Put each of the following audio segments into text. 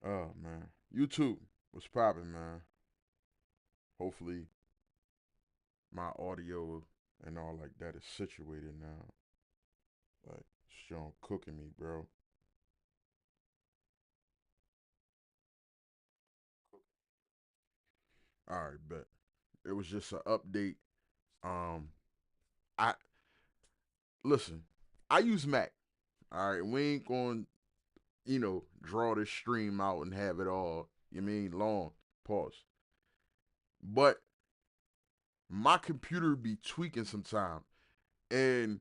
Oh man, YouTube was popping, man. Hopefully my audio and all like that is situated now. Like Sean cooking me, bro. All right, bet. It was just an update. Um, I listen. I use Mac. All right, we ain't going, draw this stream out and have it all. You mean long pause. But my computer be tweaking sometime, and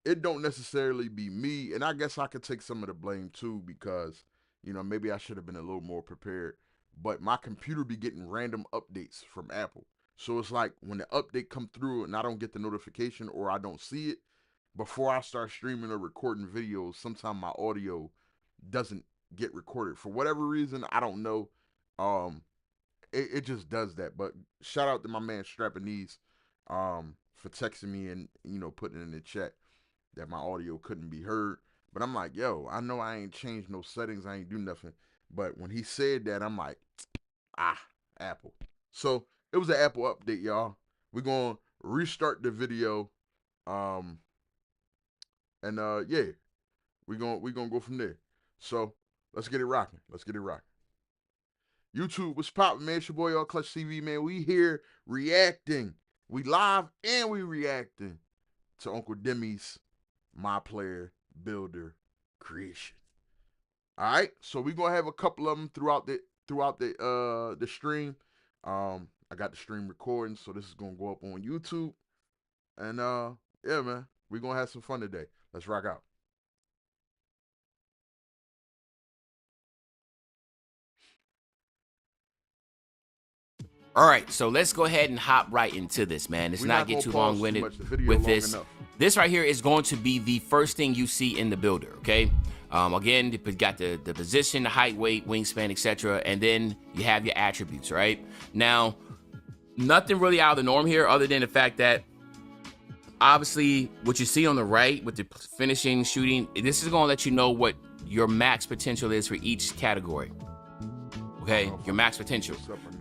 it don't necessarily be me. And I guess I could take some of the blame too because maybe I should have been a little more prepared. But my computer be getting random updates from Apple, so it's like when the update come through and I don't get the notification or I don't see it before I start streaming or recording videos. Sometimes my audio doesn't get recorded for whatever reason. I don't know. Um, it just does that. But shout out to my man Strapanese for texting me and putting it in the chat that my audio couldn't be heard. But I'm like, yo, I know I ain't changed no settings, I ain't do nothing. But when he said that, I'm like, ah, Apple. So it was an Apple update, y'all. We're gonna restart the video. Um and yeah, we gonna go from there. So let's get it rocking. Let's get it rocking. YouTube, what's poppin', man? It's your boy All Clutch TV, man. We here reacting. We live and we reacting to Uncle Demi's My Player Builder creation. All right, so we're gonna have a couple of them throughout the stream. I got the stream recording, so this is gonna go up on YouTube. And yeah, man, we're gonna have some fun today. Let's rock out. All right, so let's go ahead and hop right into this, man. Let's not get too long-winded with this. This right here is going to be the first thing you see in the builder, okay? Again, you got the position, the height, weight, wingspan, etc., and then you have your attributes, right? Now, nothing really out of the norm here other than the fact that obviously what you see on the right with the finishing, shooting, this is going to let you know what your max potential is for each category. Okay, your max potential.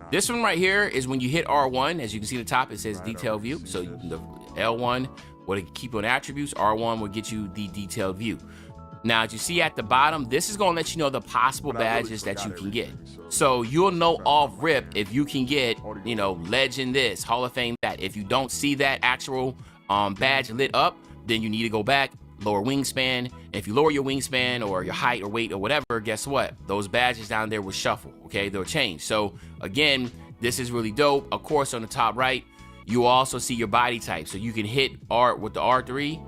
This one right here is when you hit R1, as you can see at the top, it says detailed view. So the L1 will keep on attributes, R1 will get you the detailed view. Now, as you see at the bottom, this is going to let you know the possible badges that you can get. So you'll know off rip if you can get, legend this, Hall of Fame that. If you don't see that actual badge lit up, then you need to go back, lower wingspan. If you lower your wingspan or your height or weight or whatever, guess what? Those badges down there will shuffle, okay? They'll change. So again, this is really dope. Of course, on the top right, you will also see your body type. So you can hit R with the R3.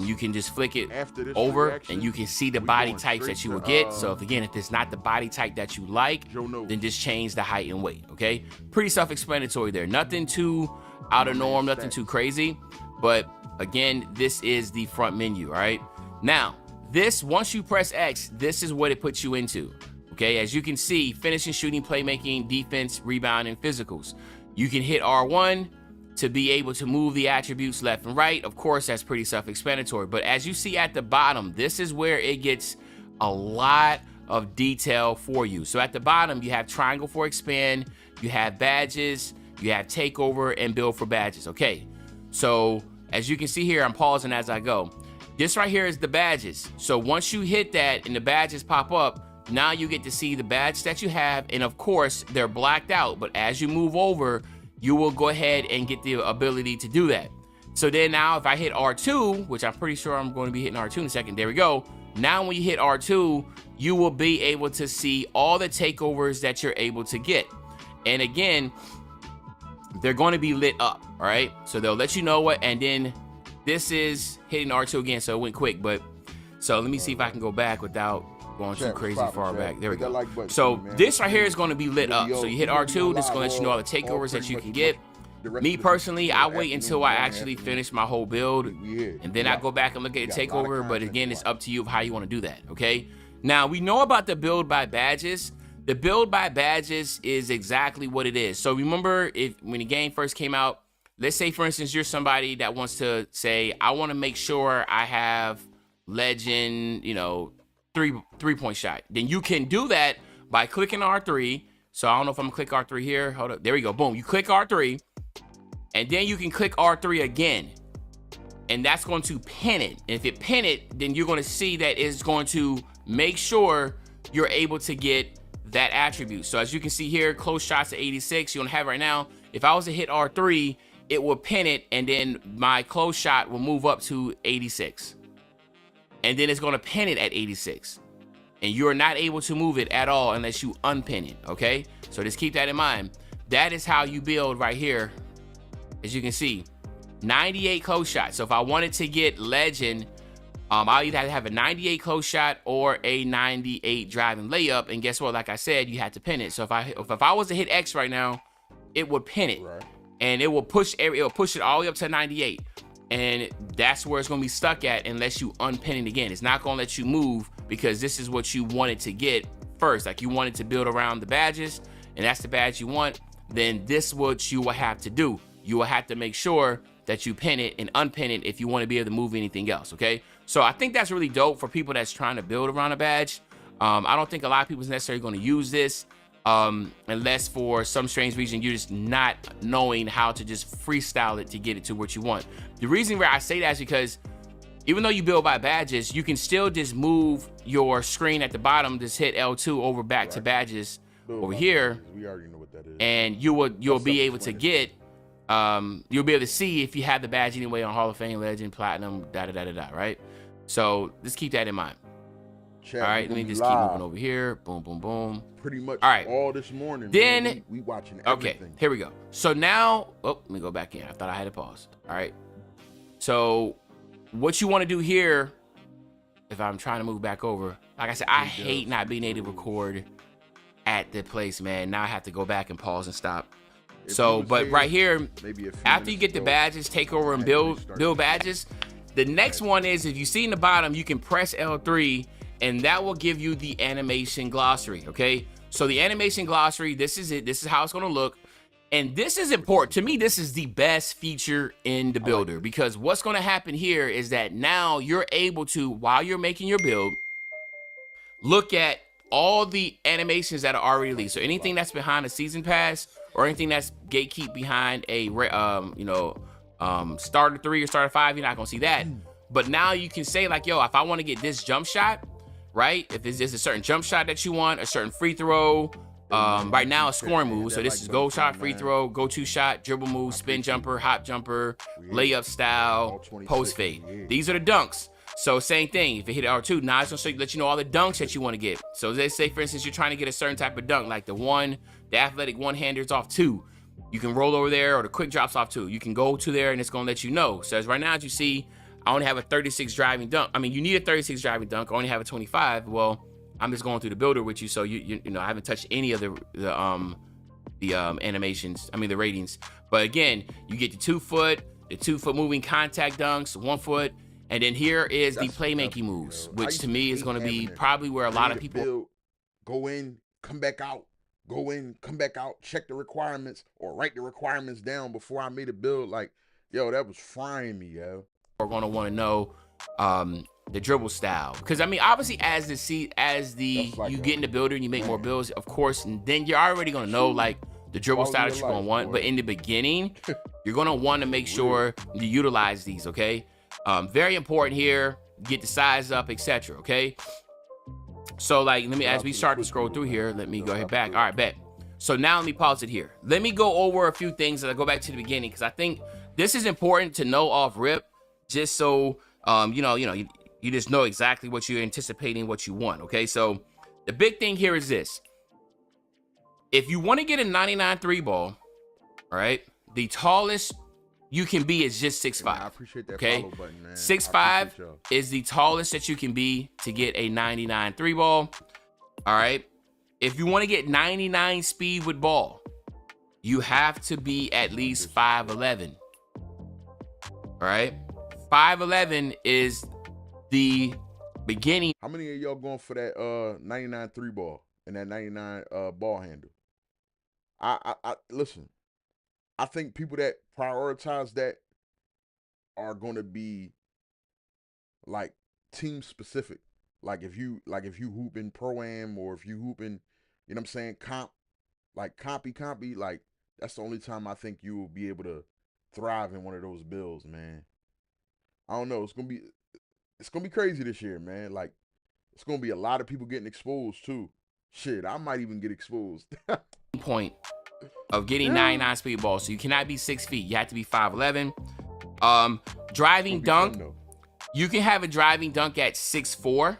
You can just flick it over and you can see the body types that you will get. So if it's not the body type that you like, then just change the height and weight, okay? Pretty self-explanatory there. Nothing too out of norm, nothing too crazy. But again, this is the front menu, all right? Now, once you press X, this is what it puts you into, okay? As you can see, finishing, shooting, playmaking, defense, rebound, and physicals. You can hit R1 to be able to move the attributes left and right. Of course, that's pretty self-explanatory. But as you see at the bottom, this is where it gets a lot of detail for you. So at the bottom, you have triangle for expand, you have badges, you have takeover, and build for badges, okay? So as you can see here, I'm pausing as I go. This right here is the badges. So once you hit that and the badges pop up, now you get to see the badge that you have. And of course, they're blacked out. But as you move over, you will go ahead and get the ability to do that. So then now if I hit R2, which I'm pretty sure I'm going to be hitting R2 in a second. There we go. Now when you hit R2, you will be able to see all the takeovers that you're able to get. And again, they're going to be lit up, all right? So they'll let you know what, and then this is hitting R2 again, so it went quick. But so let me see if I can go back without going too crazy far back. There we go. So this right here is going to be lit up. So you hit R2, this is going to let you know all the takeovers that you can get. Me personally, I wait until I actually finish my whole build, and then I go back and look at the takeover. But again, it's up to you of how you want to do that, okay? Now, we know about the build by badges. The build by badges is exactly what it is. So remember, when the game first came out, let's say, for instance, you're somebody that wants to say, I want to make sure I have legend, three-point shot. Then you can do that by clicking R3. So I don't know if I'm gonna click R3 here. Hold up. There we go. Boom. You click R3, and then you can click R3 again. And that's going to pin it. And if it pin it, then you're going to see that it's going to make sure you're able to get that attribute. So as you can see here, close shots at 86, you don't have right now. If I was to hit R3, it will pin it, and then my close shot will move up to 86. And then it's going to pin it at 86. And you're not able to move it at all unless you unpin it, okay? So just keep that in mind. That is how you build right here. As you can see, 98 close shots. So if I wanted to get legend, I'll either have a 98 close shot or a 98 driving layup. And guess what? Like I said, you had to pin it. So if I was to hit X right now, it would pin it, right, and it will push it all the way up to 98. And that's where it's gonna be stuck at unless you unpin it again. It's not gonna let you move because this is what you wanted to get first. Like you wanted to build around the badges, and that's the badge you want. Then this is what you will have to do. You will have to make sure that you pin it and unpin it if you want to be able to move anything else, okay? So I think that's really dope for people that's trying to build around a badge. I don't think a lot of people is necessarily going to use this unless for some strange reason you're just not knowing how to just freestyle it to get it to what you want. The reason why I say that is because even though you build by badges, you can still just move your screen at the bottom, just hit L2 over back to badges over here. We already know what that is. And you'll be able to get you'll be able to see if you have the badge anyway on Hall of Fame, Legend, Platinum, right? So just keep that in mind. Chat, all right, let me just keep moving over here. Boom, boom, boom. Pretty much all right. all this morning. Then man, we watching everything. Okay, here we go. So now, let me go back in. I thought I had to pause. All right. So what you want to do here, if I'm trying to move back over, like I said, I hate not being able to record at the place, man. Now I have to go back and pause and stop. So, but right here, after you get the badges, take over and build badges. The next one is, if you see in the bottom, you can press L3 and that will give you the animation glossary, okay? So the animation glossary, this is it. This is how it's gonna look. And this is important. To me, this is the best feature in the builder because what's gonna happen here is that now you're able to, while you're making your build, look at all the animations that are already released. So anything that's behind a season pass or anything that's gatekeep behind a starter 3 or starter 5, you're not gonna see that. But now you can say like, yo, if I want to get this jump shot, right? If there's a certain jump shot that you want, a certain free throw, right now a scoring move. So this is go shot, free throw, go to shot, dribble move, spin jumper, hop jumper, layup style, post fade. These are the dunks. So same thing, if you hit R2, now it's gonna let you know all the dunks that you want to get. So let's say, for instance, you're trying to get a certain type of dunk, like the athletic one-handers off 2. You can roll over there, or the quick drops off 2. You can go to there and it's gonna let you know. So as right now, as you see, I only have a 36 driving dunk. I mean, you need a 36 driving dunk. I only have a 25. Well, I'm just going through the builder with you, so you know I haven't touched any of the animations. I mean the ratings. But again, you get the 2 foot, the 2 foot moving contact dunks, 1 foot, and then here is the playmaking moves, which to me is going to be probably where a lot of people go in, come back out, go in, come back out, check the requirements, or write the requirements down before I made a build. Like, yo, that was frying me, yo. Are going to want to know the dribble style, because I mean obviously as you get in the builder and you make more builds, of course, and then you're already going to know like the dribble style that you're going to want. But in the beginning, you're going to want to make sure you utilize these, okay? Very important here. Get the size up, etc. Okay. So like, let me, as we start to scroll through here, let me go ahead back. All right, bet. So now let me pause it here. Let me go over a few things that I go back to the beginning, because I think this is important to know off rip, just so you just know exactly what you're anticipating, what you want. Okay. So the big thing here is this: if you want to get a 99 3 ball, all right, the tallest you can be is just 6'5". I appreciate that. Okay, follow button, man. 6'5" is the tallest that you can be to get a 99 3 ball. All right. If you want to get 99 speed with ball, you have to be at least 5'11". All right. 5'11" is the beginning. How many of y'all going for that 99 3 ball and that 99 ball handle? I listen. I think people that prioritize that are going to be like team specific. Like if you hooping pro-am, or if you hooping, you know what I'm saying, compy, like that's the only time I think you will be able to thrive in one of those builds, man. I don't know. It's gonna be crazy this year, man. Like it's gonna be a lot of people getting exposed too. Shit, I might even get exposed. Point of getting 99 speed ball. So you cannot be 6 feet. You have to be 5'11". Driving dunk. You can have a driving dunk at 6'4".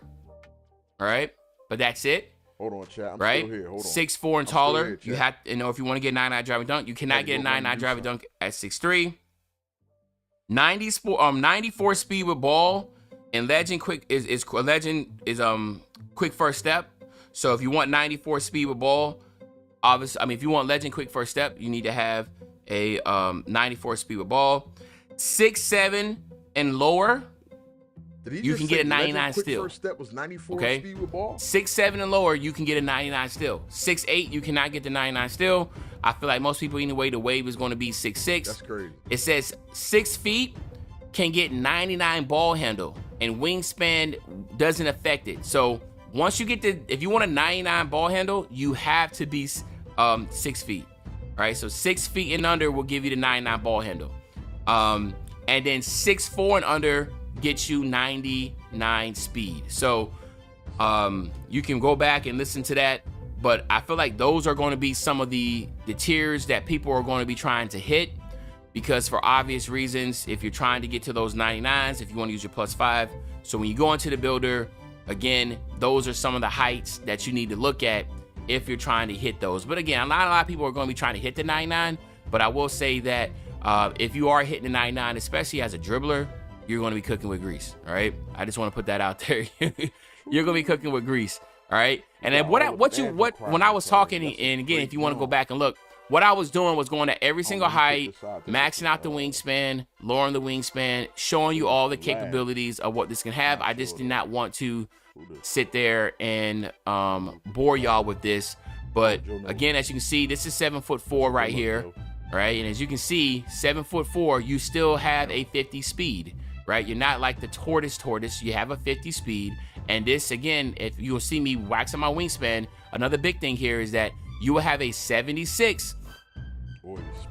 All right, but that's it. Hold on, chat. I'm right? Still here. Hold on. 6'4" and taller. Here, you have, you know, if you want to get 99 driving dunk, you cannot get a 99 driving dunk at 6'3". 94 speed with ball, and legend quick is quick first step. So if you want 94 speed with ball, obviously, I mean, if you want legend quick first step, you need to have a 94 speed with ball. 6'7" and lower, you can get a 99 still. First step was 94 okay? Speed with ball. 6'7" and lower, you can get a 99 still. 6'8", you cannot get the 99 still. I feel like most people anyway, the wave is going to be 6'6". That's crazy. It says 6 feet can get 99 ball handle, and wingspan doesn't affect it. So once you get if you want a 99 ball handle, you have to be 6 feet. All right, so 6 feet and under will give you the 99 ball handle. And then 6'4" and under gets you 99 speed. So you can go back and listen to that, but I feel like those are going to be some of the tiers that people are going to be trying to hit, because for obvious reasons, if you're trying to get to those 99s, if you want to use your +5. So when you go into the builder, again, those are some of the heights that you need to look at if you're trying to hit those. But again, not a lot of people are going to be trying to hit the 99, but I will say that if you are hitting the 99, especially as a dribbler, you're going to be cooking with grease. All right, I just want to put that out there. You're going to be cooking with grease. All right, and then when I was talking, and again, if you want to go back and look, what I was doing was going to every single height, maxing out the wingspan, lowering the wingspan, showing you all the capabilities of what this can have. I just did not want to sit there and bore y'all with this. But again, as you can see, this is 7'4" right here. Right, and as you can see, 7'4", you still have a 50 speed, right? You're not like the tortoise, you have a 50 speed. And this, again, if you'll see me waxing my wingspan, another big thing here is that you will have a 76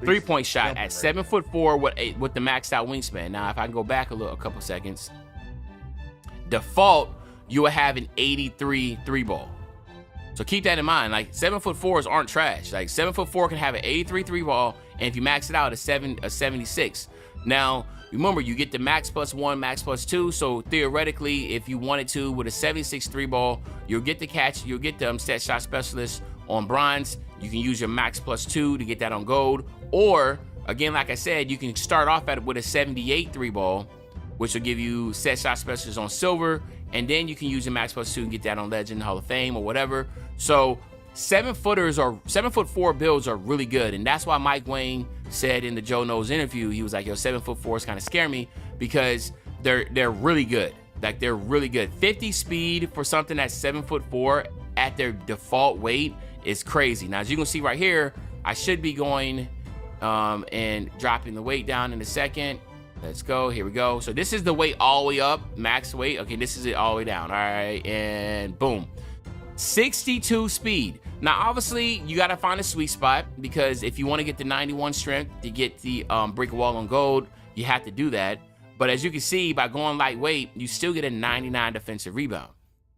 3-point shot at 7'4" with the maxed out wingspan. Now, if I can go back a couple seconds, default, you will have an 83 3-ball. So keep that in mind. Like 7'4" aren't trash. Like 7'4" can have an 83 3-ball, and if you max it out, a 76. Now remember, you get the max +1, max +2. So theoretically, if you wanted to, with a 76 3-ball, you'll get the catch. You'll get the set shot specialist on bronze. You can use your max +2 to get that on gold. Or again, like I said, you can start off with a 78 3-ball, which will give you set shot specialist on silver. And then you can use your max +2 and get that on Legend, Hall of Fame, or whatever. So 7'4" builds are really good. And that's why Mike Wang said in the Joe Knows interview, he was like, yo, 7'4" kind of scare me, because they're really good. Like they're really good. 50 speed for something that's 7'4" at their default weight is crazy. Now, as you can see right here, I should be going and dropping the weight down in a second. Let's go. Here we go. So this is the weight all the way up, max weight. Okay, this is it all the way down. All right, and boom. 62 speed. Now, obviously, you got to find a sweet spot, because if you want to get the 91 strength to get the brick wall on gold, you have to do that. But as you can see, by going lightweight, you still get a 99 defensive rebound.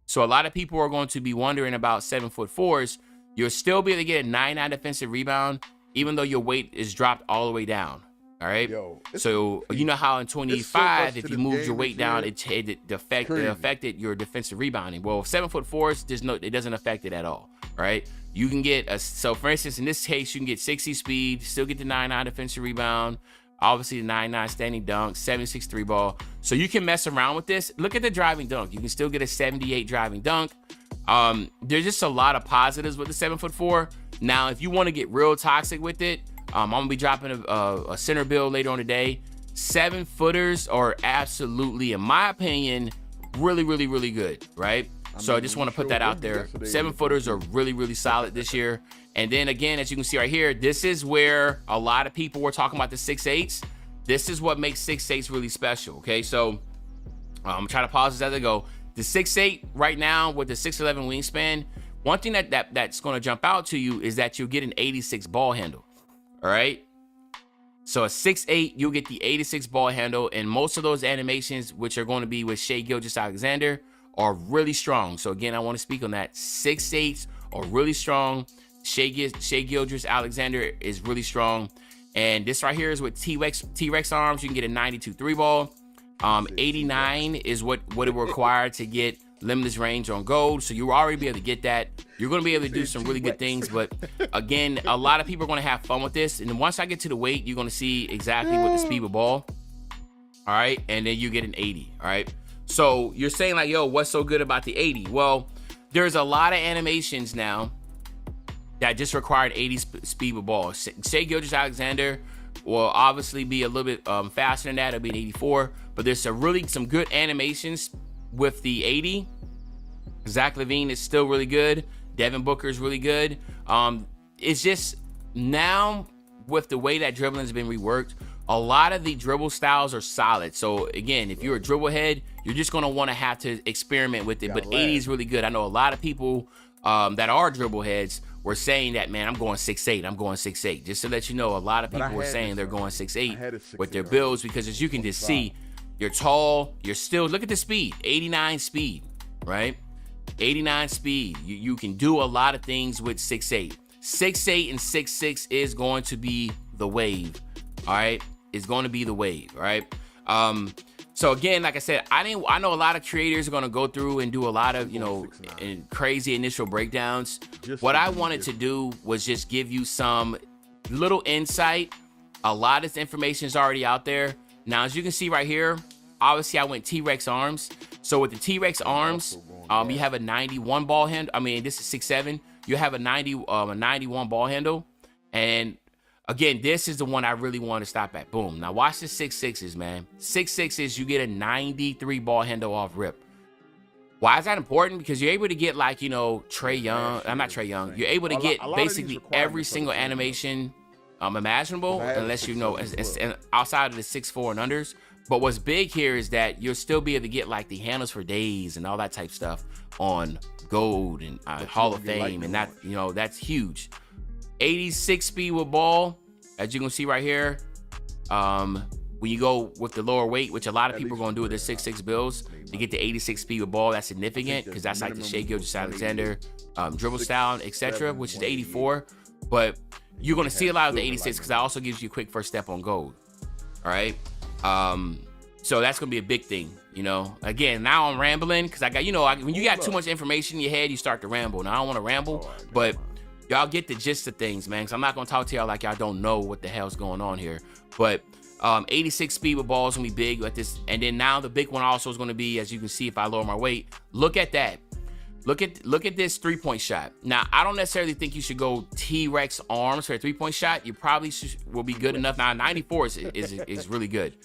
So a lot of people are going to be wondering about 7'4"s. You'll still be able to get a 99 defensive rebound, even though your weight is dropped all the way down. All right. Yo, so you know how in 25, if you moved your weight down, it affected your defensive rebounding. Well, 7'4", it doesn't affect it at all. Right. You can get so for instance, in this case, you can get 60 speed, still get the 99 defensive rebound, obviously the 99 standing dunk, 76 3-ball. So you can mess around with this. Look at the driving dunk. You can still get a 78 driving dunk. There's just a lot of positives with the 7'4". Now, if you want to get real toxic with it, I'm gonna be dropping a center build later on today. 7-footers are absolutely, in my opinion, really, really, really good, right? So I just want to put that out there. 7-footers are really, really solid this year. And then again, as you can see right here, this is where a lot of people were talking about the 6'8". This is what makes 6'8" really special. Okay, so I'm trying to pause this as I go. The 6'8" right now with the 6'11" wingspan, One thing that's going to jump out to you is that you'll get an 86 ball handle. All right. So a 6'8", you'll get the 86 ball handle, and most of those animations, which are going to be with Shai Gilgeous-Alexander, are really strong. So again, I want to speak on that. 6'8" are really strong. Shai Gilgeous-Alexander is really strong. And this right here is with T-Rex arms. You can get a 92 3 ball. 89 is what it will require to get limitless range on gold. So you'll already be able to get that. You're going to be able to do some really good things. But again, a lot of people are going to have fun with this. And then once I get to the weight, you're going to see exactly what the speed of ball. All right. And then you get an 80. All right. So you're saying like, yo, what's so good about the 80? Well, there's a lot of animations now that just required 80 speed of ball. Shai Gilgeous-Alexander will obviously be a little bit faster than that. It'll be an 84. But there's some good animations with the 80. Zach LaVine is still really good. Devin Booker is really good. It's just now with the way that dribbling has been reworked, a lot of the dribble styles are solid. So again, if you're a dribble head, you're just going to want to have to experiment with it. But 80 is really good. I know a lot of people that are dribble heads were saying that, man, I'm going 6'8". I'm going 6'8". Just to let you know, a lot of people were saying they're going 6'8" with their builds, because as you can just see, you're tall, you're still, look at the speed, 89 speed, right? 89 speed. You can do a lot of things with 6'8". 6'8" and 6'6" is going to be the wave, all right? It's going to be the wave, all right? So again, like I said, I know a lot of creators are going to go through and do a lot of, crazy initial breakdowns. What I wanted to do was just give you some little insight. A lot of this information is already out there. Now, as you can see right here, obviously I went T-Rex arms. So with the T-Rex arms, you have a 91 ball handle. I mean, this is 6'7". You have a 91 ball handle. And again, this is the one I really want to stop at. Boom. Now watch the 6'6s, man. 6'6s, you get a 93 ball handle off rip. Why is that important? Because you're able to get like, Trae Young. I'm not Trae Young. You're able to get basically every single animation imaginable, unless it's outside of the 6'4" and unders. But what's big here is that you'll still be able to get like the handles for days and all that type stuff on gold and Hall of Fame, and that that's huge. 86 speed with ball, as you can see right here. When you go with the lower weight, which a lot of people are going to do with their 6'6" builds, to get the 86 speed with ball, that's significant, because that's like the Shai Gilgeous-Alexander dribble style, etc., which is 84. But you're going to see a lot of the 86 because that also gives you a quick first step on gold. All right. So that's going to be a big thing, Again, now I'm rambling because I got, when you got too much information in your head, you start to ramble. Now, I don't want to ramble, but y'all get the gist of things, man, because I'm not going to talk to y'all like y'all don't know what the hell's going on here. But 86 speed with ball is going to be big like this. And then now the big one also is going to be, as you can see, if I lower my weight, look at that. Look at this three-point shot. Now, I don't necessarily think you should go T-Rex arms for a three-point shot. You probably will be good enough. Now, 94 is really good.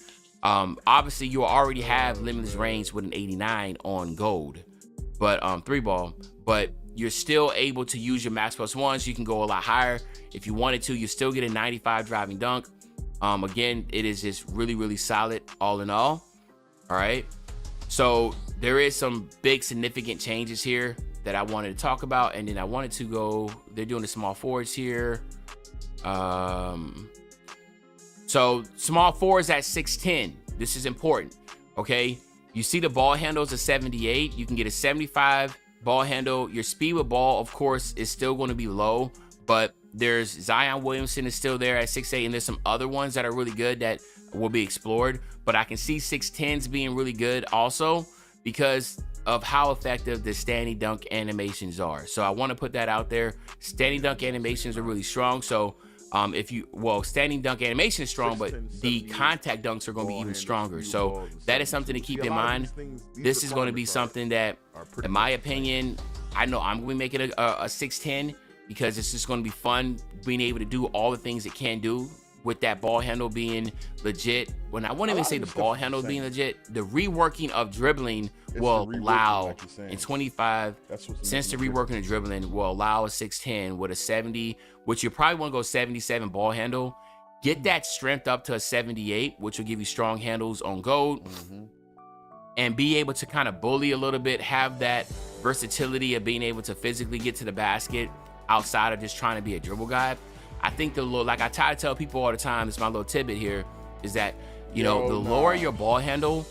Obviously, you already have limitless range with an 89 on gold, but 3-ball. But you're still able to use your max plus ones. You can go a lot higher if you wanted to. You still get a 95 driving dunk. Again, it is just really, really solid all in all. All right. So there is some big significant changes here that I wanted to talk about. And then I wanted to go, they're doing the small forwards here. So small forwards at 6'10". This is important. Okay. You see the ball handles at 78. You can get a 75 ball handle. Your speed with ball, of course, is still going to be low, but there's Zion Williamson is still there at 6'8", and there's some other ones that are really good that will be explored. But I can see 6'10s being really good also because of how effective the standing dunk animations are. So I want to put that out there. Standing dunk animations are really strong. So standing dunk animation is strong, but the contact dunks are going to be even stronger. So that is something to keep in mind. This is going to be something that, in my opinion, I know I'm going to be making a 6'10", because it's just going to be fun being able to do all the things it can do with that ball handle being legit. When I wouldn't even say the ball handle being legit, the reworking of dribbling will allow in 25, since the reworking of dribbling will allow a 6'10" with a 70, which you probably want to go 77 ball handle. Get that strength up to a 78, which will give you strong handles on gold, and be able to kind of bully a little bit, have that versatility of being able to physically get to the basket outside of just trying to be a dribble guy. I think like I try to tell people all the time, this is my little tidbit here, is that, you know, the lower your ball handle,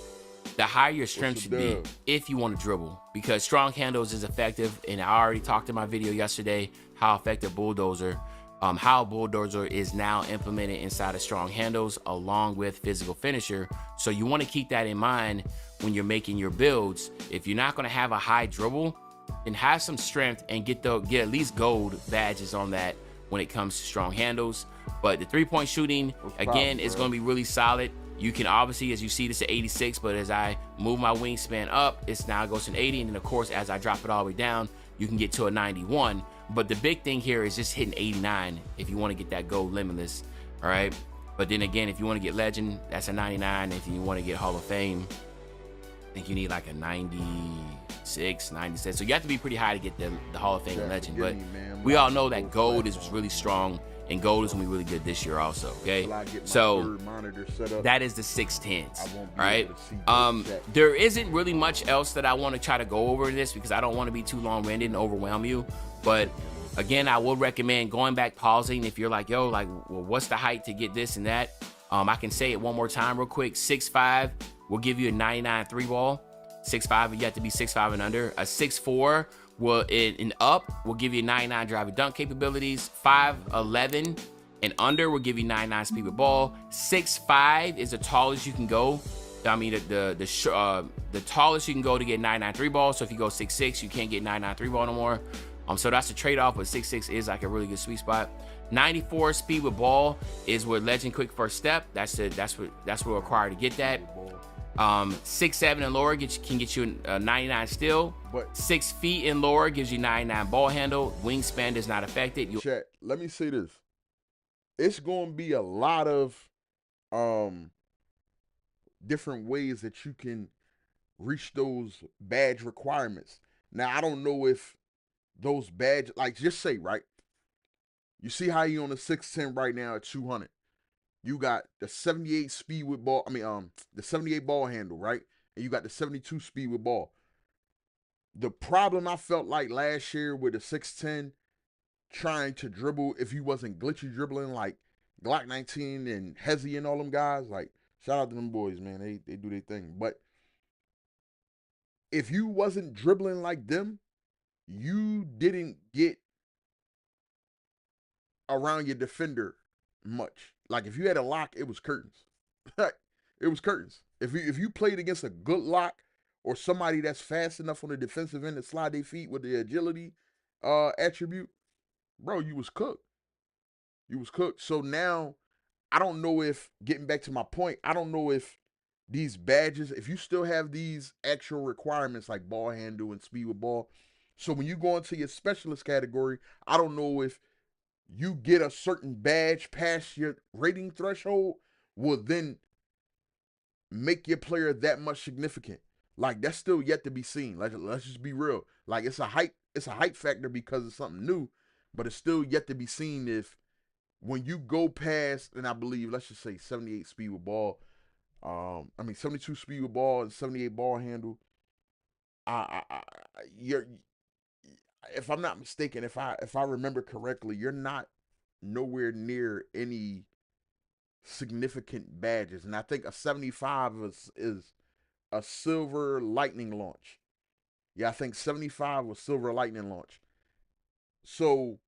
the higher your strength should be if you want to dribble, because strong handles is effective. And I already talked in my video yesterday how effective bulldozer is now implemented inside of strong handles along with physical finisher. So you want to keep that in mind when you're making your builds. If you're not going to have a high dribble, then have some strength and get at least gold badges on that when it comes to strong handles. But the 3-point shooting, again, is going to be really solid. You can obviously, as you see, this is 86, but as I move my wingspan up, it's now goes to an 80. And then of course, as I drop it all the way down, you can get to a 91. But the big thing here is just hitting 89 if you want to get that gold limitless, all right? But then again, if you want to get legend, that's a 99. If you want to get Hall of Fame, I think you need like a 96, 97. So you have to be pretty high to get the Hall of Fame and legend. But we all know that gold is really strong, and gold is going to be really good this year also, okay? So that is the 610s, all right? There isn't really much else that I want to try to go over this because I don't want to be too long-winded and overwhelm you. But again, I would recommend going back, pausing if you're like, yo, like, well, what's the height to get this and that? I can say it one more time real quick. 6'5" will give you a 99 3 ball. 6'5", you have to be 6'5" and under. A 6'4" will give you 99 drive and dunk capabilities. 5'11" and under will give you 99 speed with ball. 6'5" is the tallest you can go. I mean, the tallest you can go to get 99 3 ball. So if you go 6'6", you can't get 99 3 ball no more. So that's the trade-off, but 6'6" is like a really good sweet spot. 94 speed with ball is where legend quick first step. That's what required to get that. 6'7" and lower can get you a 99 still. But 6 feet and lower gives you 99 ball handle. Wingspan is not affected. Chat, let me say this. It's going to be a lot of different ways that you can reach those badge requirements. Now, I don't know if those badge, like just say, right? You see how you on the 6'10" right now at 200. You got the 78 speed with ball. The 78 ball handle, right? And you got the 72 speed with ball. The problem I felt like last year with the 6'10", trying to dribble, if you wasn't glitchy dribbling like Glock 19 and Hezzy and all them guys, like, shout out to them boys, man. They do their thing. But if you wasn't dribbling like them, you didn't get around your defender much. Like if you had a lock, it was curtains. It was curtains. If you played against a good lock or somebody that's fast enough on the defensive end to slide their feet with the agility attribute, bro, you was cooked. You was cooked. So now, I don't know if, getting back to my point, I don't know if these badges, if you still have these actual requirements like ball handle and speed with ball, so when you go into your specialist category, I don't know if you get a certain badge past your rating threshold will then make your player that much significant. Like that's still yet to be seen. Like let's just be real. Like it's a hype factor because it's something new, but it's still yet to be seen if when you go past, and I believe, let's just say 78 speed with ball, 72 speed with ball and 78 ball handle. If I'm not mistaken, if I remember correctly, you're not nowhere near any significant badges. And I think a 75 is a silver lightning launch. Yeah, I think 75 was silver lightning launch. So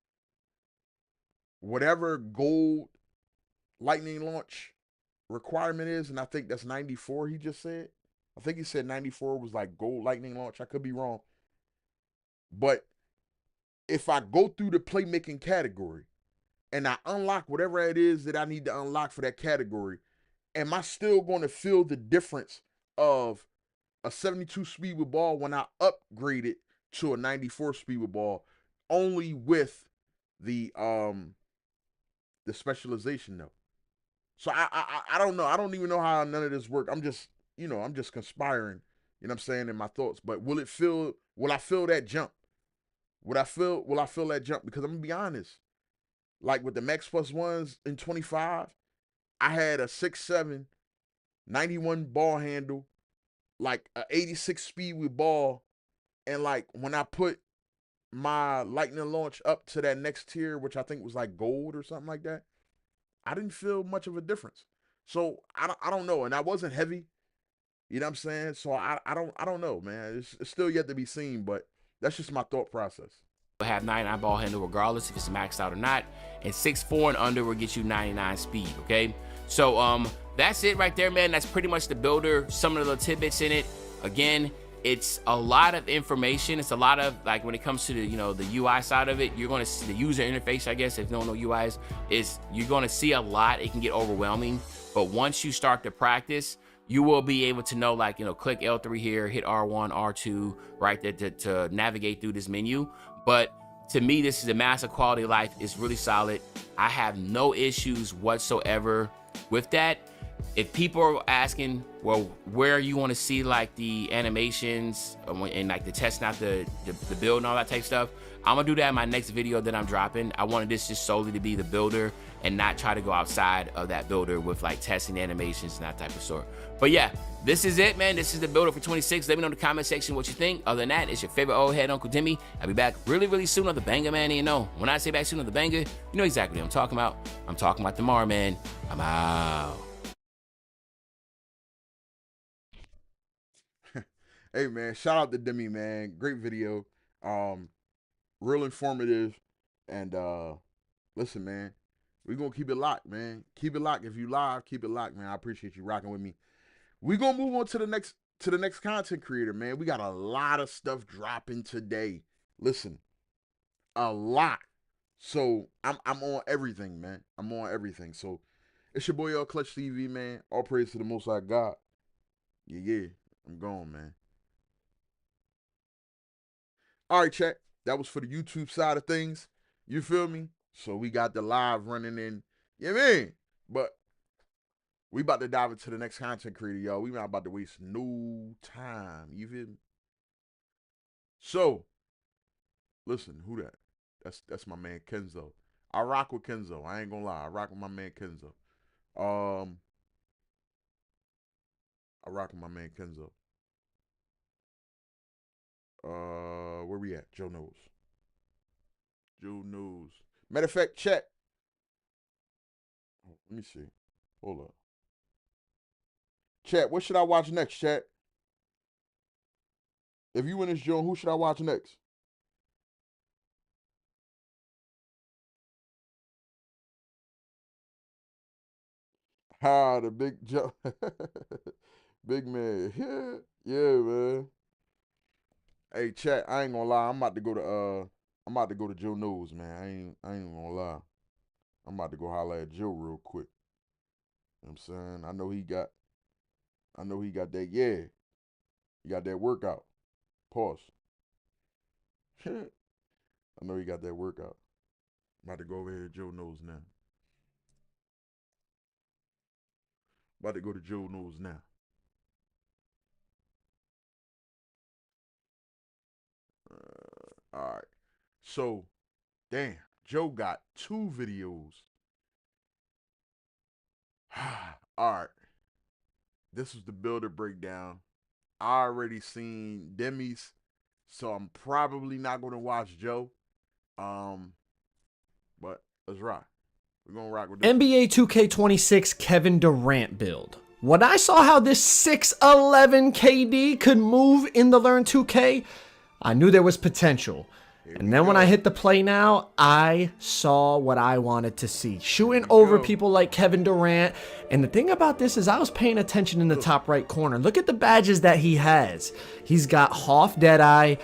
whatever gold lightning launch requirement is, and I think that's 94 he just said. I think he said 94 was like gold lightning launch. I could be wrong. But if I go through the playmaking category and I unlock whatever it is that I need to unlock for that category, am I still going to feel the difference of a 72 speed with ball when I upgrade it to a 94 speed with ball, only with the specialization though? So I don't know. I don't even know how none of this work. I'm just conspiring, you know what I'm saying, in my thoughts. But will I feel that jump? Will I feel that jump? Because I'm gonna be honest. Like with the Max Plus ones in 25, I had a 6'7", 91 ball handle, like a 86 speed with ball, And like when I put my lightning launch up to that next tier, which I think was like gold or something like that, I didn't feel much of a difference. So I don't know. And I wasn't heavy. You know what I'm saying? So I don't know, man. It's still yet to be seen, but that's just my thought process. Have 99 ball handle regardless if it's maxed out or not, and 6'4" and under will get you 99 speed. Okay, so that's it right there, man. That's pretty much the builder. Some of the little tidbits in it. Again, it's a lot of information. It's a lot of, like, when it comes to the, you know, the UI side of it, you're going to see the user interface, I guess, if you don't know UIs, is you're going to see a lot. It can get overwhelming, but once you start to practice, you will be able to know, like, you know, click L3 here, hit R1, R2, right there to navigate through this menu. But to me, this is a massive quality of life. It's really solid. I have no issues whatsoever with that. If people are asking, well, where you want to see like the animations and like the testing out the build and all that type of stuff, I'm gonna do that in my next video that I'm dropping. I wanted this just solely to be the builder and not try to go outside of that builder with like testing animations and that type of sort. But yeah, this is it, man. This is the builder for 26. Let me know in the comment section what you think. Other than that, it's your favorite old head Uncle Demi. I'll be back really, really soon on the banger, man. And you know, when I say back soon on the banger, you know exactly what I'm talking about. I'm talking about tomorrow, man. I'm out. Hey man, shout out to Demi, man. Great video. Real informative. And listen, man, we gonna keep it locked, man. Keep it locked. If you live, keep it locked, man. I appreciate you rocking with me. We gonna move on to the next content creator, man. We got a lot of stuff dropping today. Listen, a lot. So I'm on everything, man. I'm on everything. So it's your boy L Clutch TV, man. All praise to the Most High God. Yeah. I'm gone, man. All right, chat. That was for the YouTube side of things. You feel me? So we got the live running in. Yeah, man. But we about to dive into the next content creator, y'all. We not about to waste no time. You feel me? So, listen, who that? That's my man Kenzo. I rock with Kenzo. I ain't gonna lie. I rock with my man Kenzo. I rock with my man Kenzo. Where we at? Joe knows. Joe knows. Matter of fact, chat. Let me see. Hold up. Chat, what should I watch next, chat? If you in this joint, who should I watch next? The big Joe. Big man. Yeah, man. Hey, chat, I ain't gonna lie. I'm about to go to Joe Knows, man. I ain't gonna lie. I'm about to go holler at Joe real quick. You know what I'm saying? I know he got that, yeah. He got that workout. Pause. I know he got that workout. I'm about to go over here to Joe Knows now. About to go to Joe Knows now. All right. So, damn, Joe got 2 videos. All right. This was the builder breakdown. I already seen Demi's, so I'm probably not going to watch Joe. But let's rock. We're going to rock with this. NBA 2K26 Kevin Durant build. When I saw how this 6'11 KD could move in the Learn 2K, I knew there was potential. And then when I hit the play now, I saw what I wanted to see. Shooting over people like Kevin Durant. And the thing about this is I was paying attention in the top right corner. Look at the badges that he has. He's got Hoff Deadeye,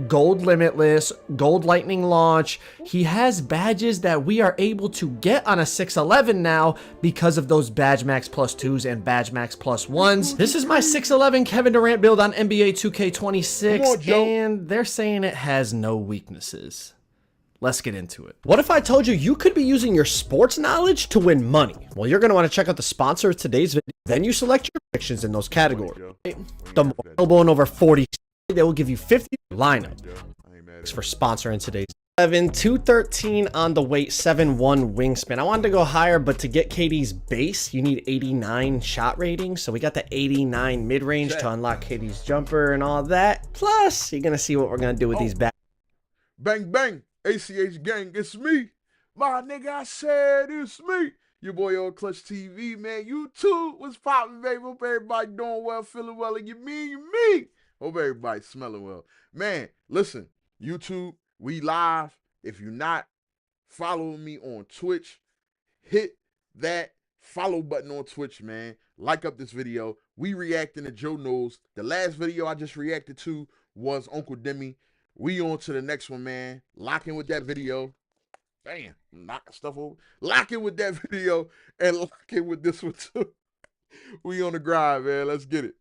Gold Limitless, Gold Lightning Launch. He has badges that we are able to get on a 6'11 now because of those Badge Max plus 2s and Badge Max plus 1s. This is my 6'11 Kevin Durant build on NBA 2K26, and they're saying it has no weaknesses. Let's get into it. What if I told you you could be using your sports knowledge to win money? Well, you're going to want to check out the sponsor of today's video. Then you select your predictions in those categories. The more elbowing over 40, they will give you 50 lineup. Thanks for sponsoring today's. 213 on the weight, 7'1" wingspan. I wanted to go higher, but to get KD's base, you need 89 shot rating. So we got the 89 mid-range to unlock KD's jumper and all that. Plus, you're going to see what we're going to do with these back. Bang, bang. ACH gang, it's me. My nigga, I said it's me. Your boy on Clutch TV, man. YouTube was popping, baby. Hope everybody doing well, feeling well, and you me. Hope everybody smelling well. Man, listen, YouTube, we live. If you're not following me on Twitch, hit that follow button on Twitch, man. Like up this video. We reacting to Joe Knows. The last video I just reacted to was Uncle Demi. We on to the next one, man. Lock in with that video. Bam, knocking stuff over. Lock in with that video and lock in with this one too. We on the grind, man. Let's get it.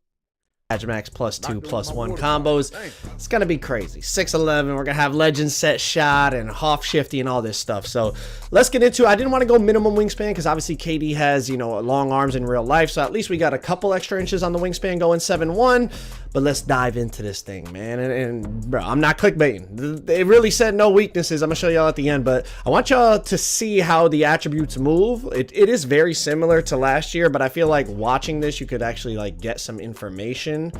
Badge Max +2 +1 combos. It's gonna be crazy. 6'11". We're gonna have legend set shot and half shifty and all this stuff. So let's get into it. I didn't want to go minimum wingspan because obviously KD has, you know, long arms in real life. So at least we got a couple extra inches on the wingspan going 7'1". But let's dive into this thing, man. And bro, I'm not clickbaiting. They really said no weaknesses. I'm gonna show y'all at the end, but I want y'all to see how the attributes move. It is very similar to last year, but I feel like watching this, you could actually like get some information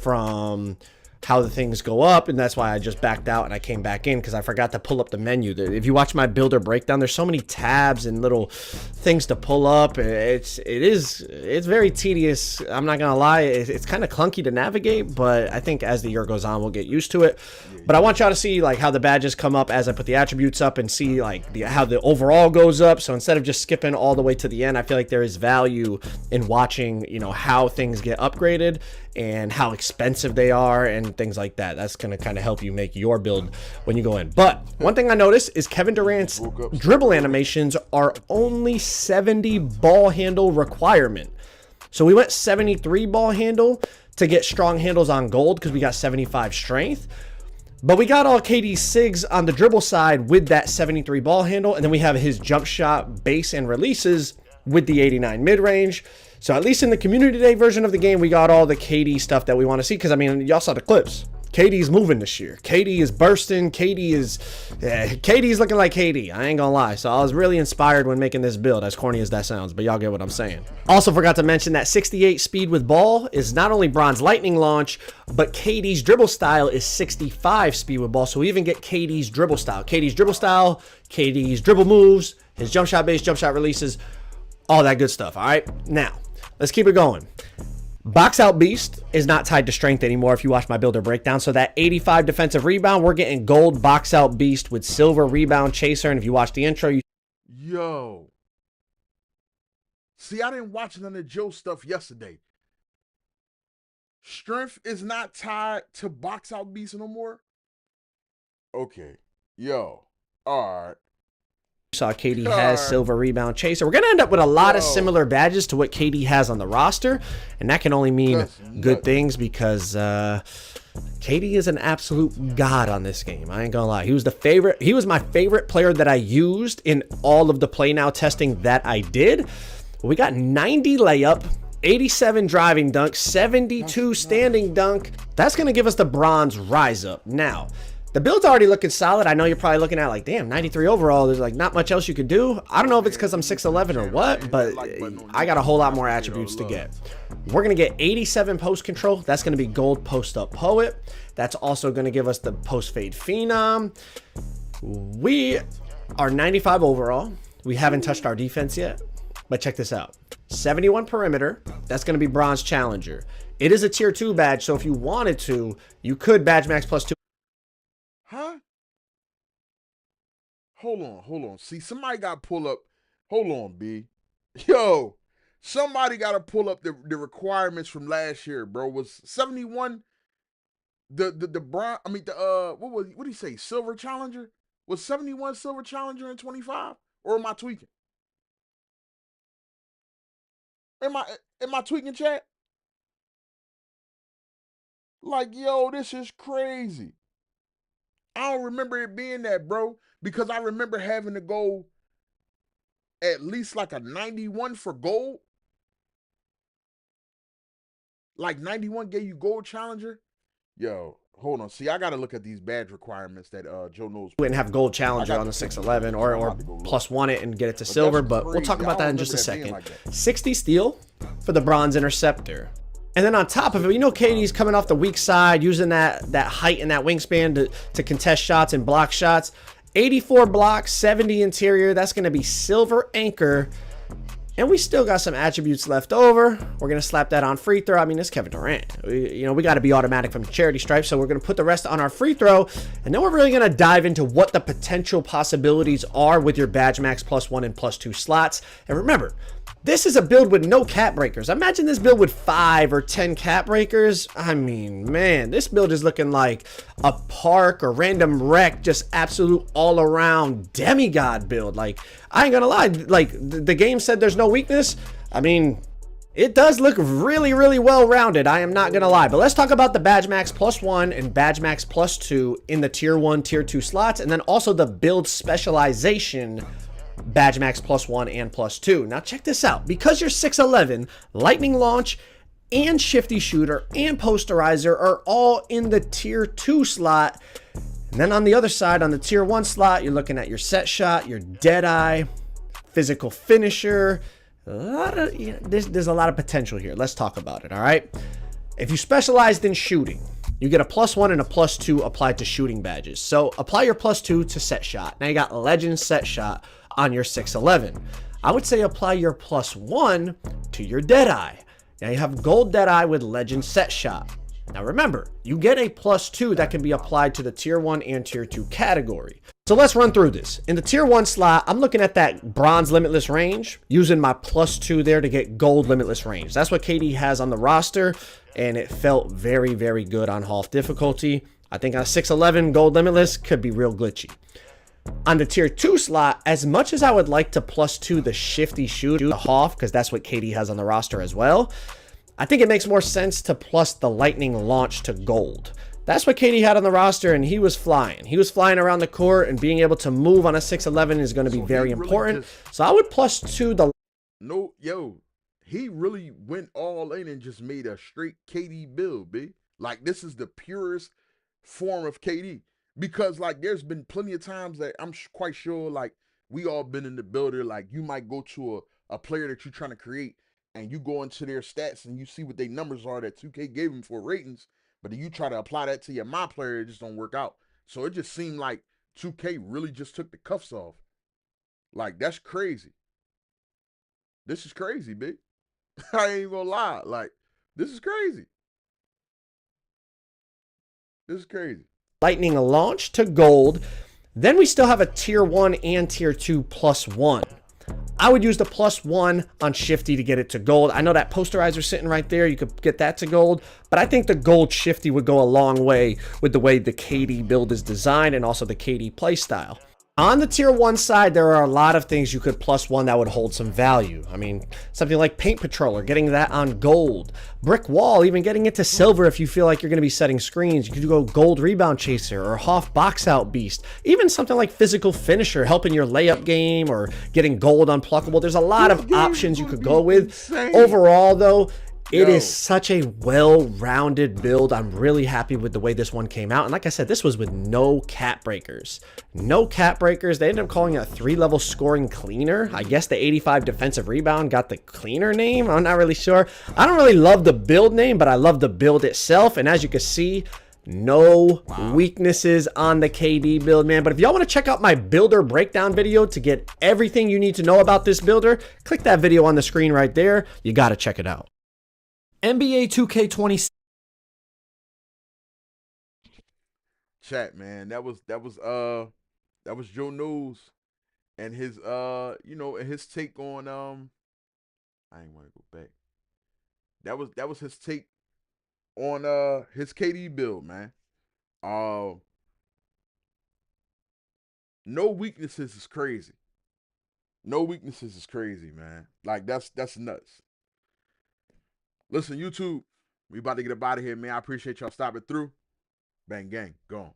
from how the things go up, and that's why I just backed out and I came back in because I forgot to pull up the menu. If you watch my builder breakdown, there's so many tabs and little things to pull up. It's very tedious. I'm not gonna lie, it's kind of clunky to navigate, but I think as the year goes on, we'll get used to it. But I want y'all to see like how the badges come up as I put the attributes up and see like how the overall goes up. So instead of just skipping all the way to the end, I feel like there is value in watching, you know, how things get upgraded and how expensive they are and things like that. That's going to kind of help you make your build when you go in. But one thing I noticed is Kevin Durant's dribble animations are only 70 ball handle requirement. So we went 73 ball handle to get strong handles on gold because we got 75 strength. But we got all KD SIGs on the dribble side with that 73 ball handle. And then we have his jump shot base and releases with the 89 mid-range. So at least in the community day version of the game, we got all the KD stuff that we want to see. Because, I mean, y'all saw the clips. KD's moving this year. KD is bursting. KD's looking like KD. I ain't gonna lie. So I was really inspired when making this build, as corny as that sounds. But y'all get what I'm saying. Also forgot to mention that 68 speed with ball is not only Bronze Lightning launch, but KD's dribble style is 65 speed with ball. So we even get KD's dribble style. KD's dribble style, KD's dribble moves, his jump shot base, jump shot releases, all that good stuff. All right, now let's keep it going. Box out beast is not tied to strength anymore if you watch my builder breakdown. So that 85 defensive rebound, we're getting gold box out beast with silver rebound chaser. And if you watch the intro, Yo. See, I didn't watch none of Joe stuff yesterday. Strength is not tied to box out beast no more? Okay. Yo. All right. saw KD has silver rebound chaser. We're going to end up with a lot of similar badges to what KD has on the roster, and that can only mean good things because KD is an absolute god on this game. I ain't gonna lie. He was my favorite player that I used in all of the play now testing that I did. We got 90 layup, 87 driving dunk, 72 standing dunk. That's going to give us the bronze rise up. Now, the build's already looking solid. I know you're probably looking at like, damn, 93 overall. There's like not much else you could do. I don't know if it's because I'm 6'11 or what, but I got a whole lot more attributes to get. We're going to get 87 post control. That's going to be gold post up poet. That's also going to give us the post fade phenom. We are 95 overall. We haven't touched our defense yet, but check this out. 71 perimeter. That's going to be bronze challenger. It is a tier 2 badge, so if you wanted to, you could badge max +2. Huh? Hold on. See, somebody got to pull up. Hold on, B. Yo, somebody got to pull up the requirements from last year, bro. Was 71 the bronze? I mean, what did he say? Silver challenger? Was 71 silver challenger in 25? Or am I tweaking? Am I tweaking, chat? Like, yo, this is crazy. I don't remember it being that, bro, because I remember having to go at least like a 91 for gold. Like 91 gave you gold challenger. Yo, hold on. See, I gotta look at these badge requirements that Joe knows. And have gold challenger on the 611 or plus one it and get it to silver, but we'll talk about that in just a second. Like 60 steel for the bronze interceptor. And then on top of it, you know, KD's coming off the weak side, using that height and that wingspan to contest shots and block shots. 84 block, 70 interior. That's going to be silver anchor. And we still got some attributes left over. We're going to slap that on free throw. I mean, it's Kevin Durant. We got to be automatic from the charity stripe. So we're going to put the rest on our free throw. And then we're really going to dive into what the potential possibilities are with your Badge Max +1 and +2 slots. And remember, this is a build with no cap breakers. Imagine this build with 5 or 10 cap breakers. I mean, man, this build is looking like a park or random wreck, just absolute all around demigod build. Like, I ain't gonna lie, like the game said there's no weakness. I mean, it does look really, really well rounded. I am not gonna lie, but let's talk about the Badge Max +1 and Badge Max +2 in the tier 1, tier 2 slots, and then also the build specialization Badge Max +1 and +2. Now check this out. Because you're 6'11", Lightning Launch and Shifty Shooter and Posterizer are all in the tier 2 slot. And then on the other side, on the tier 1 slot, you're looking at your set shot, your Deadeye, physical finisher. There's a lot of potential here. Let's talk about it, all right? If you specialized in shooting, you get a +1 and a +2 applied to shooting badges. So apply your +2 to set shot. Now you got Legend set shot on your 6'11". I would say apply your +1 to your Deadeye. Now you have gold Deadeye with Legend set shot. Now remember, you get a +2 that can be applied to the tier 1 and tier 2 category. So let's run through this. In the tier 1 slot, I'm looking at that bronze limitless range, using my +2 there to get gold limitless range. That's what KD has on the roster, and it felt very, very good on Half difficulty. I think on a 6'11", gold limitless could be real glitchy. On the tier 2 slot, as much as I would like to +2 the Shifty Shooter, the Hoff, because that's what KD has on the roster as well, I think it makes more sense to plus the Lightning Launch to gold. That's what KD had on the roster, and he was flying. He was flying around the court, and being able to move on a 6'11" is going to be very important. So I would +2 the... No, yo, he really went all in and just made a straight KD build, B. Like, this is the purest form of KD. Because, like, there's been plenty of times that I'm quite sure, like, we all been in the builder. Like, you might go to a player that you're trying to create, and you go into their stats and you see what their numbers are that 2K gave them for ratings, but then you try to apply that to your my player, it just don't work out. So it just seemed like 2K really just took the cuffs off. Like, that's crazy. This is crazy, big. I ain't gonna lie. Like, this is crazy. This is crazy. Lightning Launch to gold. Then we still have a tier 1 and tier 2 +1. I would use the +1 on Shifty to get it to gold. I know that Posterizer sitting right there, you could get that to gold, but I think the gold Shifty would go a long way with the way the KD build is designed and also the KD playstyle. On the tier 1 side, there are a lot of things you could +1 that would hold some value. I mean, something like Paint Patroller, getting that on gold. Brick Wall, even getting it to silver if you feel like you're going to be setting screens. You could go Gold Rebound Chaser or Hoff Box Out Beast. Even something like Physical Finisher, helping your layup game or getting gold unpluckable. There's a lot of options you could go with. Overall, though, it is such a well-rounded build. I'm really happy with the way this one came out. And like I said, this was with no cap breakers. No cap breakers. They ended up calling it a 3-level scoring cleaner. I guess the 85 defensive rebound got the cleaner name. I'm not really sure. I don't really love the build name, but I love the build itself. And as you can see, no weaknesses on the KD build, man. But if y'all want to check out my builder breakdown video to get everything you need to know about this builder, click that video on the screen right there. You got to check it out. NBA 2K20. Chat, man. That was Joe Knows and his and his take on I ain't want to go back. That was his take on his KD build, man. No weaknesses is crazy. No weaknesses is crazy, man. Like, that's nuts. Listen, YouTube, we about to get up out of here, man. I appreciate y'all stopping through. Bang gang, gone.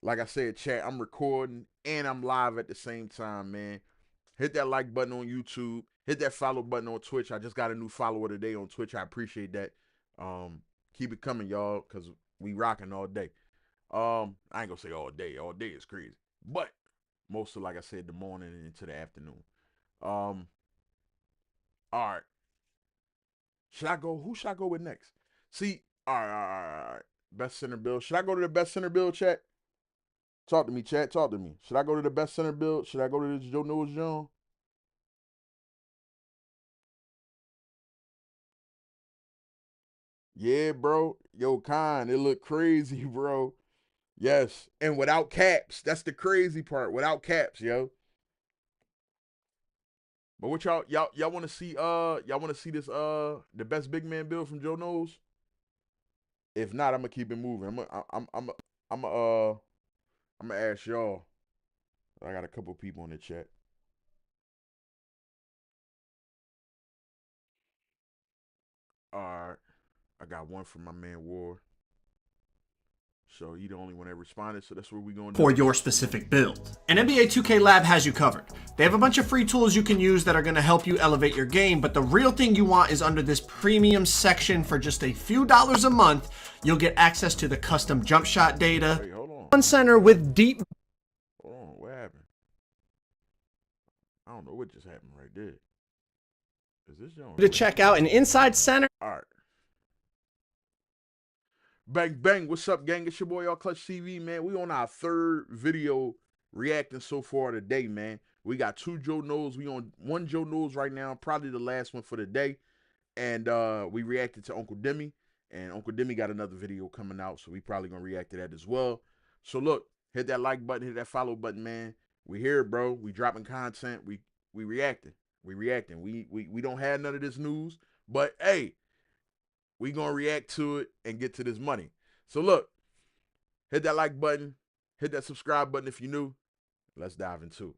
Like I said, chat, I'm recording and I'm live at the same time, man. Hit that like button on YouTube. Hit that follow button on Twitch. I just got a new follower today on Twitch. I appreciate that. Keep it coming, y'all, because we rocking all day. I ain't gonna say all day. All day is crazy. But most of, like I said, the morning and into the afternoon. All right. Should I go? Who should I go with next? See, all right. Best center build. Should I go to the best center build, chat? Talk to me, chat. Talk to me. Should I go to the best center build? Should I go to this Joe Knows John? Yeah, bro. Yo, Khan, it look crazy, bro. Yes. And without caps. That's the crazy part. Without caps, yo. But what y'all want to see this the best big man build from Joe Knows? If not, I'm gonna keep it moving. I'm gonna ask y'all. I got a couple people in the chat. All right. I got one from my man Ward. So he the only one that responded, so that's what we're going to do. For your specific build. And NBA 2K Lab has you covered. They have a bunch of free tools you can use that are going to help you elevate your game, but the real thing you want is under this premium section. For just a few dollars a month, you'll get access to the custom jump shot data. Wait, hold on. One center with deep... Hold on, what happened? I don't know what just happened right there. Is this John? To check out an inside center. All right. Bang, bang. What's up, gang? It's your boy, All Clutch TV, man. We on our third video reacting so far today, man. We got 2 Joe Knows. We on 1 Joe Knows right now, probably the last one for the day. And we reacted to Uncle Demi. And Uncle Demi got another video coming out, so we probably going to react to that as well. So, look, hit that like button, hit that follow button, man. We here, bro. We dropping content. We reacting. We reacting. We don't have none of this news. But, hey, we going to react to it and get to this money. So, look, hit that like button. Hit that subscribe button if you're new. Let's dive into it.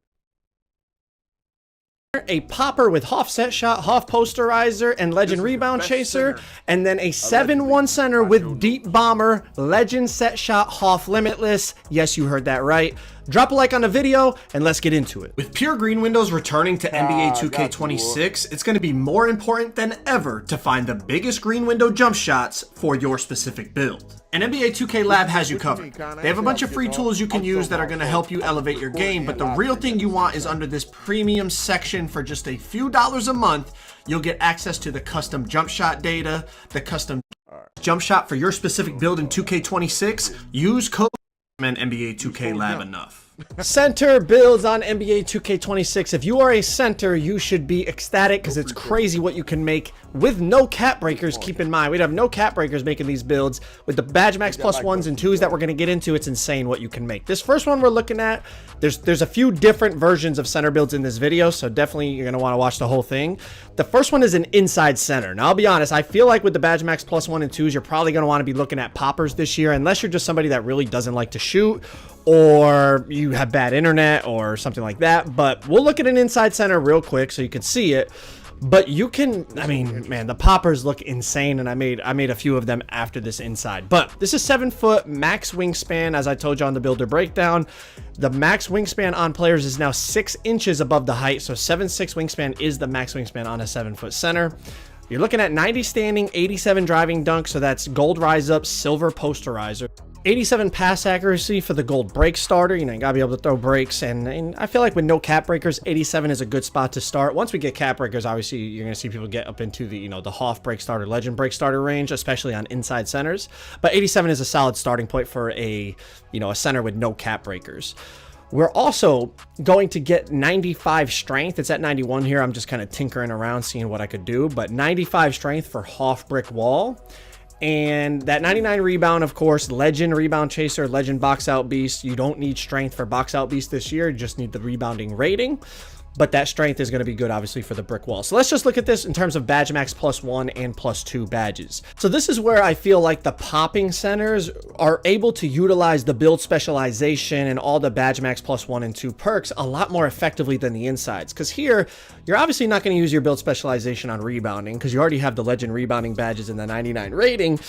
A popper with Hoff set shot, Hoff posterizer, and legend rebound chaser, and then a 7-1 center with deep bomber, legend set shot, Hoff limitless. Yes, you heard that right. Drop a like on the video, and let's get into it. With pure green windows returning to NBA 2K26, it's going to be more important than ever to find the biggest green window jump shots for your specific build. And NBA 2K Lab has you covered. They have a bunch of free tools you can use that are going to help you elevate your game, but the real thing you want is under this premium section. For just a few dollars a month, you'll get access to the custom jump shot data, the custom jump shot for your specific build in 2K26. Use code NBA 2K Lab enough. Center builds on NBA 2K26. If you are a center, you should be ecstatic because it's crazy what you can make with no cap breakers. Keep in mind, we'd have no cap breakers making these builds. With the Badge Max plus 1s and 2s that we're going to get into, it's insane what you can make. This first one we're looking at, there's a few different versions of center builds in this video, so definitely you're going to want to watch the whole thing. The first one is an inside center. Now, I'll be honest, I feel like with the Badge Max plus 1 and 2s, you're probably going to want to be looking at poppers this year, unless you're just somebody that really doesn't like to shoot, or you have bad internet or something like that. But we'll look at an inside center real quick so you can see it. But you can, I mean, man, the poppers look insane, and I made a few of them after this inside. But this is 7 foot max wingspan, as I told you on the builder breakdown. The max wingspan on players is now 6 inches above the height, so 7'6" wingspan is the max wingspan on a 7 foot center. You're looking at 90 standing, 87 driving dunk, so that's gold rise up, silver posterizer. 87 pass accuracy for the gold break starter. You know, you gotta be able to throw breaks, and I feel like with no cap breakers, 87 is a good spot to start. Once we get cap breakers, obviously you're gonna see people get up into the, you know, the Hoff break starter, legend break starter range, especially on inside centers. But 87 is a solid starting point for a, you know, a center with no cap breakers. We're also going to get 95 strength. It's at 91 here. I'm just kind of tinkering around, seeing what I could do, but 95 strength for Hoff brick wall. And that 99 rebound, of course, legend rebound chaser, legend box out beast. You don't need strength for box out beast this year. You just need the rebounding rating. But that strength is going to be good, obviously, for the brick wall. So let's just look at this in terms of Badge Max plus 1 and plus 2 badges. So this is where I feel like the popping centers are able to utilize the build specialization and all the Badge Max plus 1 and 2 perks a lot more effectively than the insides. Because here, you're obviously not going to use your build specialization on rebounding because you already have the legend rebounding badges and the 99 rating.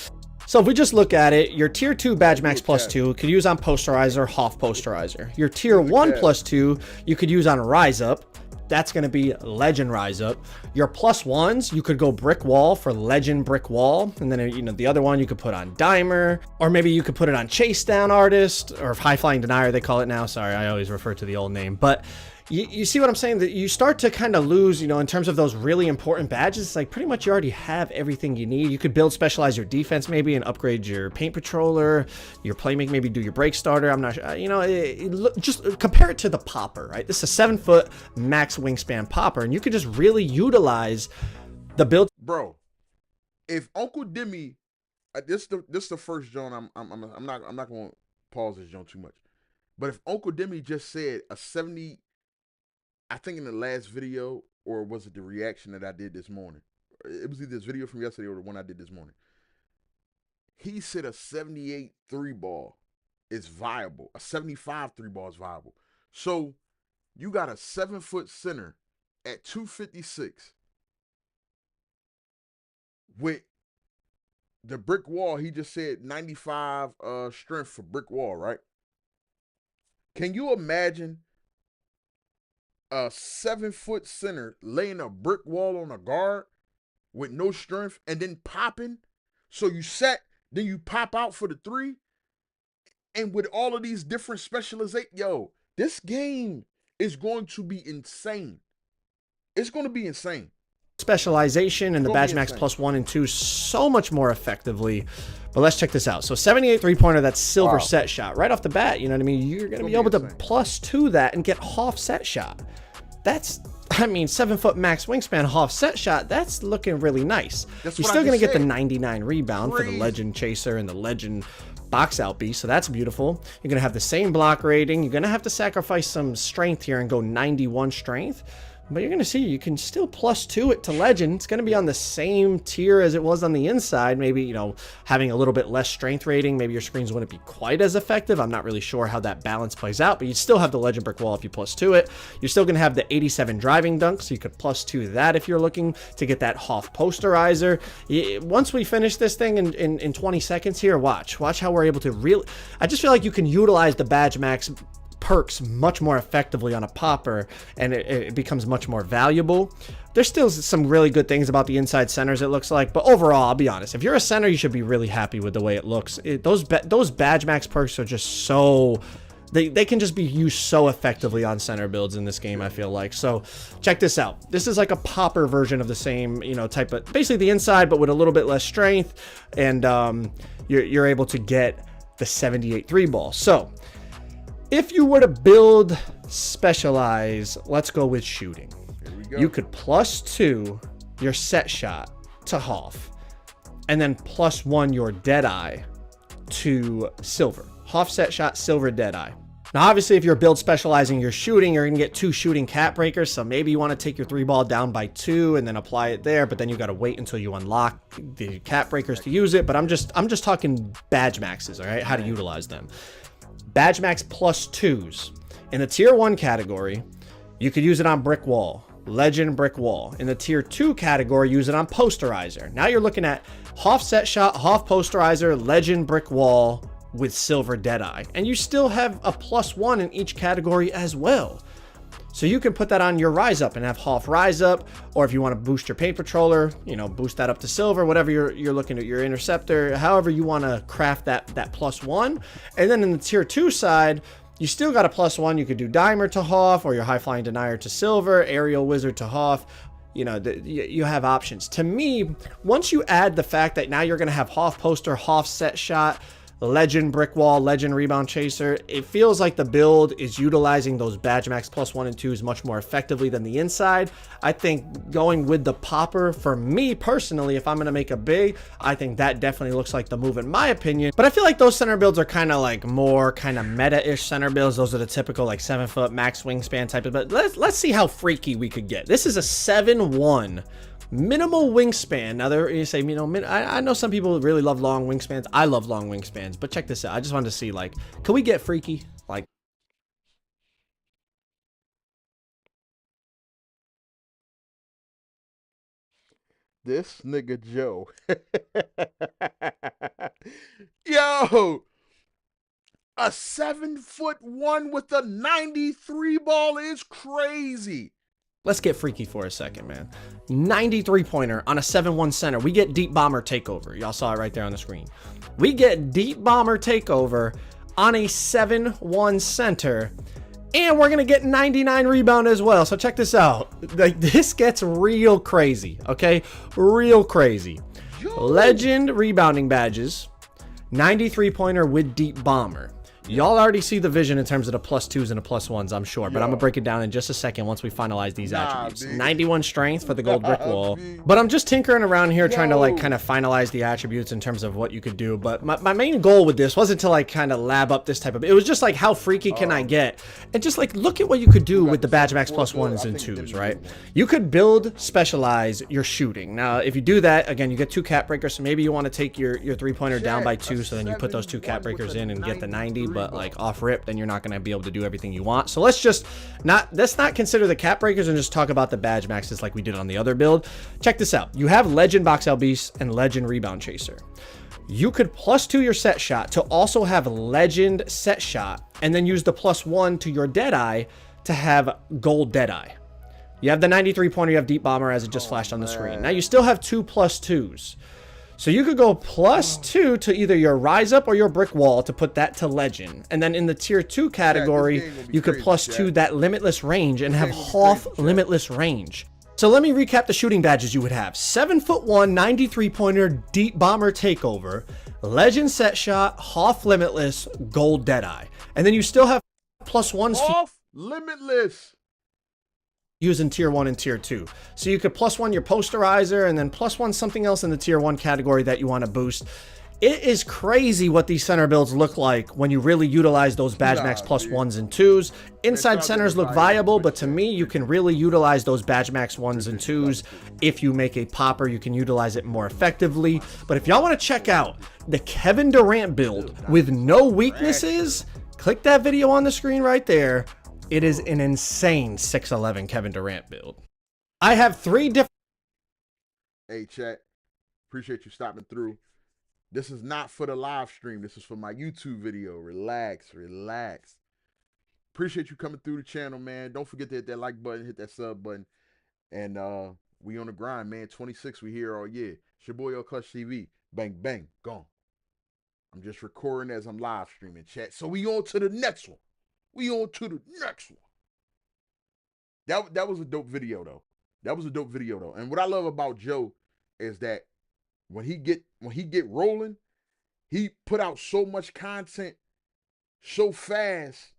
So if we just look at it, your tier 2 Badge Max plus 2 could use on posterizer, Hoff posterizer. Your tier 1 plus 2 you could use on rise up. That's going to be legend rise up. Your +1s, you could go brick wall for legend brick wall. And then, you know, the other one you could put on dimer, or maybe you could put it on chase down artist, or high flying denier, they call it now. Sorry, I always refer to the old name. But you see what I'm saying? That you start to kind of lose, you know, in terms of those really important badges. It's like pretty much you already have everything you need. You could build, specialize your defense maybe, and upgrade your paint patroller, your playmaker, maybe do your break starter. I'm not sure. You know, just compare it to the popper, right? This is a 7-foot max wingspan popper, and you could just really utilize the build. Bro, if Uncle Demi, this the first John. I'm not going to pause this John too much, but if Uncle Demi just said a 70. I think in the last video, or was it the reaction that I did this morning? It was either this video from yesterday or the one I did this morning. He said a 78 3-ball is viable. A 75 3-ball is viable. So you got a 7-foot center at 256 with the brick wall. He just said 95 strength for brick wall, right? Can you imagine a 7-foot center laying a brick wall on a guard with no strength and then popping? So you set, then you pop out for the 3, and with all of these different specialization, yo, this game is going to be insane. It's going to be insane. Specialization and the badge max +1 and 2 so much more effectively. But let's check this out. So 78 3-pointer, that's silver set shot right off the bat. You know what I mean? You're going to be able to +2 that and get half set shot. That's, I mean, 7-foot max wingspan, half set shot. That's looking really nice. You're still going to get the 99 rebound for the legend chaser and the legend box out beast. So that's beautiful. You're going to have the same block rating. You're going to have to sacrifice some strength here and go 91 strength. But you're going to see you can still +2 it to legend. It's going to be on the same tier as it was on the inside. Maybe, you know, having a little bit less strength rating. Maybe your screens wouldn't be quite as effective. I'm not really sure how that balance plays out, but you still have the legend brick wall if you +2 it. You're still going to have the 87 driving dunk, so you could +2 that if you're looking to get that Hoff posterizer. Once we finish this thing in 20 seconds here, watch how we're able to really... I just feel like you can utilize the badge max perks much more effectively on a popper, and it becomes much more valuable. There's still some really good things about the inside centers, it looks like, but overall, I'll be honest, if you're a center, you should be really happy with the way it looks. Those badge max perks are just so... They can just be used so effectively on center builds in this game, I feel like. So check this out. This is like a popper version of the same, you know, type of, basically the inside, but with a little bit less strength, and you're able to get the 78 3-ball. So if you were to build specialize, let's go with shooting. Here we go. You could +2 your set shot to Hoff, and then +1 your Deadeye to silver. Hoff set shot, silver Deadeye. Now, obviously, if you're build specializing your shooting, you're going to get 2 shooting cap breakers. So maybe you want to take your 3-ball down by 2 and then apply it there. But then you got to wait until you unlock the cap breakers to use it. But I'm just talking badge maxes, all right? How to utilize them. Badge max +2s. In the tier 1 category, you could use it on brick wall, legend brick wall. In the tier 2 category, use it on posterizer. Now you're looking at Hoff set shot, Hoff posterizer, legend brick wall with silver Deadeye. And you still have a +1 in each category as well. So you can put that on your rise up and have Hoff rise up, or if you want to boost your paint patroller, you know, boost that up to silver, whatever you're looking at, your interceptor, however you want to craft that +1. And then in the tier 2 side, you still got a +1. You could do dimer to Hoff, or your high flying denier to silver, aerial wizard to Hoff. You know, you have options. To me, once you add the fact that now you're going to have Hoff poster, Hoff set shot, legend brick wall, legend rebound chaser, it feels like the build is utilizing those badge max +1 and 2s much more effectively than the inside. I think going with the popper, for me personally, if I'm going to make a big, I think that definitely looks like the move in my opinion. But I feel like those center builds are kind of like more kind of meta-ish center builds. Those are the typical like 7-foot max wingspan type of, but let's see how freaky we could get. This is a 7-1 minimal wingspan. Now, there you say, you know, I know some people really love long wingspans. I love long wingspans, but check this out. I just wanted to see, like, can we get freaky? Like, this nigga Joe. Yo, a 7'1" with a 93 ball is crazy. let's get freaky for a second, man. 93-pointer on a 7-1 center. We get deep bomber takeover. Y'all saw it right there on the screen. We get deep bomber takeover on a 7-1 center. And we're going to get 99 rebound as well. So check this out. Like, this gets real crazy, okay? Real crazy. Legend rebounding badges. 93-pointer with deep bomber. Y'all already see the vision in terms of the +2s and the +1s, I'm sure. But I'm going to break it down in just a second once we finalize these attributes. 91 strength for the gold brick wall. But I'm just tinkering around here trying to, like, kind of finalize the attributes in terms of what you could do. But my main goal with this wasn't to, like, kind of lab up this type of... It was just, like, how freaky can I get? And just, like, look at what you could do with the Badge Max +1s and 2s, right? You could build, specialize your shooting. Now, if you do that, again, you get 2 cap breakers. So maybe you want to take your 3-pointer down by 2. So then you put those 2 cap breakers in and get the 90. But like off rip, then you're not going to be able to do everything you want. So let's not consider the cap breakers and just talk about the badge maxes like we did on the other build. Check this out. You have legend box out beast and legend rebound chaser. You could +2 your set shot to also have legend set shot and then use the +1 to your deadeye to have gold deadeye. You have the 93-pointer, you have deep bomber as it just flashed on the screen. Now you still have 2 +2s. So you could go +2 to either your rise up or your brick wall to put that to legend. And then in the tier 2 category, you could +2 that limitless range and have Hoff limitless range. So let me recap the shooting badges you would have. 7'1", 93-pointer, deep bomber takeover, legend set shot, Hoff limitless, gold deadeye. And then you still have +1s. Hoff limitless. Using tier 1 and tier 2. So you could +1 your posterizer and then +1 something else in the tier 1 category that you want to boost. It is crazy what these center builds look like when you really utilize those badge max +1s and 2s. Inside centers look viable, but to me, you can really utilize those badge max 1s and 2s. If you make a popper, you can utilize it more effectively. But if y'all want to check out the Kevin Durant build with no weaknesses, click that video on the screen right there. It is an insane 6'11" Kevin Durant build. I have 3 different... Hey, chat. Appreciate you stopping through. This is not for the live stream. This is for my YouTube video. Relax, relax. Appreciate you coming through the channel, man. Don't forget to hit that like button, hit that sub button. And we on the grind, man. 26, we here all year. It's your boy, L Clutch TV. Bang, bang, gone. I'm just recording as I'm live streaming, chat. So we on to the next one. We on to the next one. That was a dope video though. That was a dope video though. And what I love about Joe is that when he get rolling, he put out so much content so fast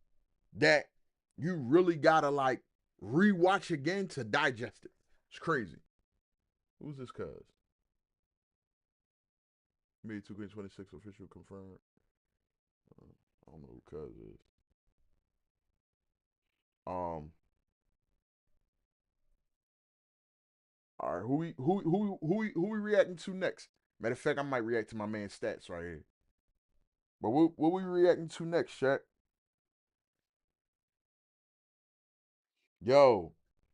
that you really gotta like rewatch again to digest it. It's crazy. Who's this cuz? May 2K26 official confirmed. I don't know who cuz is. All right, who we reacting to next? Matter of fact, I might react to my man Stats right here. But what we reacting to next, Shaq? Yo,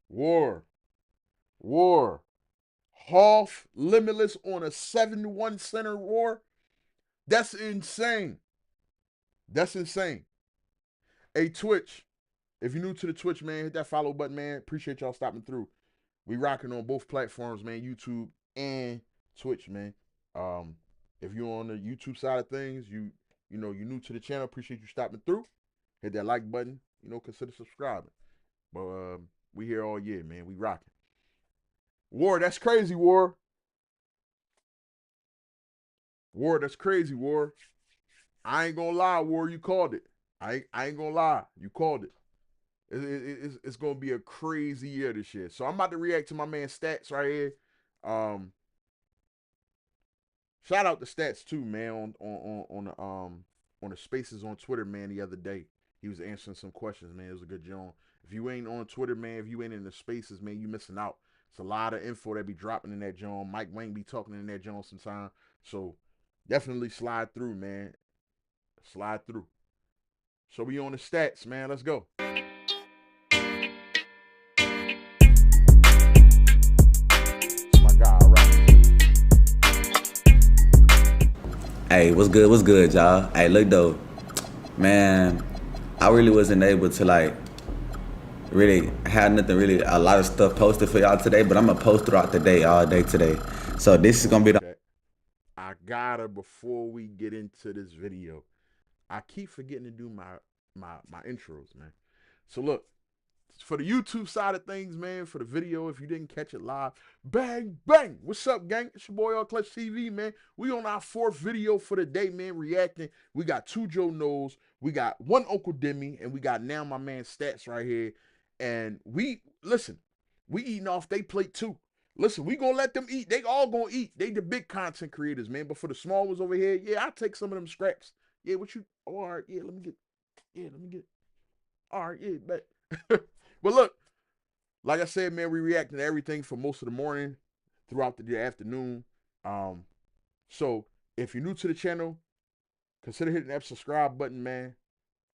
War. Hoff limitless on a 7-1 center War. That's insane. That's insane. Hey, Twitch. If you're new to the Twitch, man, hit that follow button, man. Appreciate y'all stopping through. We rocking on both platforms, man, YouTube and Twitch, man. If you're on the YouTube side of things, you know, you're new to the channel, appreciate you stopping through. Hit that like button, you know, consider subscribing. But we here all year, man. We rocking. War, that's crazy, War. War, that's crazy, War. I ain't gonna lie, War, you called it. I ain't gonna lie, you called it. It's gonna be a crazy year this year. So I'm about to react to my man Stats right here. Shout out to Stats too, man, on the spaces on Twitter, man, the other day. He was answering some questions, man. It was a good job. If you ain't on Twitter, man, if you ain't in the spaces, man, you missing out. It's a lot of info that be dropping in that joint. Mike Wang be talking in that joint sometime. So definitely slide through, man. Slide through. So we on the Stats, man. Let's go. Hey, what's good, y'all? Hey, look though, man, I really wasn't able to like really had nothing really, a lot of stuff posted for y'all today, but I'm gonna post throughout the day, all day today. So this is gonna be the. I gotta, before we get into this video, I keep forgetting to do my intros, man. So look, for the YouTube side of things, man, for the video, if you didn't catch it live, bang, bang. What's up, gang? It's your boy, All Clutch TV, man. We on our 4th video for the day, man, reacting. We got 2 Joe Knows, we got 1 Uncle Demi, and we got now my man Stats right here. And we eating off they plate too. Listen, we gonna let them eat. They all gonna eat. They the big content creators, man. But for the small ones over here, yeah, I'll take some of them scraps. Yeah, what you, oh, all right, yeah, let me get, all right, yeah, bet. But look, like I said, man, we reacting to everything for most of the morning, throughout the afternoon. So if you're new to the channel, consider hitting that subscribe button, man.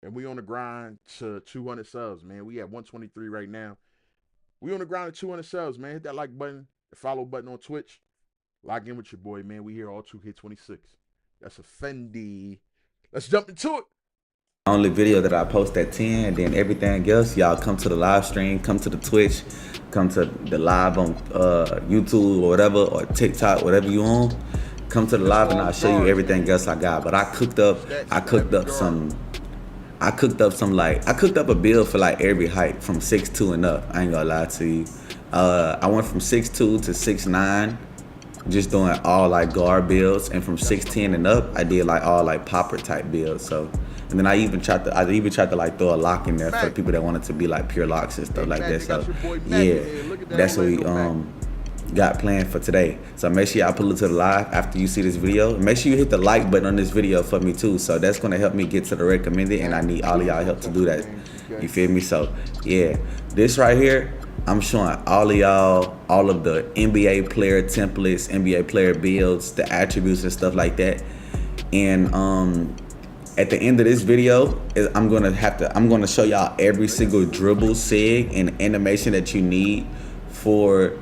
And we on the grind to 200 subs, man. We at 123 right now. We on the grind to 200 subs, man. Hit that like button, the follow button on Twitch. Log in with your boy, man. We here all 2K26. That's a Fendi. Let's jump into it. Only video that I post at 10, and then everything else, y'all come to the live stream, come to the Twitch, come to the live on YouTube or whatever, or TikTok, whatever you on. Come to the live and I'll show you everything else I got. But I cooked up a build for like every height from 6'2" and up. I ain't gonna lie to you. I went from 6'2" to 6'9", just doing all like guard builds, and from 6'10" and up, I did like all like popper type builds. So, and then I even tried to like throw a lock in there for people that wanted to be like pure locks and stuff like that. So yeah, that's what we got planned for today. So make sure y'all pull it to the live after you see this video. Make sure you hit the like button on this video for me too. So that's gonna help me get to the recommended, and I need all of y'all help to do that. You feel me? So yeah, this right here, I'm showing all of y'all all of the NBA player templates, NBA player builds, the attributes and stuff like that. And at the end of this video, I'm gonna show y'all every single dribble, sig, and animation that you need for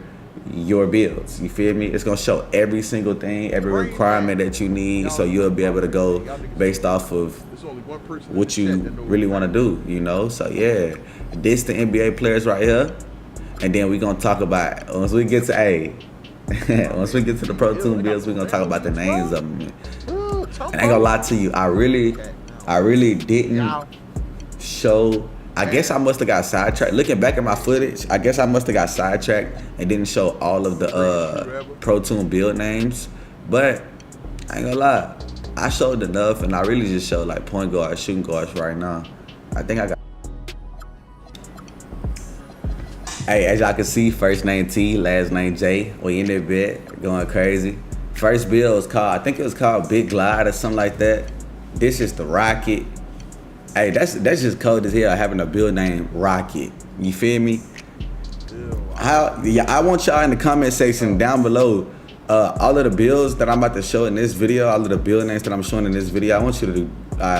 your builds. You feel me? It's gonna show every single thing, every requirement that you need, so you'll be able to go based off of what you really want to do, you know? So yeah, this the NBA players right here. And then we're gonna talk about, once we get to once we get to the Pro Toon builds, we're gonna talk about the names of them. And I ain't gonna lie to you, I really didn't show. I guess I must have got sidetracked. Looking back at my footage, I guess I must have got sidetracked and didn't show all of the Pro Toon build names. But I ain't gonna lie, I showed enough, and I really just showed like point guards, shooting guards right now. I think I got. Hey, as y'all can see, first name T, last name J. We in that bit, going crazy. First build was called, I think it was called Big Glide or something like that. This is the Rocket. Hey, that's just cold as hell, having a build name Rocket. You feel me? I want y'all in the comment section down below, all of the builds that I'm about to show in this video, all of the build names that I'm showing in this video, I want you to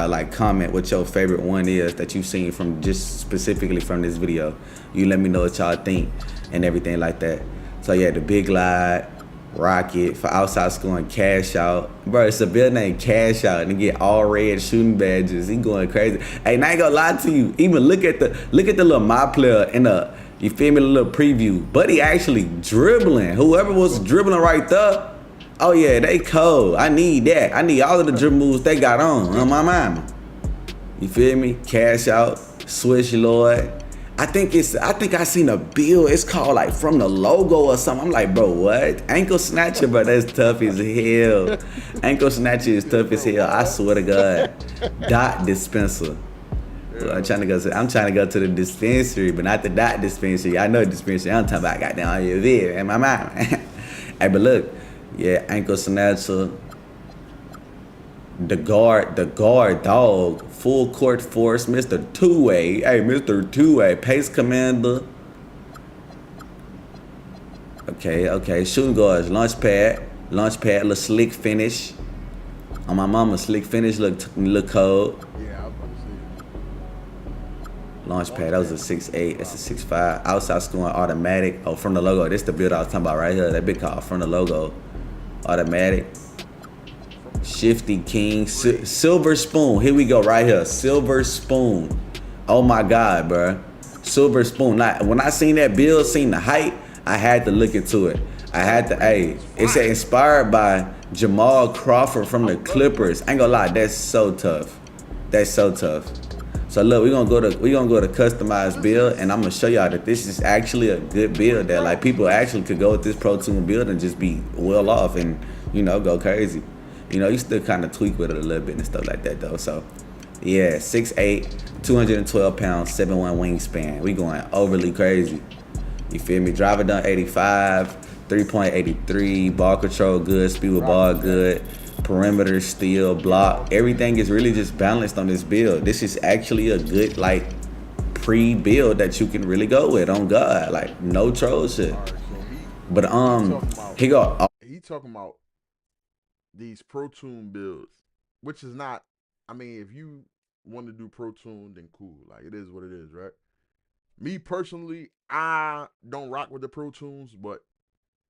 like comment what your favorite one is that you've seen from just specifically from this video. You let me know what y'all think and everything like that. So yeah, the Big Glide, Rocket, for outside scoring, Cash Out. Bro, it's a build named Cash Out, and they get all red shooting badges. He going crazy. Hey, and I ain't gonna lie to you. Even look at the little my player in the, you feel me, the little preview. Buddy actually dribbling. Whoever was dribbling right there, oh yeah, they cold. I need that. I need all of the dribble moves they got on my mama. You feel me? Cash Out, Swish Lord. I think I seen a build. It's called like From the Logo or something. I'm like, bro, what? Ankle Snatcher, bro, that's tough as hell. Ankle Snatcher is tough as hell. I swear to God. Dot Dispenser. I'm trying to go to the dispensary, but not the dot dispensary. I know the dispensary. I'm talking about goddamn your vid and my mom. Hey, but look, yeah, Ankle Snatcher. The guard dog, full court force, Mr. Two-Way. Hey, Mr. Two-Way, pace commander. Okay, shooting guards, launch pad, little slick finish. On my mama, slick finish look cold. Yeah, I was about to say. Launch pad, that was a 6'8", that's a 6'5". Outside scoring automatic. Oh, From the Logo, this the build I was talking about right here. That big called From the Logo, automatic. Shifty King, Silver Spoon. Here we go right here. Silver Spoon. Oh my God, bro. Silver spoon. When I seen that build, seen the height, I had to look into it. I had to, it said inspired by Jamal Crawford from the Clippers. I ain't gonna lie, that's so tough. That's so tough. So look, we're gonna go to customized build, and I'm gonna show y'all that this is actually a good build that like people actually could go with this Pro Toon build and just be well off and, you know, go crazy. You know, you still kind of tweak with it a little bit and stuff like that though. So yeah, 6'8", 212 pounds, 7'1" wingspan. We going overly crazy. You feel me? Driver done 85, 3.83, ball control good, speed with ball good, perimeter steal, block. Everything is really just balanced on this build. This is actually a good like pre-build that you can really go with on God. Like no troll shit. Right, so But he talking about these Pro Toon builds, which is not, I mean, if you want to do Pro Toon, then cool. Like, it is what it is, right? Me personally, I don't rock with the Pro Toons, but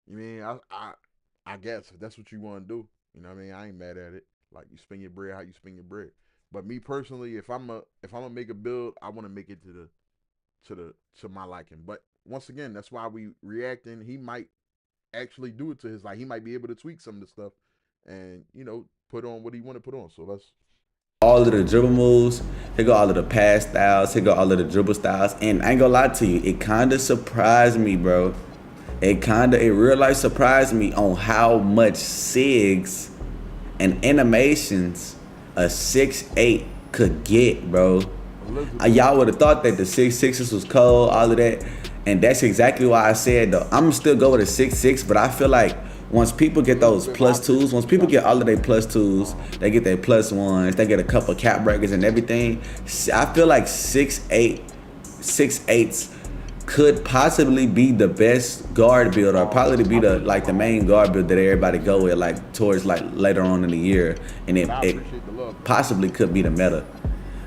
you mean I guess if that's what you want to do, you know what I mean? I ain't mad at it. Like, you spend your bread how you spend your bread. But me personally, if I'm gonna make a build, I want to make it to my liking. But once again, that's why we reacting. He might actually do it to his, like, he might be able to tweak some of the stuff and, you know, put on what he want to put on. So let's all of the dribble moves, he got all of the pass styles, he got all of the dribble styles, and I ain't gonna lie to you, it kinda surprised me, bro. It real life surprised me on how much SIGs and animations a 6'8" could get, bro. Y'all would have thought that the 6'6" was cold, all of that, and that's exactly why I said though. I'm still go with a 6'6", but I feel like once people get those +2s, once people get all of their +2s, they get their +1s, they get a couple cap breakers and everything. I feel like 6'8" could possibly be the best guard build, or probably be the main guard build that everybody go with like towards like later on in the year, and it possibly could be the meta.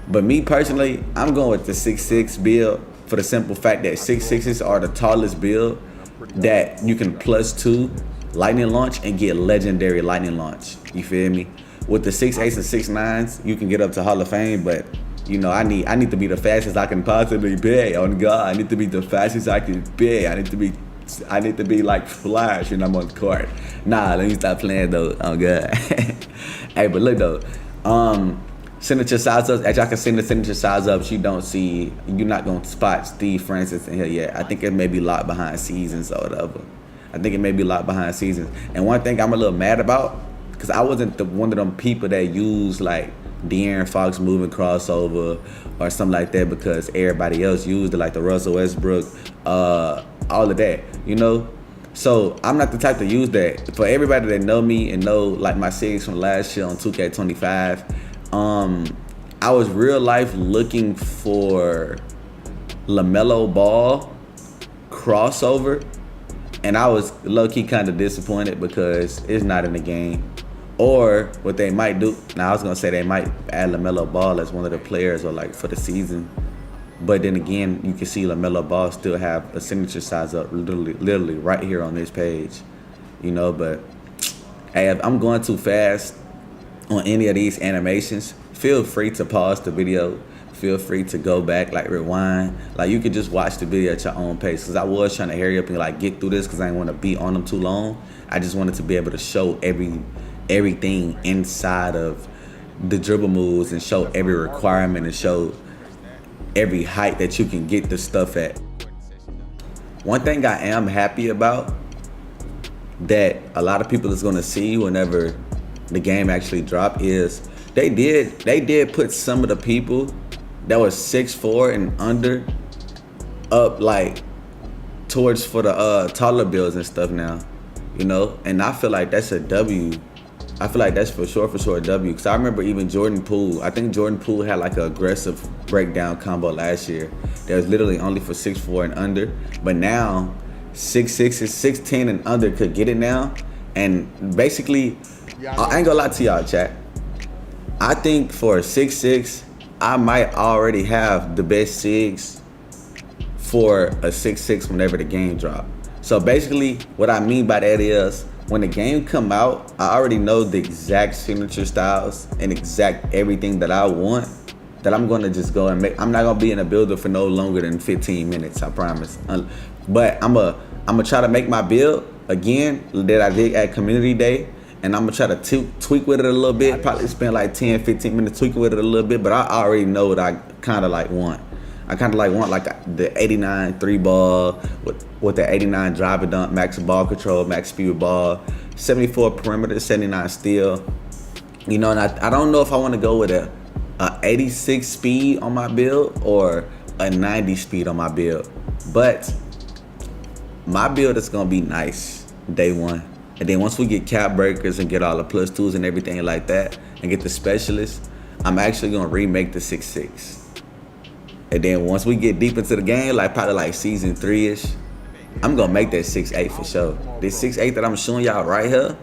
But me personally, I'm going with the 6'6" build for the simple fact that 6'6s are the tallest build that you can +2 lightning launch and get legendary lightning launch. You feel me? With the 6'8s and 6'9s, you can get up to Hall of Fame, but you know, I need to be the fastest I can possibly be. On God, I need to be the fastest I can be. I need to be like Flash when I'm on the court. Nah, let me stop playing though. Oh God. Hey, but look though, signature size ups. As y'all can see the signature size ups, you're not gonna spot Steve Francis in here yet. I think it may be locked behind seasons or whatever. I think it may be locked behind seasons. And one thing I'm a little mad about, because I wasn't one of them people that use like De'Aaron Fox moving crossover or something like that, because everybody else used it, like the Russell Westbrook, all of that, you know? So I'm not the type to use that. For everybody that know me and know like my SIGs from last year on 2K25, I was real life looking for LaMelo Ball crossover, and I was low-key kind of disappointed because it's not in the game. Or what they might do, now I was gonna say they might add LaMelo Ball as one of the players or like for the season. But then again, you can see LaMelo Ball still have a signature size up literally right here on this page. You know, but hey, if I'm going too fast on any of these animations, feel free to pause the video. Feel free to go back, like rewind. Like you can just watch the video at your own pace. Cause I was trying to hurry up and like get through this cause I didn't want to be on them too long. I just wanted to be able to show everything inside of the dribble moves and show every requirement and show every height that you can get the stuff at. One thing I am happy about that a lot of people is gonna see whenever the game actually drop is they did put some of the people that was 6'4" and under up like towards for the taller builds and stuff now, you know, and I feel like that's a W. I feel like that's for sure a W, because I remember even Jordan Poole. I think Jordan Poole had like an aggressive breakdown combo last year that was literally only for 6'4" and under, but now 6'6" and 6'10" and under could get it now. And basically, I ain't gonna lie to y'all, chat. I think for a 6'6", I might already have the best SIGs for a 6'6" whenever the game drop. So basically, what I mean by that is, when the game come out, I already know the exact signature styles and exact everything that I want. that I'm gonna just go and make. I'm not gonna be in a builder for no longer than 15 minutes. I promise. But I'm gonna try to make my build again that I did at community day, and I'm gonna try to tweak with it a little bit. Probably spend like 10, 15 minutes tweaking with it a little bit. But I already know what I kind of like want. I kind of like want like the 89 3 ball with the 89 driver dunk, max ball control, max speed with ball, 74 perimeter, 79 steal. You know, and I don't know if I want to go with a 86 speed on my build or a 90 speed on my build. But my build is gonna be nice day one. And then once we get cap breakers and get all the plus twos and everything like that, and get the specialists, I'm actually gonna remake the 6'6". And then once we get deep into the game, like probably like season 3-ish, I'm gonna make that 6'8" for sure. This 6'8" that I'm showing y'all right here,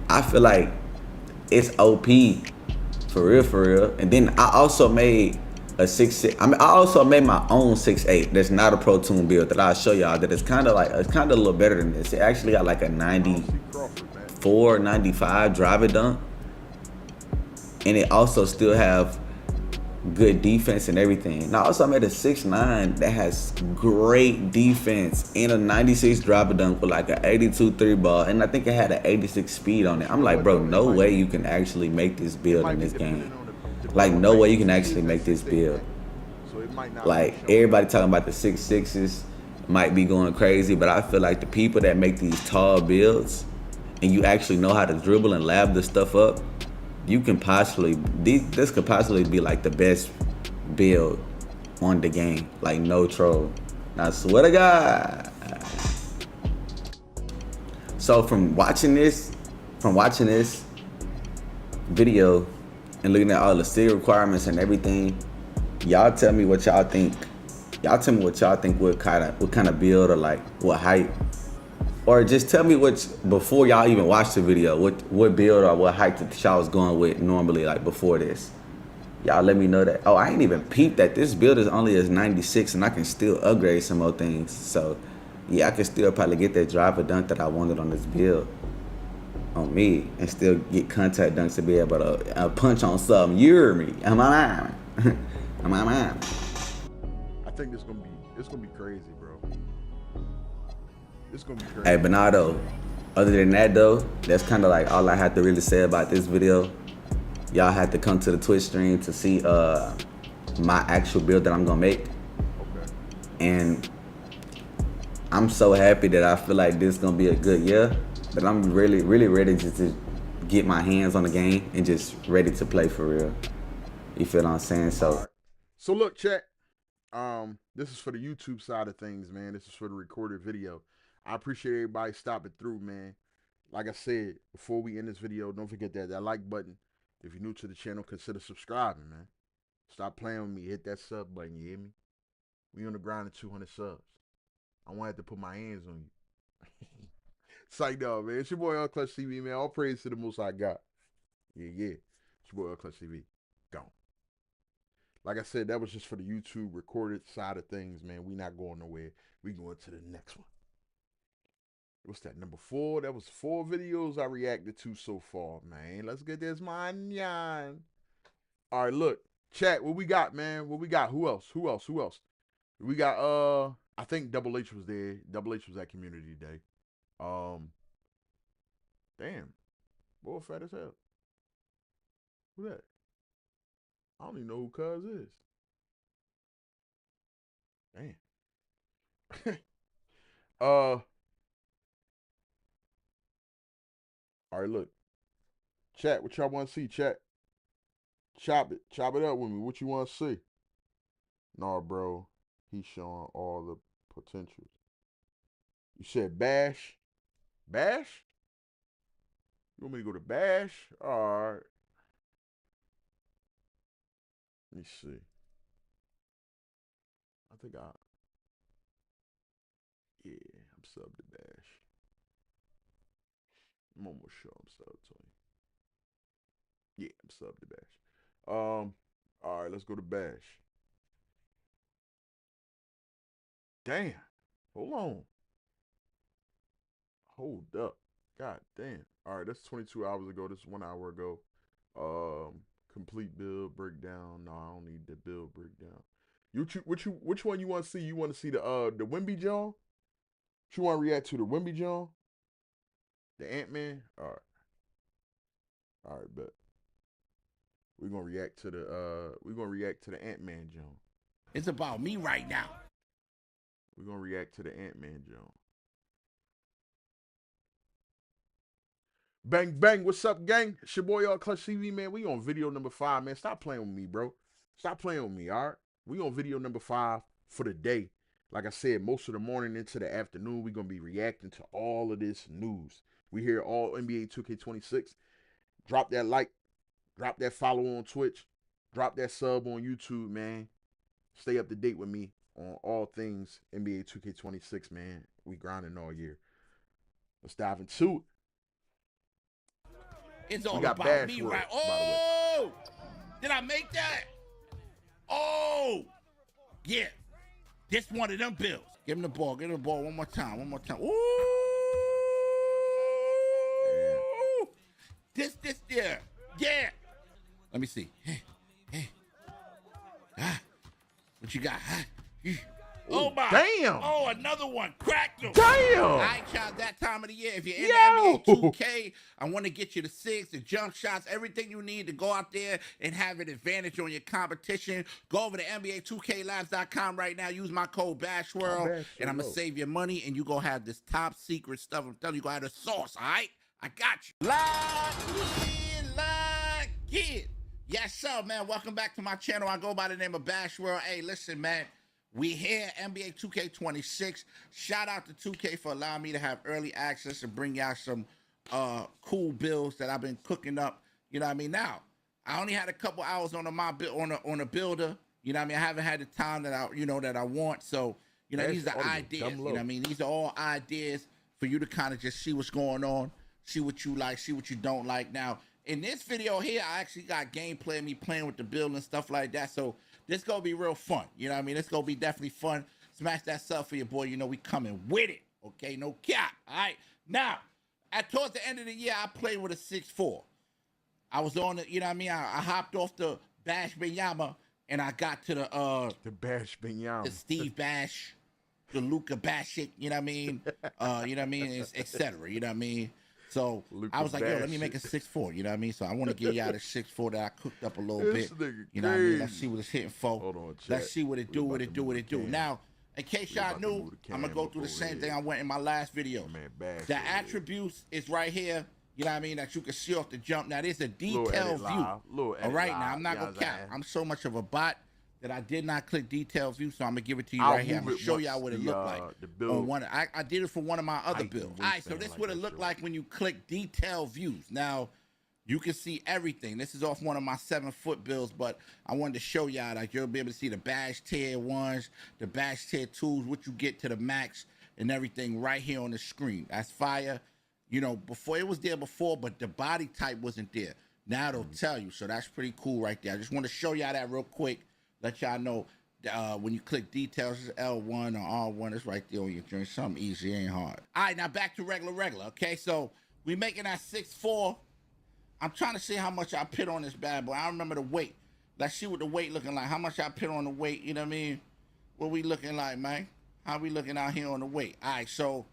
I feel like it's OP for real, for real. And then I also made a 6'6". I also made my own 6'8" that's not a Pro Toon build that I'll show y'all. That it's kind of a little better than this. It actually got like a 94, 95 driver dunk, and it also still have good defense and everything. Now also I made a 6'9" that has great defense and a 96 driver dunk with like an 82 3 ball, and I think it had an 86 speed on it. I'm like, bro, no way you can actually make this build in this game. Like, no way you can actually make this build. Like, everybody talking about the 6'6s might be going crazy, but I feel like the people that make these tall builds and you actually know how to dribble and lab this stuff up, you can possibly, this could possibly be like the best build on the game. Like, no troll. I swear to God. So from watching this video and looking at all the skill requirements and everything, y'all tell me what y'all think. Y'all tell me what y'all think, what kind of build, or like what height. Or just tell me before y'all even watch the video, what build or what height that y'all was going with normally, like before this. Y'all let me know that. Oh, I ain't even peeped that this build is only as 96 and I can still upgrade some more things. So yeah, I can still probably get that driver dunk that I wanted on this build on me and still get contact dunks to be able to punch on something. You hear me? Am I lying? Am I lying? I think it's gonna be crazy, bro. It's gonna be crazy. Hey, Bernardo, other than that though, that's kind of like all I had to really say about this video. Y'all had to come to the Twitch stream to see my actual build that I'm gonna make. Okay. And I'm so happy that I feel like this is gonna be a good year. But I'm really, really ready just to get my hands on the game and just ready to play for real. You feel what I'm saying? So, right. So look, chat. This is for the YouTube side of things, man. This is for the recorded video. I appreciate everybody stopping through, man. Like I said, before we end this video, don't forget that like button. If you're new to the channel, consider subscribing, man. Stop playing with me. Hit that sub button, you hear me? We on the grind of 200 subs. I won't have to put my hands on you. Psych dog, man. It's your boy Clutch TV, man. All praise to the most I got. Yeah. It's your boy Clutch TV. Gone. Like I said, that was just for the YouTube recorded side of things, man. We not going nowhere. We going to the next one. What's that, number 4? That was 4 videos I reacted to so far, man. Let's get this man. All right, look. Chat, what we got, man? What we got? Who else? We got, I think Double H was there. Double H was at Community Day. Damn. Boy, fat as hell. Who that? I don't even know who Cuz is. Damn. All right, look. Chat, what y'all want to see? Chat. Chop it up with me. What you want to see? Nah, bro. He's showing all the potentials. You said Bash? Bash? You want me to go to Bash? All right. Let me see. I think yeah, I'm subbed to Bash. I'm almost sure I'm subbed to him. Yeah, I'm subbed to Bash. All right, let's go to Bash. Damn. Hold up. God damn. All right, that's 22 hours ago. This is 1 hour ago. Complete build breakdown. No, I don't need the build breakdown. Which one you want to see? You want to see the Wimby John? You want to react to the Wimby John? The Ant-Man? All right, bet. We're gonna react to the Ant-Man John. It's about me right now. We're gonna react to the Ant-Man John. Bang bang, what's up, gang? It's your boy Clutch TV, man. We on video number 5, man. Stop playing with me, bro. Stop playing with me, all right? We on video number 5 for the day. Like I said, most of the morning into the afternoon, we're gonna be reacting to all of this news. We hear all NBA 2K26. Drop that like, drop that follow on Twitch, drop that sub on YouTube, man. Stay up to date with me on all things NBA 2K26, man. We grinding all year. Let's dive into it. It's all about me, right? Oh, did I make that? Oh, yeah. This one of them bills. Give him the ball. Give him the ball one more time. One more time. Ooh. Yeah. This there. Yeah. Let me see. Hey. What you got? Oh my. Damn. Oh, another one. Cracked him. Damn. All right, child, that time of the year. If you're in the NBA 2K, I want to get you the 6, the jump shots, everything you need to go out there and have an advantage on your competition. Go over to NBA2KLabs.com right now. Use my code BASHWORLD, and I'm going to save your money, and you're going to have this top secret stuff. I'm telling you, you're going to have the sauce, all right? I got you. Lock in. Yes, sir, man. Welcome back to my channel. I go by the name of BashWorld. Hey, listen, man. We here, NBA 2K26. Shout out to 2K for allowing me to have early access and bring y'all some cool builds that I've been cooking up. You know what I mean? Now, I only had a couple hours on a builder. You know what I mean? I haven't had the time that I want. So, you know, these are ideas. You know what I mean? These are all ideas for you to kind of just see what's going on, see what you like, see what you don't like. Now, in this video here, I actually got gameplay of me playing with the build and stuff like that. So this gonna be real fun. You know what I mean? It's gonna be definitely fun. Smash that sub for your boy. You know we coming with it. Okay, no cap. All right. Now, towards the end of the year, I played with a 6'4". I was on the, you know what I mean? I hopped off the Bash Benyama and I got to the Bash Benyama. The Steve Bash, the Luka Bašić, you know what I mean? You know what I mean? Etc. You know what I mean? So I was like, yo, let me make a 6'4", you know what I mean? So I want to give y'all the 6'4" that I cooked up a little bit. You know what I mean? Let's see what it's hitting for. Hold on, chat. Let's see what it do. Now, in case y'all knew, I'm going to go through the same thing I went in my last video. The attributes is right here, you know what I mean, that you can see off the jump. Now, there's a detailed view. All right, now, I'm not going to cap. I'm so much of a bot that I did not click detailed view, so I'm gonna give it to you right here. I'm gonna show y'all what it looked like. On one, I did it for one of my other builds. All right, so this is what it looked like when you click detailed views. Now, you can see everything. This is off one of my 7-foot builds, but I wanted to show y'all, like, you'll be able to see the Bash Tier 1s, the Bash Tier 2s, what you get to the max, and everything right here on the screen. That's fire. You know, before it was there before, but the body type wasn't there. Now it'll tell you, so that's pretty cool right there. I just want to show y'all that real quick. Let y'all know when you click details, it's L1 or R1, it's right there on your joint. Something easy, ain't hard. All right, now back to regular, okay? So we making that 6'4". I'm trying to see how much I put on this bad boy. I remember the weight. Let's see what the weight looking like. How much I put on the weight, you know what I mean? What we looking like, man? How we looking out here on the weight? All right, so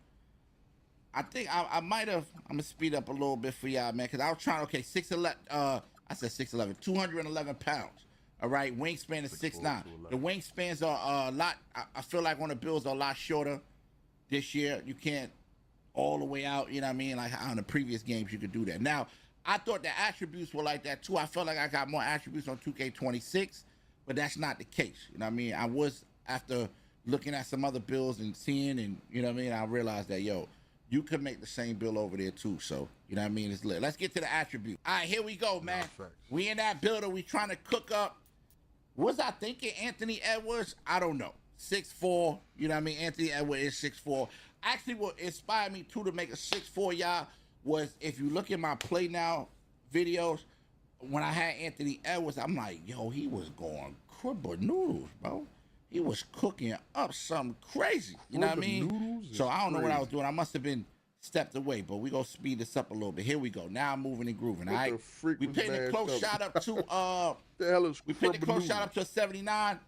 I think I might have, I'm gonna speed up a little bit for y'all, man, because I was trying, okay, 6'11", I said 6'11", 211 pounds. All right, wingspan is 6'9". The wingspans are a lot, I feel like on the builds are a lot shorter this year. You can't all the way out, you know what I mean? Like on the previous games, you could do that. Now, I thought the attributes were like that too. I felt like I got more attributes on 2K26, but that's not the case. You know what I mean? I was, after looking at some other builds and seeing, and you know what I mean, I realized that, yo, you could make the same build over there too. So, you know what I mean? It's lit. Let's get to the attribute. All right, here we go, man. We in that builder. We trying to cook up. Was I thinking Anthony Edwards? I don't know. 6'4", you know what I mean? Anthony Edwards is 6'4". Actually, what inspired me too to make a 6'4", y'all, was if you look at my Play Now videos, when I had Anthony Edwards, I'm like, yo, he was going cribble noodles, bro. He was cooking up something crazy. You know what I mean? So I don't know what I was doing. I must have been stepped away, but we gonna speed this up a little bit. Here we go. Now I'm moving and grooving. All right. We was pitting a close mashed shot up to the hell is we pitting a close shot up to a 79.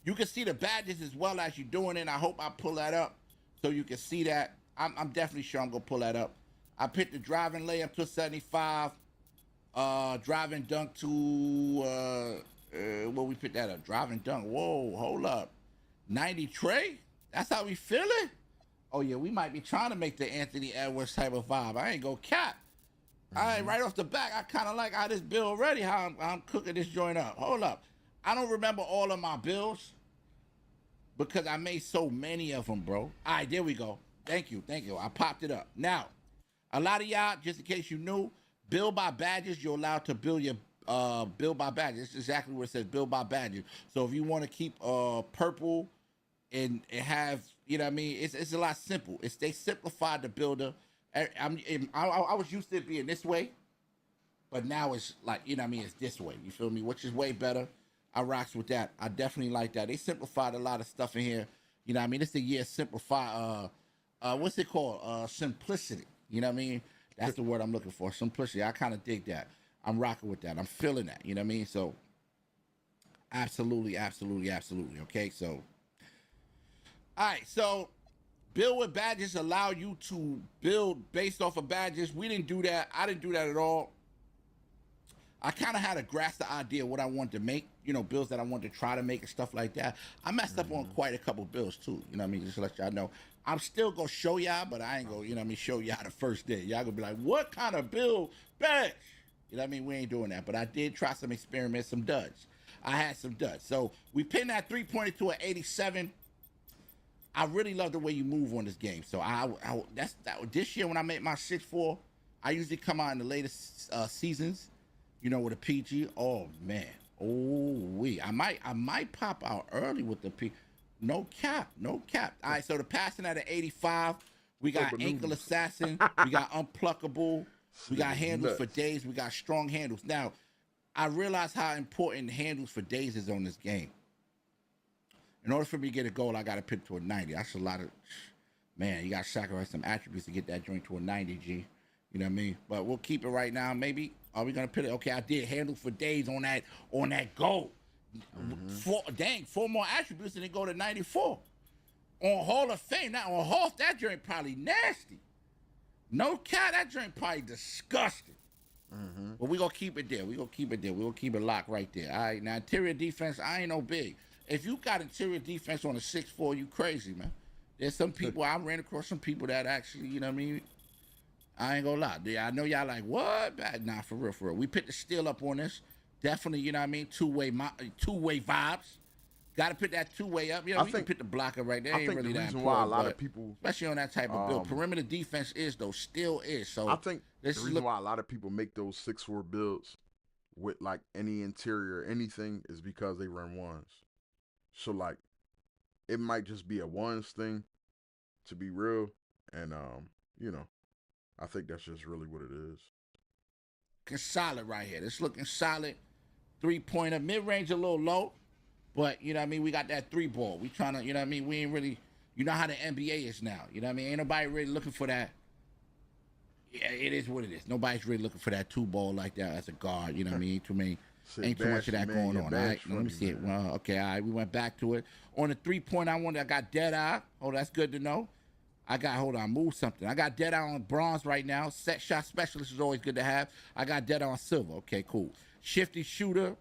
You can see the badges as well as you're doing it. I hope I pull that up so you can see that. I'm definitely sure I'm gonna pull that up. I picked the driving layup to 75. Driving dunk to what we picked that up? Driving dunk. Whoa, hold up. 90 Trey? That's how we feeling? Oh yeah, we might be trying to make the Anthony Edwards type of vibe. I ain't go cap. Right off the back, I kind of like how this bill already, how I'm cooking this joint up. Hold up. I don't remember all of my bills because I made so many of them, bro. All right, there we go. Thank you. I popped it up. Now, a lot of y'all, just in case you knew, build by badges, you're allowed to build your build by badges. It's exactly what it says, build by badges. So if you want to keep purple and have, you know what I mean, it's a lot simple. They simplified the builder. I was used to it being this way, but now it's like, you know what I mean, it's this way. You feel me? Which is way better. I rocks with that. I definitely like that. They simplified a lot of stuff in here. You know what I mean? It's the year simplify. What's it called? Simplicity. You know what I mean? That's the word I'm looking for. Simplicity. I kind of dig that. I'm rocking with that. I'm feeling that. You know what I mean? So, absolutely. Okay, so. All right, so build with badges allow you to build based off of badges. We didn't do that. I didn't do that at all. I kind of had to grasp the idea of what I wanted to make, you know, builds that I wanted to try to make and stuff like that. I messed up on quite a couple builds too, you know what I mean? Just to let y'all know. I'm still going to show y'all, but I ain't going to, you know what I mean, show y'all the first day. Y'all going to be like, what kind of build? Bitch! You know what I mean? We ain't doing that. But I did try some experiments, some duds. I had some duds. So we pinned that 3-pointer to an 87. I really love the way you move on this game. So this year when I made my 6-4, I usually come out in the latest seasons, you know, with a PG. Oh man, I might pop out early with the P. No cap. All right, so the passing at an 85, we got ankle assassin, we got unpluckable, we got handles for days, we got strong handles. Now, I realize how important handles for days is on this game. In order for me to get a goal, I got to pick to a 90. That's a lot of, man, you got to sacrifice some attributes to get that joint to a 90, G. You know what I mean? But we'll keep it right now, maybe. Are we going to put it? Okay, I did handle for days on that goal. 4 more attributes and it go to 94. On Hall of Fame, now on Hall, that joint probably nasty. No cat, that joint probably disgusting. But we're going to keep it there. We're going to keep it locked right there. All right, now interior defense, I ain't no big. If you got interior defense on a 6'4", you crazy, man. There's some people, I ran across some people that actually, you know what I mean? I ain't gonna lie. I know y'all like, what? Nah, for real. We picked the steel up on this. Definitely, you know what I mean? Two-way vibes. Got to put that two-way up. You know, we can put the blocker right there. Ain't really that important. Why a lot of people, especially on that type of build, perimeter defense still is. So I think the reason why a lot of people make those 6'4" builds with like any interior, anything, is because they run ones. So like, it might just be a ones thing, to be real, and you know, I think that's just really what it is. Looking solid right here. It's looking solid. 3-pointer, mid-range a little low, but you know what I mean. We got that 3-ball. We trying to, you know what I mean. We ain't really, you know how the NBA is now. You know what I mean. Ain't nobody really looking for that. Yeah, it is what it is. Nobody's really looking for that 2-ball like that as a guard. You know what I mean. Ain't too much of that going on. All right, let me see it. Well, okay, all right. We went back to it. On the 3-point, I got dead eye. Oh, that's good to know. Hold on, move something. I got dead eye on bronze right now. Set shot specialist is always good to have. I got dead eye on silver. Okay, cool. Shifty shooter.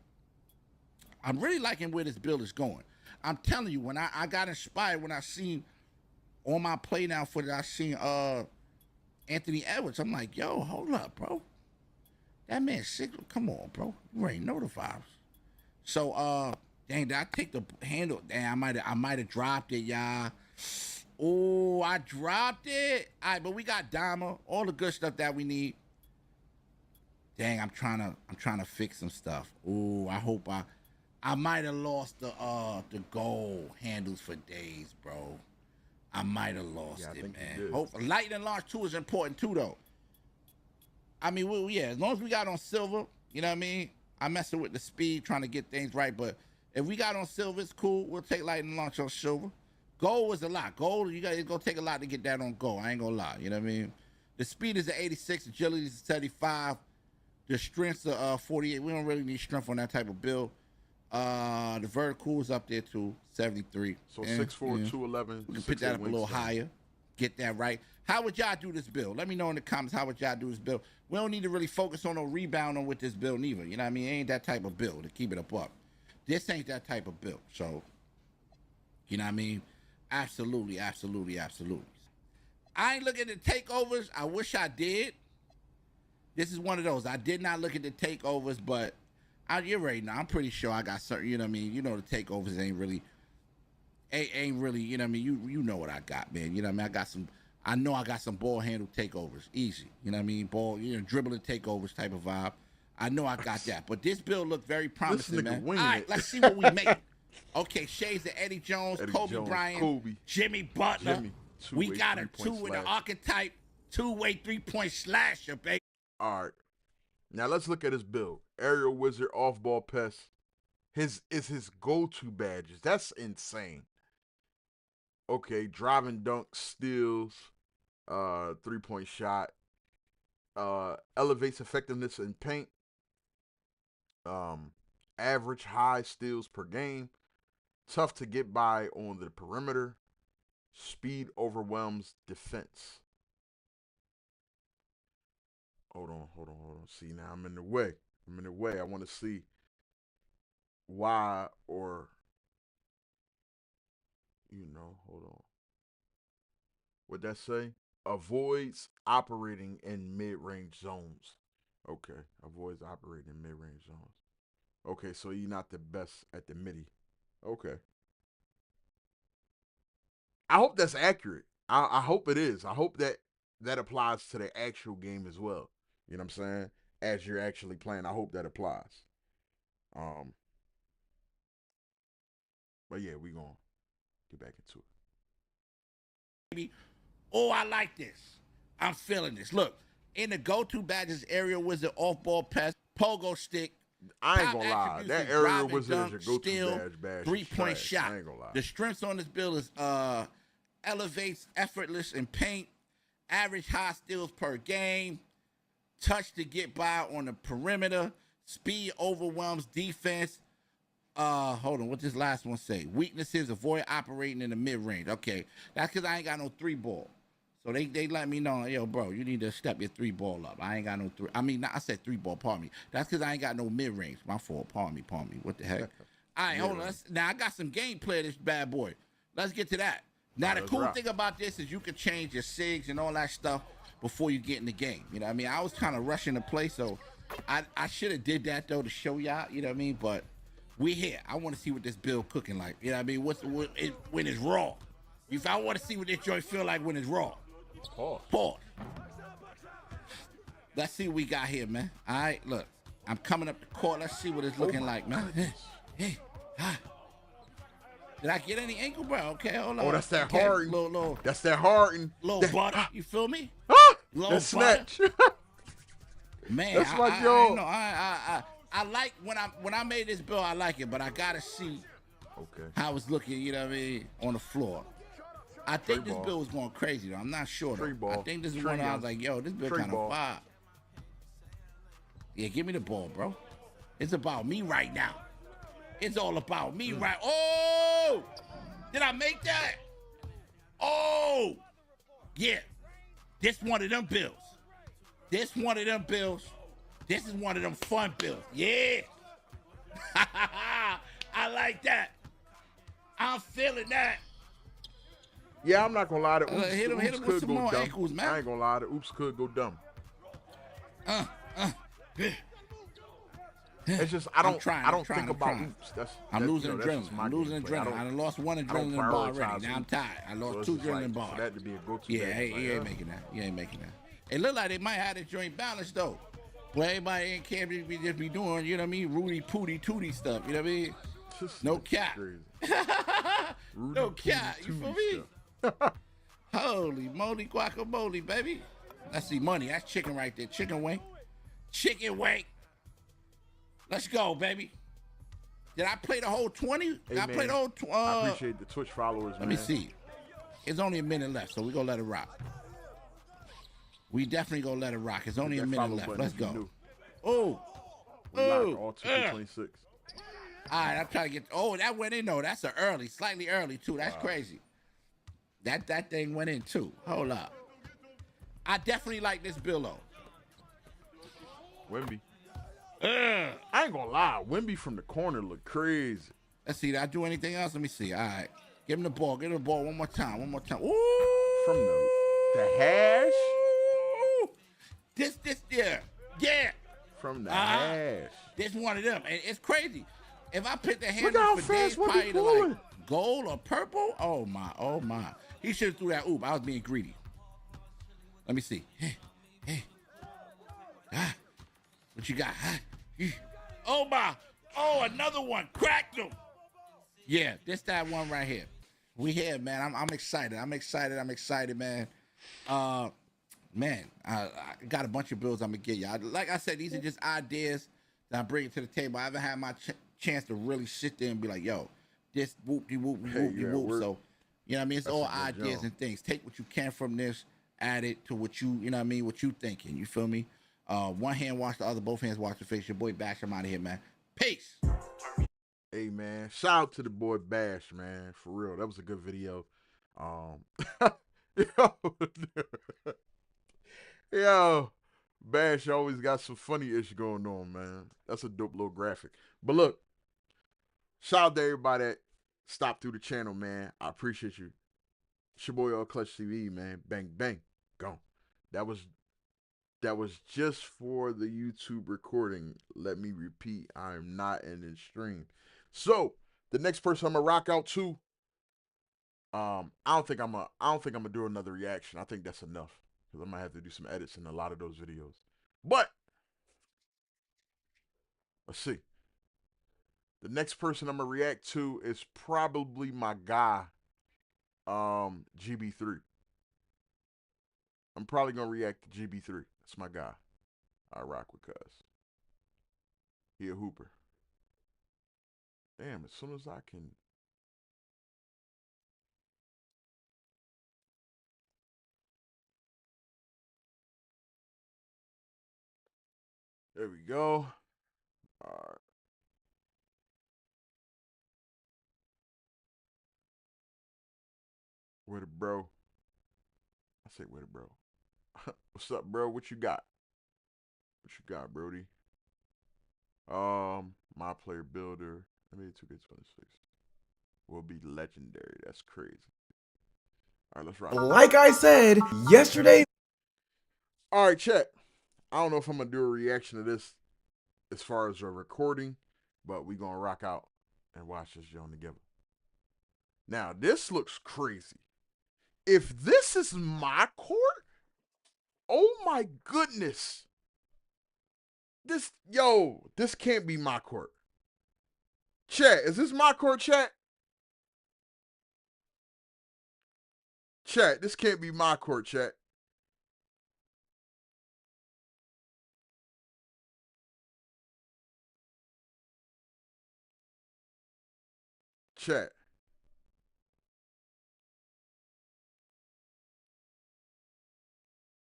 I'm really liking where this build is going. I'm telling you, when I got inspired when I seen on my play now I seen Anthony Edwards. I'm like, yo, hold up, bro. That man sick. Come on, bro. You already know the vibes. So, dang, did I take the handle? Dang, I might have dropped it, y'all. Oh, I dropped it. All right, but we got Dama, all the good stuff that we need. Dang, I'm trying to fix some stuff. Oh, I hope I might have lost the goal handles for days, bro. I might have lost it, man. Hopefully, lightning launch 2 is important too, though. I mean, as long as we got on silver, you know what I mean? I'm messing with the speed, trying to get things right, but if we got on silver, it's cool. We'll take lightning launch on silver. Gold was a lot. Gold, it's gonna take a lot to get that on gold. I ain't gonna lie. You know what I mean? The speed is at 86, agility is 75, the strength's 48. We don't really need strength on that type of build. The vertical is up there too, 73. So 6'4", 211. We can put that up a little higher. Get that right. How would y'all do this build? Let me know in the comments how would y'all do this build. We don't need to really focus on no rebounding with this build neither. You know what I mean? It ain't that type of build to keep it up. This ain't that type of build. So, you know what I mean? Absolutely, absolutely, absolutely. I ain't looking at the takeovers. I wish I did. This is one of those. I did not look at the takeovers, but you're right now. I'm pretty sure I got certain, you know what I mean? You know the takeovers ain't really, you know what I mean? You know what I got, man. You know what I mean? I know I got some ball handle takeovers. Easy. You know what I mean? Ball, dribbling takeovers type of vibe. I know I got that. But this build looked very promising, man. All right, let's see what we make. Okay, shades of Eddie Jones, Kobe Bryant, Jimmy Butler. We got a 2 in the archetype, 2-way 3-point slasher, baby. All right. Now let's look at his build. Aerial Wizard, off-ball pest. His go-to badges. That's insane. Okay, driving dunk, steals, 3-point shot. Elevates effectiveness in paint. Average high steals per game. Tough to get by on the perimeter. Speed overwhelms defense. Hold on. See, now I'm in the way. I want to see why or, hold on. What'd that say? Avoids operating in mid-range zones. Okay, avoids operating in mid-range zones. Okay, so you're not the best at the midi. Okay. I hope that's accurate. I hope it is. I hope that applies to the actual game as well. You know what I'm saying? As you're actually playing, I hope that applies. But yeah, we gonna get back into it. Oh, I like this. I'm feeling this. Look, in the go-to badges, Aerial Wizard, off-ball pest, pogo stick. I ain't gonna lie. That Aerial Wizard is your go-to badge. 3-point shot. I ain't gonna lie. The strengths on this build is elevates effortless in paint, average high steals per game, touch to get by on the perimeter, speed overwhelms defense. Hold on, what this last one say? Weaknesses, avoid operating in the mid-range. Okay, that's because I ain't got no 3-ball. So they let me know, yo, bro, you need to step your 3-ball up. I ain't got no 3. I mean, I said 3-ball, pardon me. That's because I ain't got no mid-range. My fault, pardon me. What the heck? All right, hold on. Now, I got some gameplay of this bad boy. Let's get to that. Now, the cool thing about this is you can change your SIGs and all that stuff before you get in the game. You know what I mean? I was kind of rushing to play, so I should have did that, though, to show y'all. You know what I mean? But we here. I want to see what this build cooking like. You know what I mean? When it's raw. If I want to see what this joint feel like when it's raw. Pause. Let's see what we got here, man. All right, look. I'm coming up the court. Let's see what it's looking like, man. Hey. Did I get any ankle, bro? Okay, hold on. Oh, that's that hard. That's that hard. Little butter. You feel me? That snatch. Man, that's my job. I like when I made this build. I like it, but I gotta see how it's looking. You know what I mean? On the floor. I think this build was going crazy though. I'm not sure though. I think this is one I was like, yo, this build kind of fire. Yeah, give me the ball, bro. It's about me right now. It's all about me right. Oh! Did I make that? Oh! Yeah. This one of them builds. This is one of them fun builds. Yeah. I like that. I'm feeling that. Yeah, I'm not gonna lie. The oops, hit him with some more ankles, man. I ain't gonna lie. The oops could go dumb. It's just I don't think about oops. I'm losing adrenaline. I'm losing adrenaline. I done lost one adrenaline bar already. Now I'm tired. I lost 2 adrenaline bars. So that to be a go-to. Yeah, he ain't making that. He ain't making that. It look like they might have the joint balance though. But everybody ain't can't just be doing, you know what I mean, Rudy Pooty Tooty stuff. You know what I mean? No cap. No cap. You feel me? Holy moly guacamole, baby. Let's see money. That's chicken right there. Chicken wing. Chicken wing. Let's go, baby. Did I play the whole 20? Did I play the whole I appreciate the Twitch followers, man. Let me see. It's only a minute left, so we're going to let it rock. We definitely going to let it rock. It's only a minute left. Let's go. Oh. All 226. All right, I'm trying to get. Oh, that went in though. That's slightly early too. That's crazy. That thing went in too. Hold up. I definitely like this build though. Wemby. I ain't gonna lie. Wemby from the corner look crazy. Let's see. Did I do anything else? Let me see. All right. Give him the ball. Give him the ball one more time. One more time. Ooh. From the hash. This yeah. From the hash. This one of them, and it's crazy. If I pick the handle for days prior to like gold or purple, oh my. He should have threw that oop. I was being greedy. Let me see. Hey. What you got? Oh my. Oh, another one. Cracked him. Yeah, this that one right here. We here, man. I'm excited. I'm excited, man. Man, I got a bunch of builds I'm gonna get y'all. Like I said, these are just ideas that I'm bringing to the table. I haven't had my chance to really sit there and be like, yo, this whoop-de-whoop. So, you know what I mean? It's all ideas and things. Take what you can from this, add it to what you know what I mean, what you thinking. You feel me? One hand wash the other, both hands wash the face. Your boy Bash, I'm out of here, man. Peace. Hey, man. Shout out to the boy Bash, man. For real. That was a good video. Yo, Bash always got some funny ish going on, man. That's a dope little graphic. But look, shout out to everybody that stopped through the channel, man. I appreciate you. It's your boy All Clutch TV, man. Bang, bang, gone. That was just for the YouTube recording. Let me repeat, I am not in the stream. So the next person I'm gonna rock out to, I don't think I'm gonna do another reaction. I think that's enough. I might have to do some edits in a lot of those videos. But let's see. The next person I'm gonna react to is probably my guy, GB3. I'm probably gonna react to GB3. That's my guy. I rock with cuz. He a hooper. Damn, as soon as I can. There we go. All right. Where the bro? I say where the bro. What's up, bro? What you got? What you got, Brody? My player builder. I made 2K26. Will be legendary. That's crazy. All right, let's rock. Like I said yesterday. All right, check. I don't know if I'm gonna do a reaction to this as far as a recording, but we gonna rock out and watch this joint together. Now, this looks crazy. If this is my court, oh my goodness. This can't be my court. Chat, is this my court, chat? Chat, this can't be my court, chat. Chat.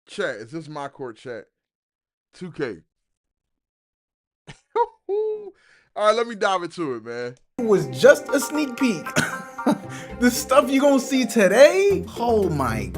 Chat, is this my court, chat? 2K. All right, let me dive into it, man. It was just a sneak peek. The stuff you gonna see today? Oh my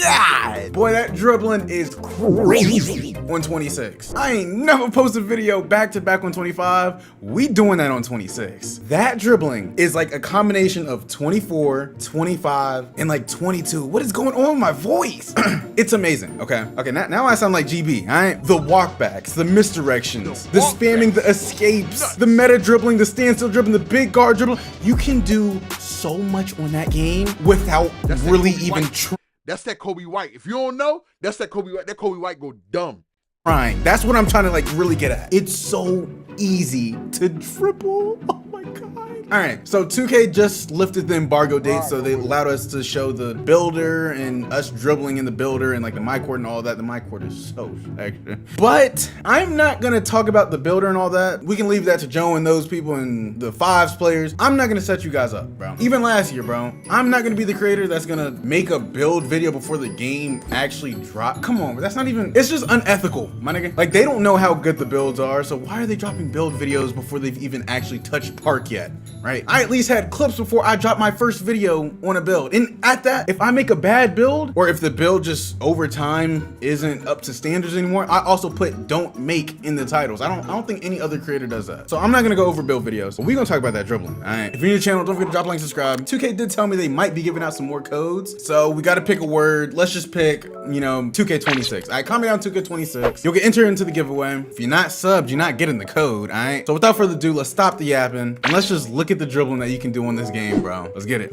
God. Boy, that dribbling is crazy on 26. I ain't never posted a video back to back on 25. We doing that on 26. That dribbling is like a combination of 24, 25, and like 22. What is going on with my voice? It's amazing. Okay, now I sound like GB. The walkbacks, the misdirections, the spamming, the escapes, the meta dribbling, the standstill dribbling, the big guard dribbling. You can do so much on that game without really even trying. That's that Kobe White. If you don't know, that's that Kobe White. That Kobe White go dumb. That's what I'm trying to like really get at. It's so easy to dribble. Oh my God. All right, so 2K just lifted the embargo date, so they allowed us to show the builder and us dribbling in the builder and like the my court and all that. The my court is so extra. But I'm not gonna talk about the builder and all that. We can leave that to Joe and those people and the fives players. I'm not gonna set you guys up, bro. Even last year, bro, I'm not gonna be the creator that's gonna make a build video before the game actually drop. Come on, bro. That's not even, it's just unethical, my nigga. Like, they don't know how good the builds are, so why are they dropping build videos before they've even actually touched Park yet? Right? I at least had clips before I dropped my first video on a build. And at that, if I make a bad build, or if the build just over time isn't up to standards anymore, I also put don't make in the titles. I don't think any other creator does that. So I'm not gonna go over build videos, but we're gonna talk about that dribbling. All right. If you're new to the channel, don't forget to drop a like, subscribe. 2K did tell me they might be giving out some more codes. So we gotta pick a word. Let's just pick, you know, 2K26. All right, comment down 2K26. You'll get entered into the giveaway. If you're not subbed, you're not getting the code. All right. So without further ado, let's stop the yapping and let's just look at the dribbling that you can do on this game, bro. Let's get it.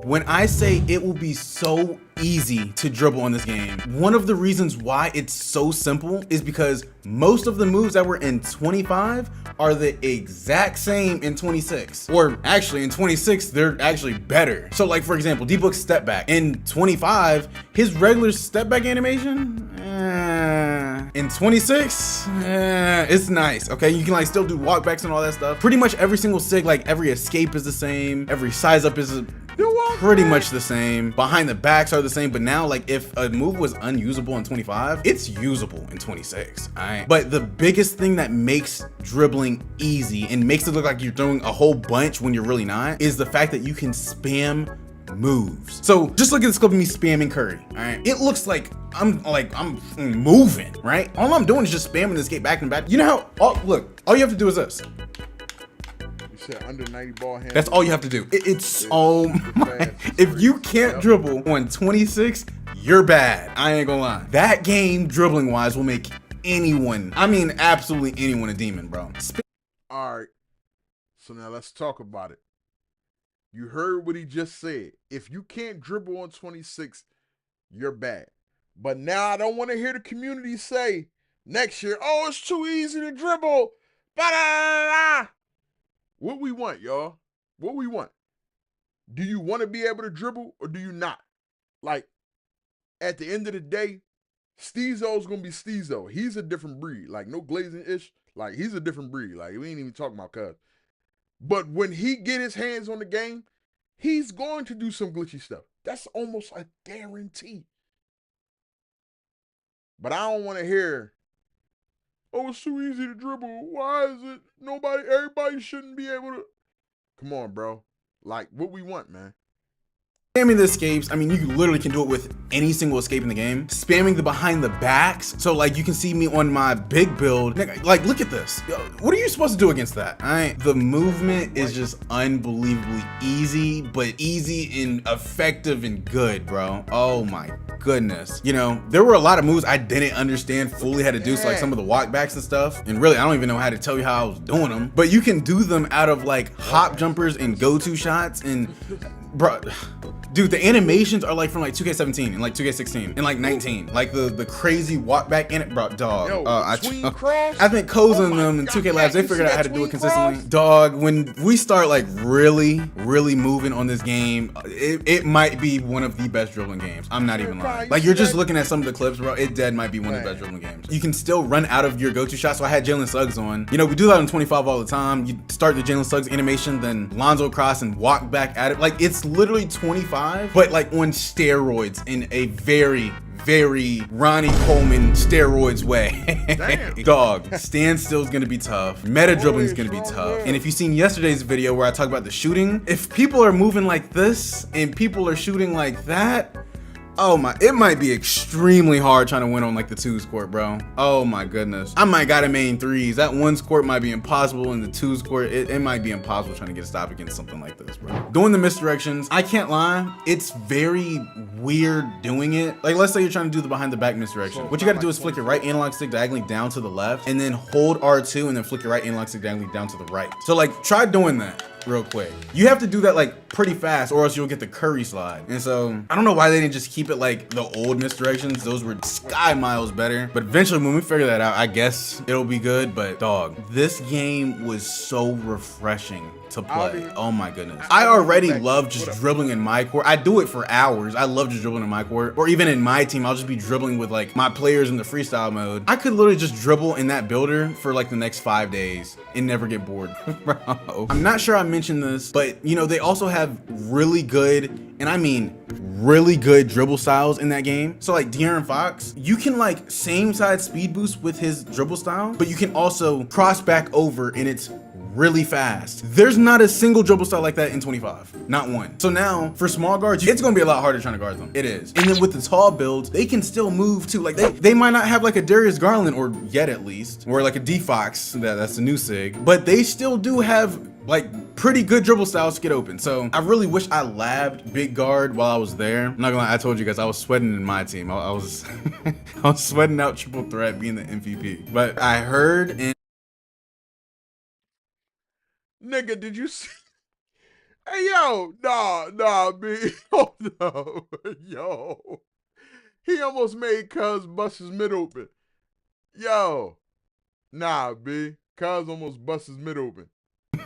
When I say it will be so easy to dribble on this game, one of the reasons why it's so simple is because most of the moves that were in 25 are the exact same in 26. Or actually in 26, they're actually better. So like, for example, D-Book's step back. In 25, his regular step back animation, in 26, it's nice, okay? You can like still do walkbacks and all that stuff. Pretty much every single sig, like every escape is the same, every size up is pretty much the same. Behind the backs are the same, but now like if a move was unusable in 25, it's usable in 26, all right? But the biggest thing that makes dribbling easy and makes it look like you're throwing a whole bunch when you're really not is the fact that you can spam moves. So just look at this clip of me spamming Curry, all right? It looks like I'm moving, right? All I'm doing is just spamming this gate back and back. You know how, look, all you have to do is this. Under 90 ball hand. That's all you have to do. It's so much. If you can't dribble on 26, you're bad. I ain't gonna lie. That game, dribbling wise, will make anyone, I mean absolutely anyone, a demon, bro. All right. So now let's talk about it. You heard what he just said. If you can't dribble on 26, you're bad. But now I don't want to hear the community say next year, oh, it's too easy to dribble. Ba-da-da-da. What we want, y'all? What we want? Do you want to be able to dribble or do you not? Like, at the end of the day, Steezo's going to be Steezo. He's a different breed. Like, no glazing-ish. Like, he's a different breed. Like, we ain't even talking about cuz. But when he get his hands on the game, he's going to do some glitchy stuff. That's almost a guarantee. But I don't want to hear, oh, it's too easy to dribble. Why is it everybody shouldn't be able to? Come on, bro. Like, what we want, man. Spamming the escapes, I mean, you literally can do it with any single escape in the game. Spamming the behind the backs. So like you can see me on my big build. Like, look at this. Yo, what are you supposed to do against that? All right. The movement is just unbelievably easy, but easy and effective and good, bro. Oh my goodness. You know, there were a lot of moves I didn't understand fully how to do. So like some of the walkbacks and stuff. And really, I don't even know how to tell you how I was doing them. But you can do them out of like hop jumpers and go-to shots and bro. Dude, the animations are like from like 2K17 and like 2K16 and like 19. Like the crazy walk back in it, bro. Dog. Yo, I think Koza and them and 2K Labs, they figured out how to do it consistently. Dog, when we start like really moving on this game, it might be one of the best dribbling games. I'm not even lying. Like you're just looking at some of the clips, bro. It dead might be one of the best dribbling games. You can still run out of your go-to shot. So I had Jalen Suggs on. You know, we do that on 25 all the time. You start the Jalen Suggs animation, then Lonzo cross and walk back at it. Like it's literally 25. But like on steroids in a very Ronnie Coleman steroids way. Dog, standstill is gonna be tough. Meta dribbling is gonna be tough. And if you've seen yesterday's video where I talk about the shooting, if people are moving like this and people are shooting like that, oh my, it might be extremely hard trying to win on like the twos court, bro. Oh my goodness. I might gotta main threes. That ones court might be impossible, and the twos court, it might be impossible trying to get a stop against something like this, bro. Doing the misdirections, I can't lie, it's very weird doing it. Like let's say you're trying to do the behind the back misdirection. What you gotta do is flick your right analog stick diagonally down to the left, and then hold R2 and then flick your right analog stick diagonally down to the right. So like try doing that real quick. You have to do that like pretty fast, or else you'll get the curry slide. And so I don't know why they didn't just keep it like the old misdirections. Those were sky miles better. But eventually when we figure that out, I guess it'll be good. But dog, this game was so refreshing to play. Oh my goodness. I already love just dribbling in my court. I do it for hours. I love just dribbling in my court. Or even in my team, I'll just be dribbling with like my players in the freestyle mode. I could literally just dribble in that builder for like the next 5 days and never get bored. Bro. I'm not sure I mentioned this, but you know, they also have really good, and I mean really good dribble styles in that game. So like De'Aaron Fox, you can like same side speed boost with his dribble style, but you can also cross back over and it's really fast. There's not a single dribble style like that in 25, not one. So now for small guards, it's gonna be a lot harder trying to guard them. It is. And then with the tall builds, they can still move too. Like they might not have like a Darius Garland, or yet at least, or like a D Fox, that's a new sig, but they still do have like pretty good dribble styles to get open. So I really wish I labbed big guard while I was there. I'm not gonna lie, I told you guys I was sweating in my team. I was I was sweating out triple threat being the MVP. But I heard and nigga, did you see? Hey, yo, nah, B. Hold up. Yo. He almost made Cuz bust his mid open. Yo. Nah, B. Cuz almost bust his mid open.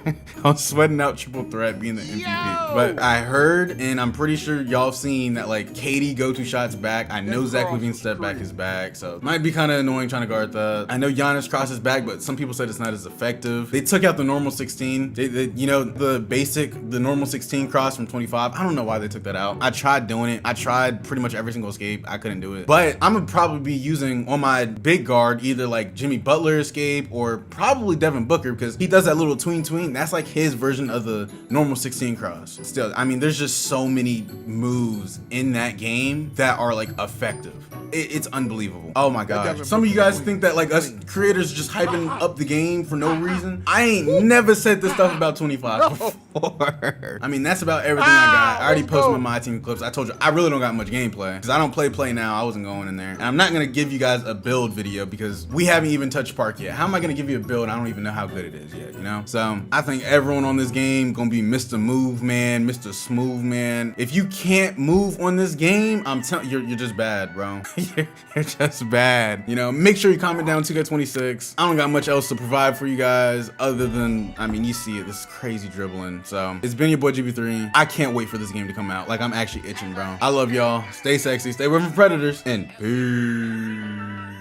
I was sweating out triple threat being the MVP. Yo! But I heard, and I'm pretty sure y'all seen that like KD go-to shots back. I know Zach LaVine step back is back, so might be kind of annoying trying to guard that. I know Giannis crosses back, but some people said it's not as effective. They took out the normal 16. They you know, the normal 16 cross from 25. I don't know why they took that out. I tried doing it. I tried pretty much every single escape. I couldn't do it. But I'm gonna probably be using on my big guard either like Jimmy Butler escape or probably Devin Booker, because he does that little tween. That's like his version of the normal 16 cross. Still, I mean, there's just so many moves in that game that are like effective. It's unbelievable. Oh my god. Some of you guys think that like us creators just hyping up the game for no reason. I ain't never said this stuff about 25 before. I mean, that's about everything I got. I already posted my team clips. I told you I really don't got much gameplay because I don't play now. I wasn't going in there. And I'm not gonna give you guys a build video because we haven't even touched park yet. How am I gonna give you a build? I don't even know how good it is yet, you know? So I think everyone on this game gonna be Mr. Move Man, Mr. Smooth Man. If you can't move on this game, I'm telling you, you're just bad, bro. You're just bad. You know, make sure you comment down 2K26. I don't got much else to provide for you guys other than, I mean, you see it, this is crazy dribbling. So it's been your boy GB3. I can't wait for this game to come out. Like, I'm actually itching, bro. I love y'all. Stay sexy, stay away from predators, and peace.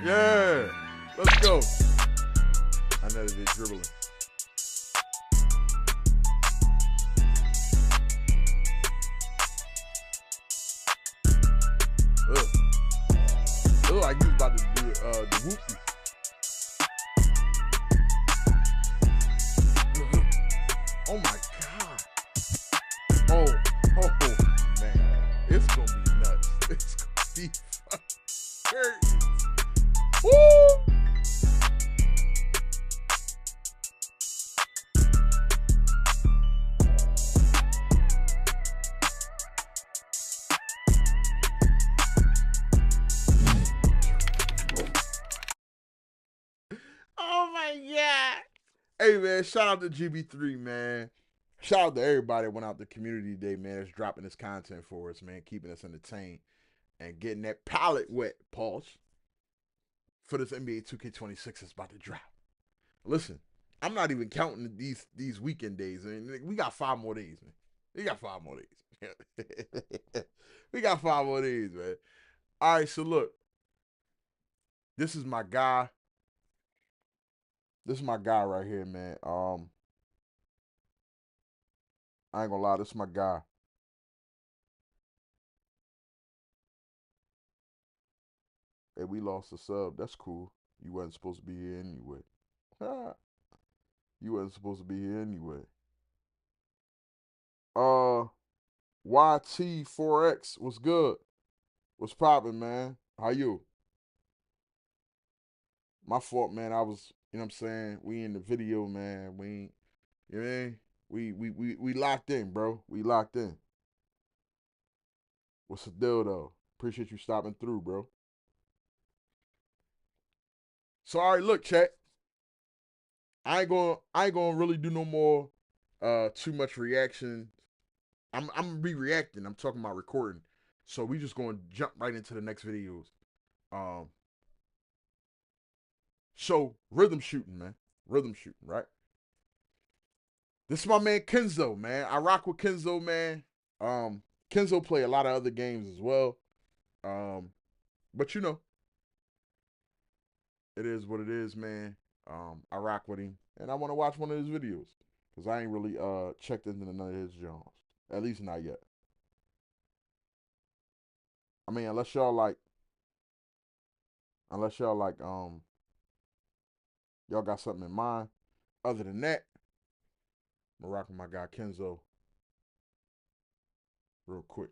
Yeah, let's go. I know that it's dribbling. Look like you was about to do the whoopie. Oh my god. Oh man. It's gonna be nuts. It's gonna be crazy. Woo! Oh my god. Hey man, shout out to GB3, man. Shout out to everybody that went out to community day, man. That's dropping this content for us, man. Keeping us entertained and getting that palate wet, pause, for this NBA 2K26 that's about to drop. Listen, I'm not even counting these weekend days. I mean, we got 5 more days, man. We got 5 more days. We got 5 more days, man. All right, so look. This is my guy. This is my guy right here, man. I ain't gonna lie, this is my guy. Hey, we lost a sub. That's cool. You wasn't supposed to be here anyway. You wasn't supposed to be here anyway. YT4X, what's good? What's poppin', man? How you? My fault, man. I was, you know what I'm saying? We in the video, man. We ain't, you know what I mean? We locked in, bro. We locked in. What's the deal, though? Appreciate you stopping through, bro. So, all right, look, chat. I ain't gonna really do no more too much reaction I'm gonna be reacting. I'm talking about recording. So we just gonna jump right into the next videos. So rhythm shooting, man. Rhythm shooting, right? This is my man Kenzo, man. I rock with Kenzo, man. Kenzo play a lot of other games as well. But you know, it is what it is, man. I rock with him, and I want to watch one of his videos because I ain't really checked into none of his genres, at least not yet. I mean, unless y'all like, y'all got something in mind. Other than that, I'm rocking my guy Kenzo real quick.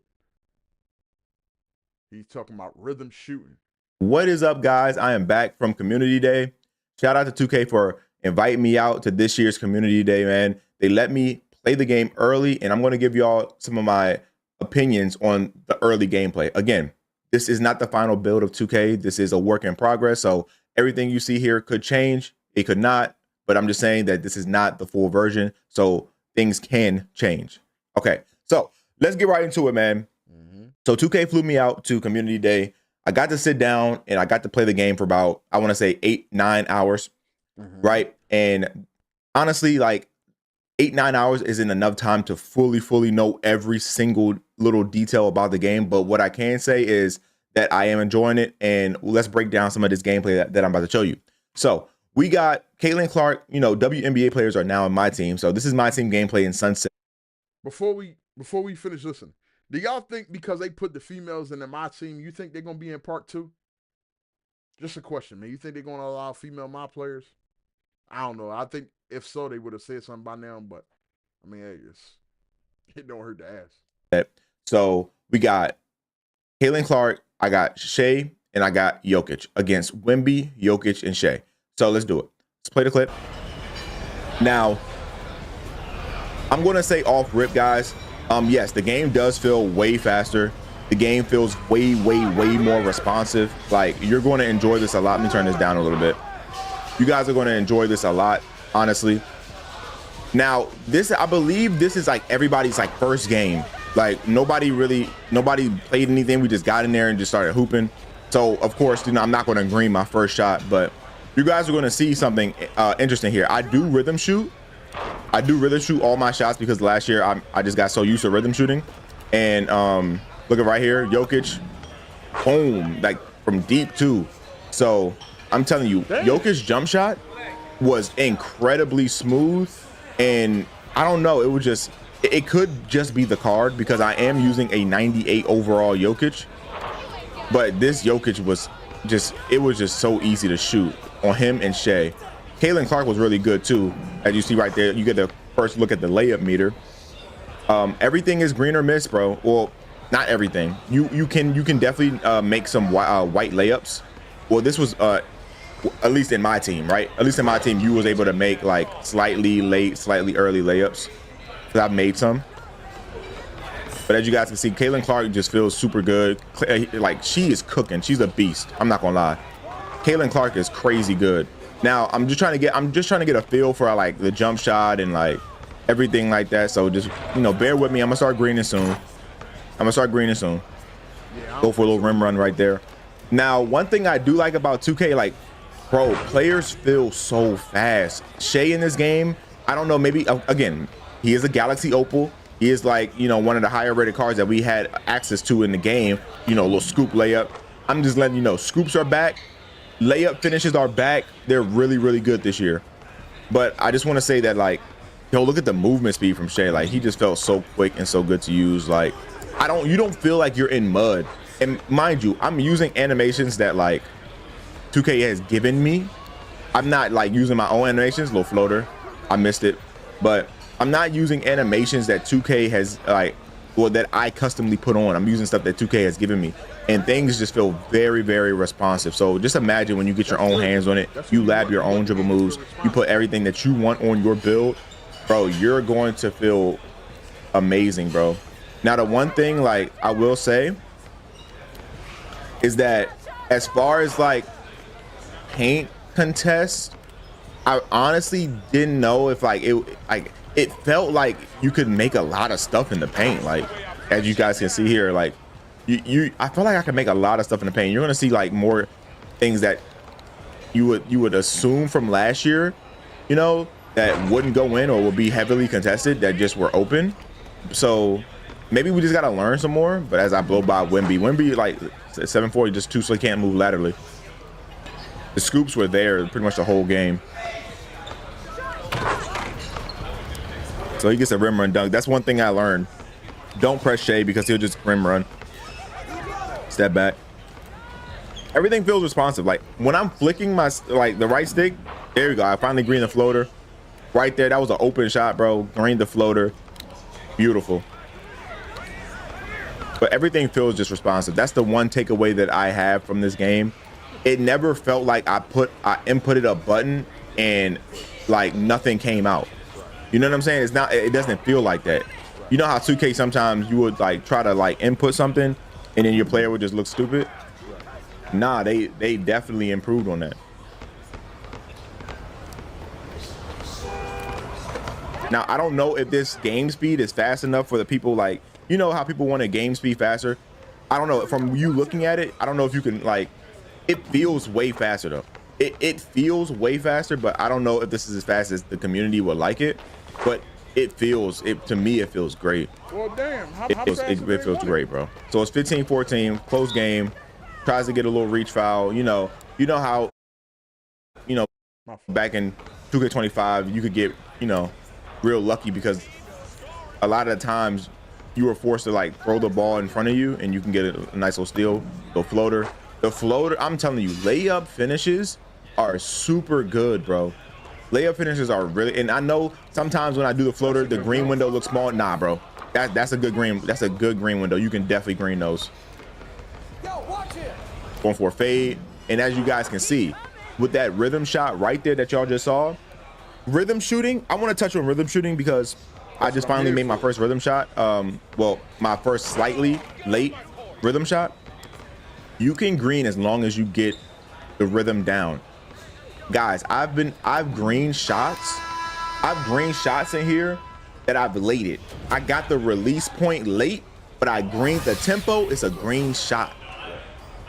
He's talking about rhythm shooting. What is up, guys? I am back from Community Day. Shout out to 2K for inviting me out to this year's Community Day, man. They let me play the game early, and I'm going to give y'all some of my opinions on the early gameplay. Again, this is not the final build of 2K. This is a work in progress, so everything you see here could change. It could not, but I'm just saying that this is not the full version, so things can change. Okay, so let's get right into it, man. So 2K flew me out to Community Day. I got to sit down and I got to play the game for about, I want to say 8-9 hours, right? And honestly, like 8-9 hours isn't enough time to fully know every single little detail about the game. But what I can say is that I am enjoying it. And let's break down some of this gameplay that I'm about to show you. So we got Caitlin Clark, you know, WNBA players are now in my team. So this is my team gameplay in Sunset. Before we finish, listen. Do y'all think because they put the females in my team, you think they're going to be in part 2? Just a question, man. You think they're going to allow female my players? I don't know. I think if so, they would have said something by now. But, I mean, hey, it don't hurt to ask. So we got Caitlin Clark, I got Shea, and I got Jokic against Wemby, Jokic, and Shea. So let's do it. Let's play the clip. Now, I'm going to say off rip, guys. Yes, the game does feel way faster. The game feels way more responsive. Like, you're going to enjoy this a lot. Let me turn this down a little bit. You guys are going to enjoy this a lot, honestly. Now, I believe this is like everybody's like first game. Like nobody played anything. We just got in there and just started hooping. So of course, you know, I'm not going to green my first shot, but you guys are going to see something interesting here. I do rhythm shoot all my shots because last year I just got so used to rhythm shooting. And look at right here, Jokic, boom, like from deep too. So I'm telling you, Jokic's jump shot was incredibly smooth. And I don't know, it could just be the card because I am using a 98 overall Jokic. But this Jokic was just so easy to shoot on him and Shea. Caitlin Clark was really good too. As you see right there, you get the first look at the layup meter. Everything is green or miss, bro. Well, not everything. You can definitely make some white layups. Well, this was at least in my team, right? At least in my team, you was able to make like slightly late, slightly early layups. Cause I've made some. But as you guys can see, Caitlin Clark just feels super good. Like she is cooking. She's a beast. I'm not gonna lie. Caitlin Clark is crazy good. Now I'm just trying to get a feel for like the jump shot and like everything like that. So just, you know, bear with me. I'm gonna start greening soon. Go for a little rim run right there. Now, one thing I do like about 2K, like, bro, players feel so fast. Shea in this game, I don't know, maybe again, he is a Galaxy Opal. He is like, you know, one of the higher rated cards that we had access to in the game. You know, a little scoop layup. I'm just letting you know, scoops are back. Layup finishes are back. They're really good this year. But I just want to say that, like, yo, look at the movement speed from Shea. Like, he just felt so quick and so good to use. Like, you don't feel like you're in mud. And mind you, I'm using animations that like 2K has given me. I'm not like using my own animations. Little floater, I missed it. But I'm not using animations that 2K has like, or that I customly put on. I'm using stuff that 2K has given me. And things just feel very responsive. So just imagine when you get your own hands on it, you lab your own dribble moves, you put everything that you want on your build, bro, you're going to feel amazing, bro. Now, the one thing like I will say is that as far as like paint contests, I honestly didn't know if like it felt like you could make a lot of stuff in the paint. Like, as you guys can see here, like I feel like I can make a lot of stuff in the paint. You're gonna see like more things that you would assume from last year, you know, that wouldn't go in or would be heavily contested that just were open. So maybe we just gotta learn some more. But as I blow by Wemby like 7'4", just too slow, can't move laterally. The scoops were there pretty much the whole game. So he gets a rim run dunk. That's one thing I learned. Don't press Shea because he'll just rim run. Step back. Everything feels responsive. Like when I'm flicking my the right stick, there we go. I finally green the floater. Right there, that was an open shot, bro. Green the floater. Beautiful. But everything feels just responsive. That's the one takeaway that I have from this game. It never felt like I inputted a button and like nothing came out. You know what I'm saying? It doesn't feel like that. You know how 2K sometimes you would like try to like input something and then your player would just look stupid? Nah, they definitely improved on that. Now, I don't know if this game speed is fast enough for the people, like, you know how people want a game speed faster? I don't know. From you looking at it, I don't know if you can, like, it feels way faster, though. It feels way faster, but I don't know if this is as fast as the community would like it. But to me, it feels great. Well, damn. It feels great, bro. So it's 15-14, close game. Tries to get a little reach foul. You know how, back in 2K25, you could get, real lucky because a lot of the times you were forced to like throw the ball in front of you and you can get a nice little steal. The floater, I'm telling you, layup finishes are super good, bro. Layup finishes are really, and I know sometimes when I do the floater, the green window looks small. Nah, bro, that's a good green window. You can definitely green those. Going for a fade, and as you guys can see, with that rhythm shot right there that y'all just saw, rhythm shooting, I want to touch on rhythm shooting because I just finally made my first rhythm shot. Well, my first slightly late rhythm shot. You can green as long as you get the rhythm down. Guys, I've green shots in here that I've late it. I got the release point late, but I greened the tempo. It's a green shot.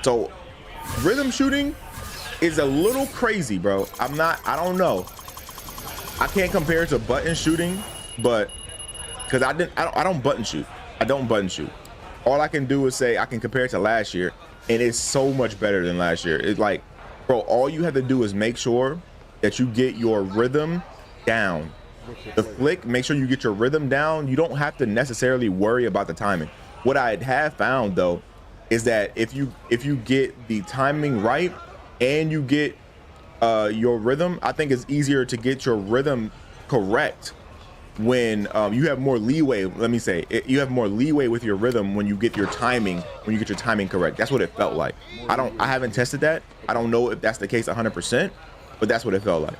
So rhythm shooting is a little crazy, bro. I don't know. I can't compare it to button shooting, but because I don't button shoot. I don't button shoot. All I can do is say I can compare it to last year, and it's so much better than last year. It's like, bro, all you have to do is make sure that you get your rhythm down. The flick, make sure you get your rhythm down. You don't have to necessarily worry about the timing. What I have found though is that if you get the timing right and you get your rhythm, I think it's easier to get your rhythm correct when you have more leeway. Let me say you have more leeway with your rhythm when you get your timing correct. That's what it felt like. I haven't tested that. I don't know if that's the case 100%, but that's what it felt like.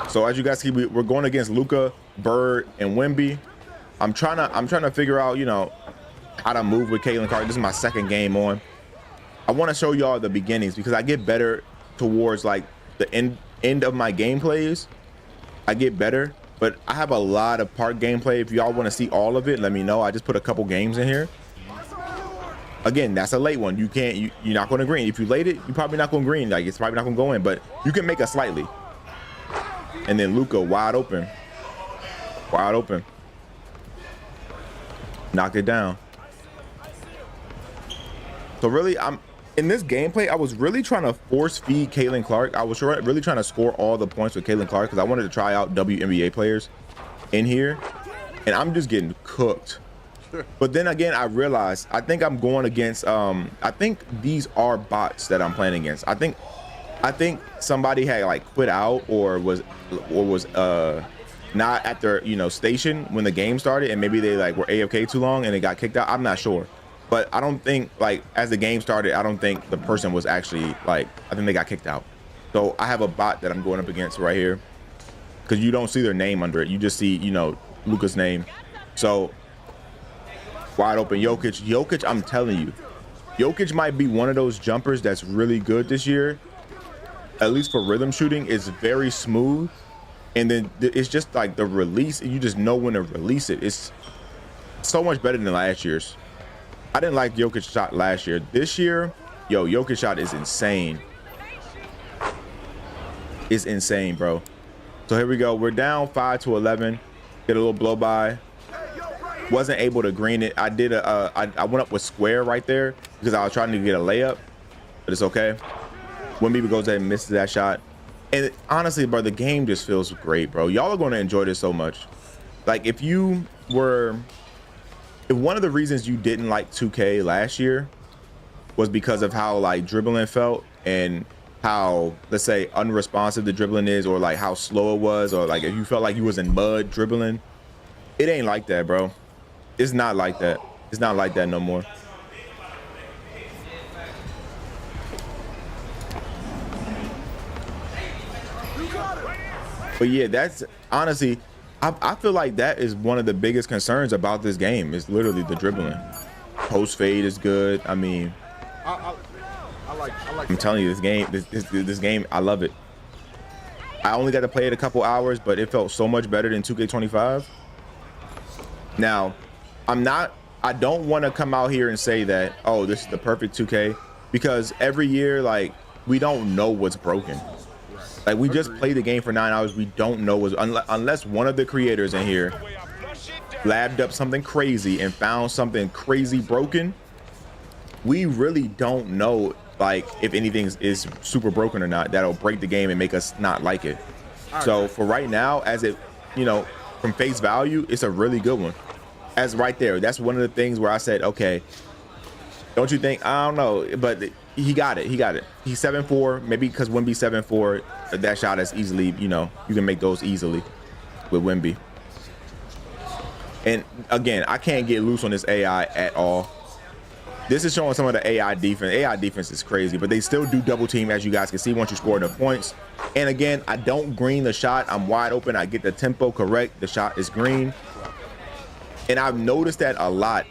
So as you guys see, we're going against Luka, Bird, and Wemby. I'm trying to figure out, how to move with Caitlin Clark. This is my second game on. I want to show y'all the beginnings because I get better towards like the end of my gameplays. I get better, but I have a lot of park gameplay. If y'all want to see all of it, let me know. I just put a couple games in here. Again, that's a late one. You're not going to green. If you late it, you're probably not going to green. Like, it's probably not going to go in, but you can make a slightly. And then Luka wide open. Knocked it down. So really, in this gameplay, I was really trying to force feed Caitlin Clark. I was really trying to score all the points with Caitlin Clark because I wanted to try out WNBA players in here, and I'm just getting cooked. But then again, I realized I think I'm going against. I think these are bots that I'm playing against. I think somebody had like quit out or was not at their station when the game started, and maybe they like were AFK too long and they got kicked out. I'm not sure. But I don't think, like, as the game started, I don't think the person was actually, like, I think they got kicked out. So I have a bot that I'm going up against right here. Because you don't see their name under it. You just see, Luka's name. So, wide open Jokic, I'm telling you. Jokic might be one of those jumpers that's really good this year. At least for rhythm shooting, it's very smooth. And then it's just like the release, you just know when to release it. It's so much better than last year's. I didn't like Jokic shot last year. This year, yo, Jokic shot is insane. It's insane, bro. So here we go. We're down 5-11. Get a little blow by. Wasn't able to green it. I did I went up with square right there because I was trying to get a layup, but it's okay. Wemby goes ahead and misses that shot. And honestly, bro, the game just feels great, bro. Y'all are going to enjoy this so much. Like if one of the reasons you didn't like 2K last year was because of how like dribbling felt and how, let's say, unresponsive the dribbling is, or like how slow it was, or like if you felt like you was in mud dribbling, it ain't like that, bro. It's not like that. It's not like that no more. But yeah, that's honestly, I feel like that is one of the biggest concerns about this game is literally the dribbling. Post fade is good. I mean, I like I'm telling you, this game, I love it. I only got to play it a couple hours, but it felt so much better than 2K25. Now, I don't want to come out here and say that, oh, this is the perfect 2K, because every year, like, we don't know what's broken. Like, we just played the game for 9 hours. We don't know what's, unless one of the creators in here labbed up something crazy and found something crazy broken. We really don't know, like, if anything is super broken or not, that'll break the game and make us not like it. So for right now, as it, you know, from face value, it's a really good one. As right there, that's one of the things where I said, okay, don't you think? I don't know, but he got it. He got it. He's 7'4", maybe because Wemby 7'4", that shot is easily, you know, you can make those easily with Wemby. And again, I can't get loose on this AI at all. This is showing some of the AI defense. AI defense is crazy, but they still do double team, as you guys can see, once you score enough points. And again, I don't green the shot. I'm wide open. I get the tempo correct. The shot is green. And I've noticed that a lot,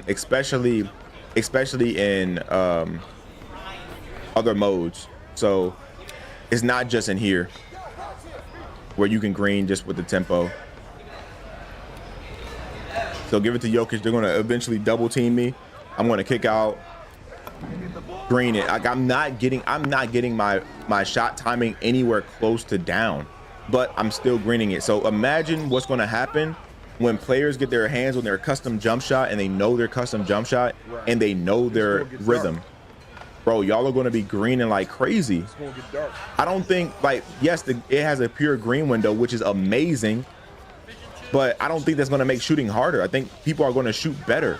especially in other modes. So it's not just in here where you can green just with the tempo. So give it to Jokic. They're going to eventually double team me. I'm going to kick out, green it. Like, I'm not getting my shot timing anywhere close to down, but I'm still greening it. So imagine what's going to happen when players get their hands on their custom jump shot and they know their custom jump shot and they know their rhythm. Bro, y'all are going to be greening like crazy. It's going to get dark. I don't think, like, yes, it has a pure green window, which is amazing, but I don't think that's going to make shooting harder. I think people are going to shoot better.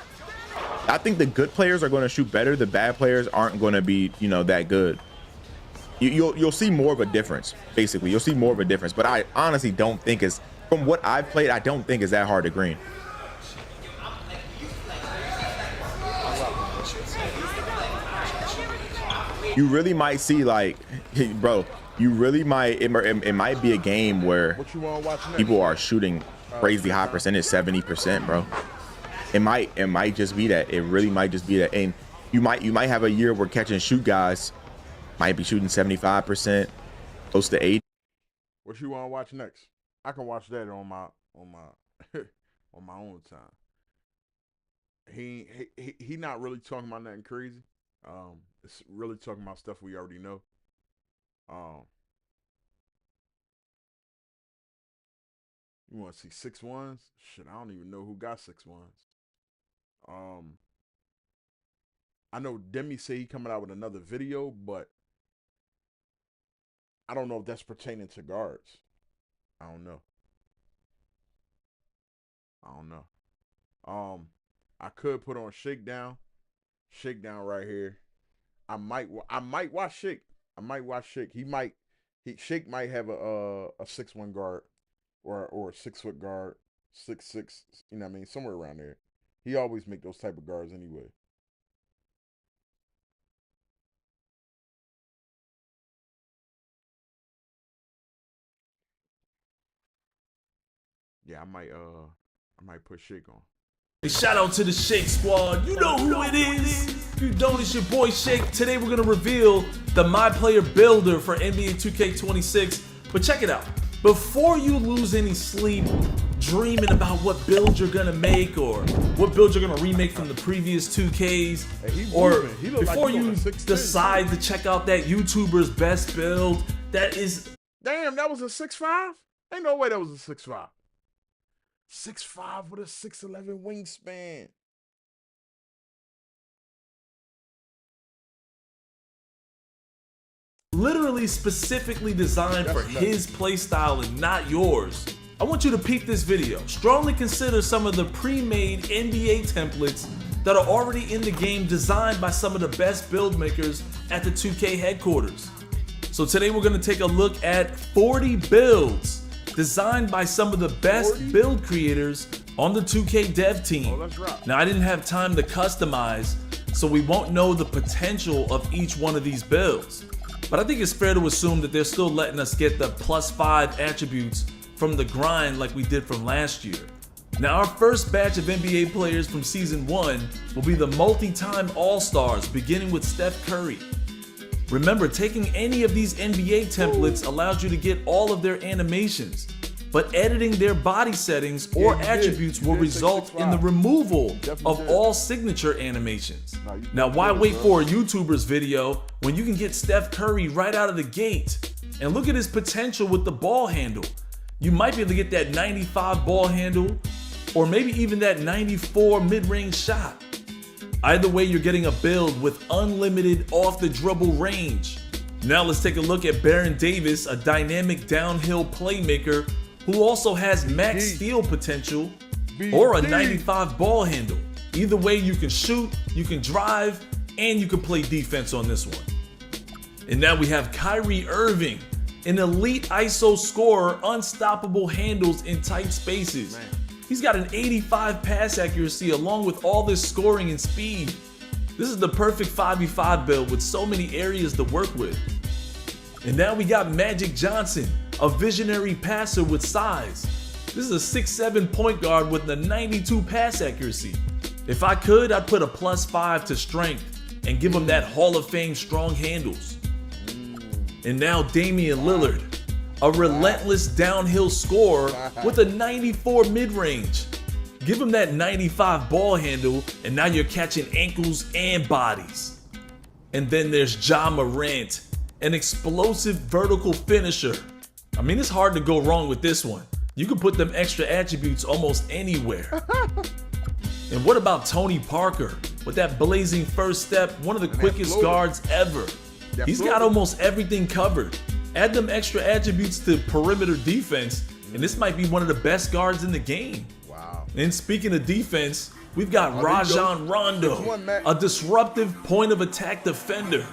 I think the good players are going to shoot better. The bad players aren't going to be, you know, that good. You'll see more of a difference, basically. You'll see more of a difference, but I honestly don't think it's, from what I've played, I don't think it's that hard to green. You really might see, like, bro, you really might, it might be a game where people are shooting crazy high percentage, 70%, bro. It might just be that. It really might just be that. And you might have a year where catch and shoot guys might be shooting 75%, close to 80. What you want to watch next? I can watch that on my on my own time. He not really talking about nothing crazy. It's really talking about stuff we already know. You want to see 6'1"s? Shit, I don't even know who got 6'1"s. I know Demi say he coming out with another video, but I don't know if that's pertaining to guards. I don't know. I could put on Shakedown right here. I might watch Shake. Shake might have a 6'1" guard or a 6 foot guard, 6'6", you know what I mean, somewhere around there. He always make those type of guards anyway. Yeah, I might put Shake on. Hey, shout out to the Shake Squad. You know who it is. If you don't, it's your boy Shake. Today we're gonna reveal the My Player Builder for NBA 2K26. But check it out. before you lose any sleep dreaming about what build you're gonna make or what build you're gonna remake from the previous 2Ks, or before you decide to check out that YouTuber's best build, that is... Damn, that was a 6'5"? Ain't no way that was a 6'5". 6'5" with a 6'11" wingspan. Literally specifically designed for his playstyle and not yours. I want you to peep this video. Strongly consider some of the pre-made NBA templates that are already in the game, designed by some of the best build makers at the 2K headquarters. So today we're gonna take a look at 40 builds designed by some of the best build creators on the 2K dev team. Now, I didn't have time to customize, so we won't know the potential of each one of these builds. But I think it's fair to assume that they're still letting us get the +5 attributes from the grind like we did from last year. Now, our first batch of NBA players from Season 1 will be the multi-time All-Stars, beginning with Steph Curry. Remember, taking any of these NBA templates allows you to get all of their animations, but editing their body settings or attributes will result in the removal of all signature animations. Now, why wait for a YouTuber's video when you can get Steph Curry right out of the gate? And look at his potential with the ball handle. You might be able to get that 95 ball handle, or maybe even that 94 mid-range shot. Either way, you're getting a build with unlimited off-the-dribble range. Now let's take a look at Baron Davis, a dynamic downhill playmaker who also has max steal potential or a 95 ball handle. Either way, you can shoot, you can drive, and you can play defense on this one. And now we have Kyrie Irving, an elite ISO scorer, unstoppable handles in tight spaces. He's got an 85 pass accuracy along with all this scoring and speed. This is the perfect 5v5 build with so many areas to work with. And now we got Magic Johnson, a visionary passer with size. This is a 6'7" point guard with a 92 pass accuracy. If I could, I'd put a +5 to strength and give him that Hall of Fame strong handles. And now Damian Lillard, a relentless downhill scorer with a 94 mid-range. Give him that 95 ball handle, and now you're catching ankles and bodies. And then there's Ja Morant, an explosive vertical finisher. I mean, it's hard to go wrong with this one. You can put them extra attributes almost anywhere. And what about Tony Parker with that blazing first step, one of the quickest guards ever? He's got almost everything covered. Add them extra attributes to perimeter defense, and this might be one of the best guards in the game. Wow. And speaking of defense, we've got Rajon Rondo, a disruptive point of attack defender.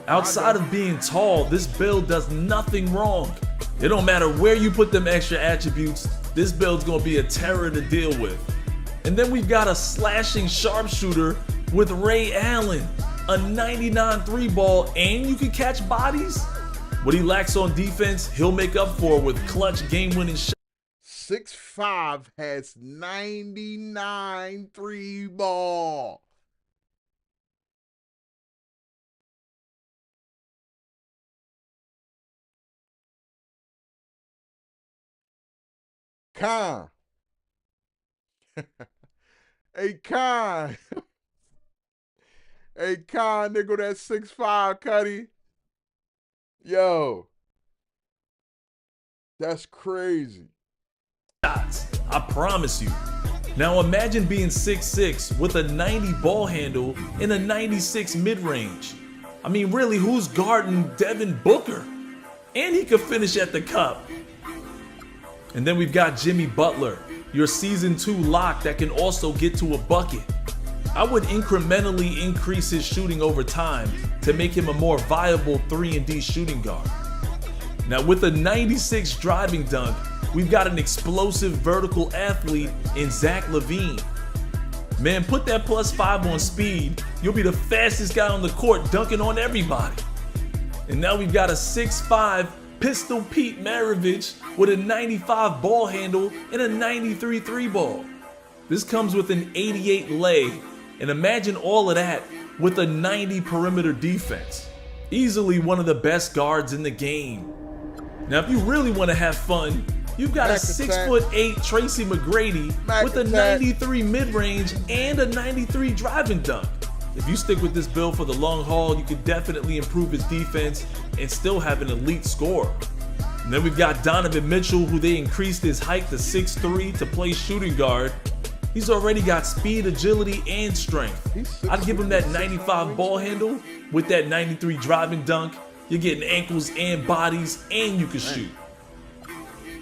Outside of being tall, this build does nothing wrong. It don't matter where you put them extra attributes, this build's gonna be a terror to deal with. And then we've got a slashing sharpshooter with Ray Allen, a 99 3-ball, and you can catch bodies? What he lacks on defense, he'll make up for with clutch game-winning shots. 6'5" has 99 3-ball. Con. Hey, Con. Hey, Con, nigga, that 6'5", Cuddy. Yo. That's crazy. I promise you. Now imagine being 6'6" with a 90 ball handle and a 96 mid-range. I mean, really, who's guarding Devin Booker? And he could finish at the cup. And then we've got Jimmy Butler, your Season 2 lock that can also get to a bucket. I would incrementally increase his shooting over time to make him a more viable 3-and-D shooting guard. Now with a 96 driving dunk, we've got an explosive vertical athlete in Zach LaVine. Man, put that +5 on speed, you'll be the fastest guy on the court dunking on everybody. And now we've got a 6'5" Pistol Pete Maravich with a 95 ball handle and a 93 3-ball. This comes with an 88 lay, and imagine all of that with a 90 perimeter defense. Easily one of the best guards in the game. Now, if you really want to have fun, you've got a 6'8" Tracy McGrady with a 93 mid-range and a 93 driving dunk. If you stick with this build for the long haul, you can definitely improve his defense and still have an elite score. And then we've got Donovan Mitchell, who they increased his height to 6'3" to play shooting guard. He's already got speed, agility, and strength. I'd give him that 95 ball handle with that 93 driving dunk. You're getting ankles and bodies, and you can shoot.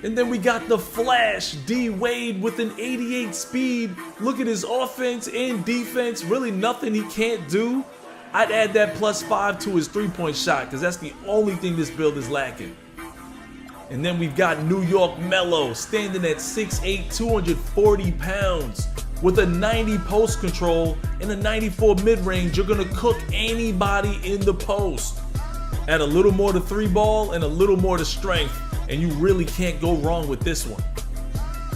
And then we got the Flash, D Wade, with an 88 speed. Look at his offense and defense. Really nothing he can't do. I'd add that +5 to his three-point shot because that's the only thing this build is lacking. And then we've got New York Mello, standing at 6'8", 240 pounds. With a 90 post control and a 94 mid-range, you're gonna cook anybody in the post. Add a little more to three ball and a little more to strength, and you really can't go wrong with this one.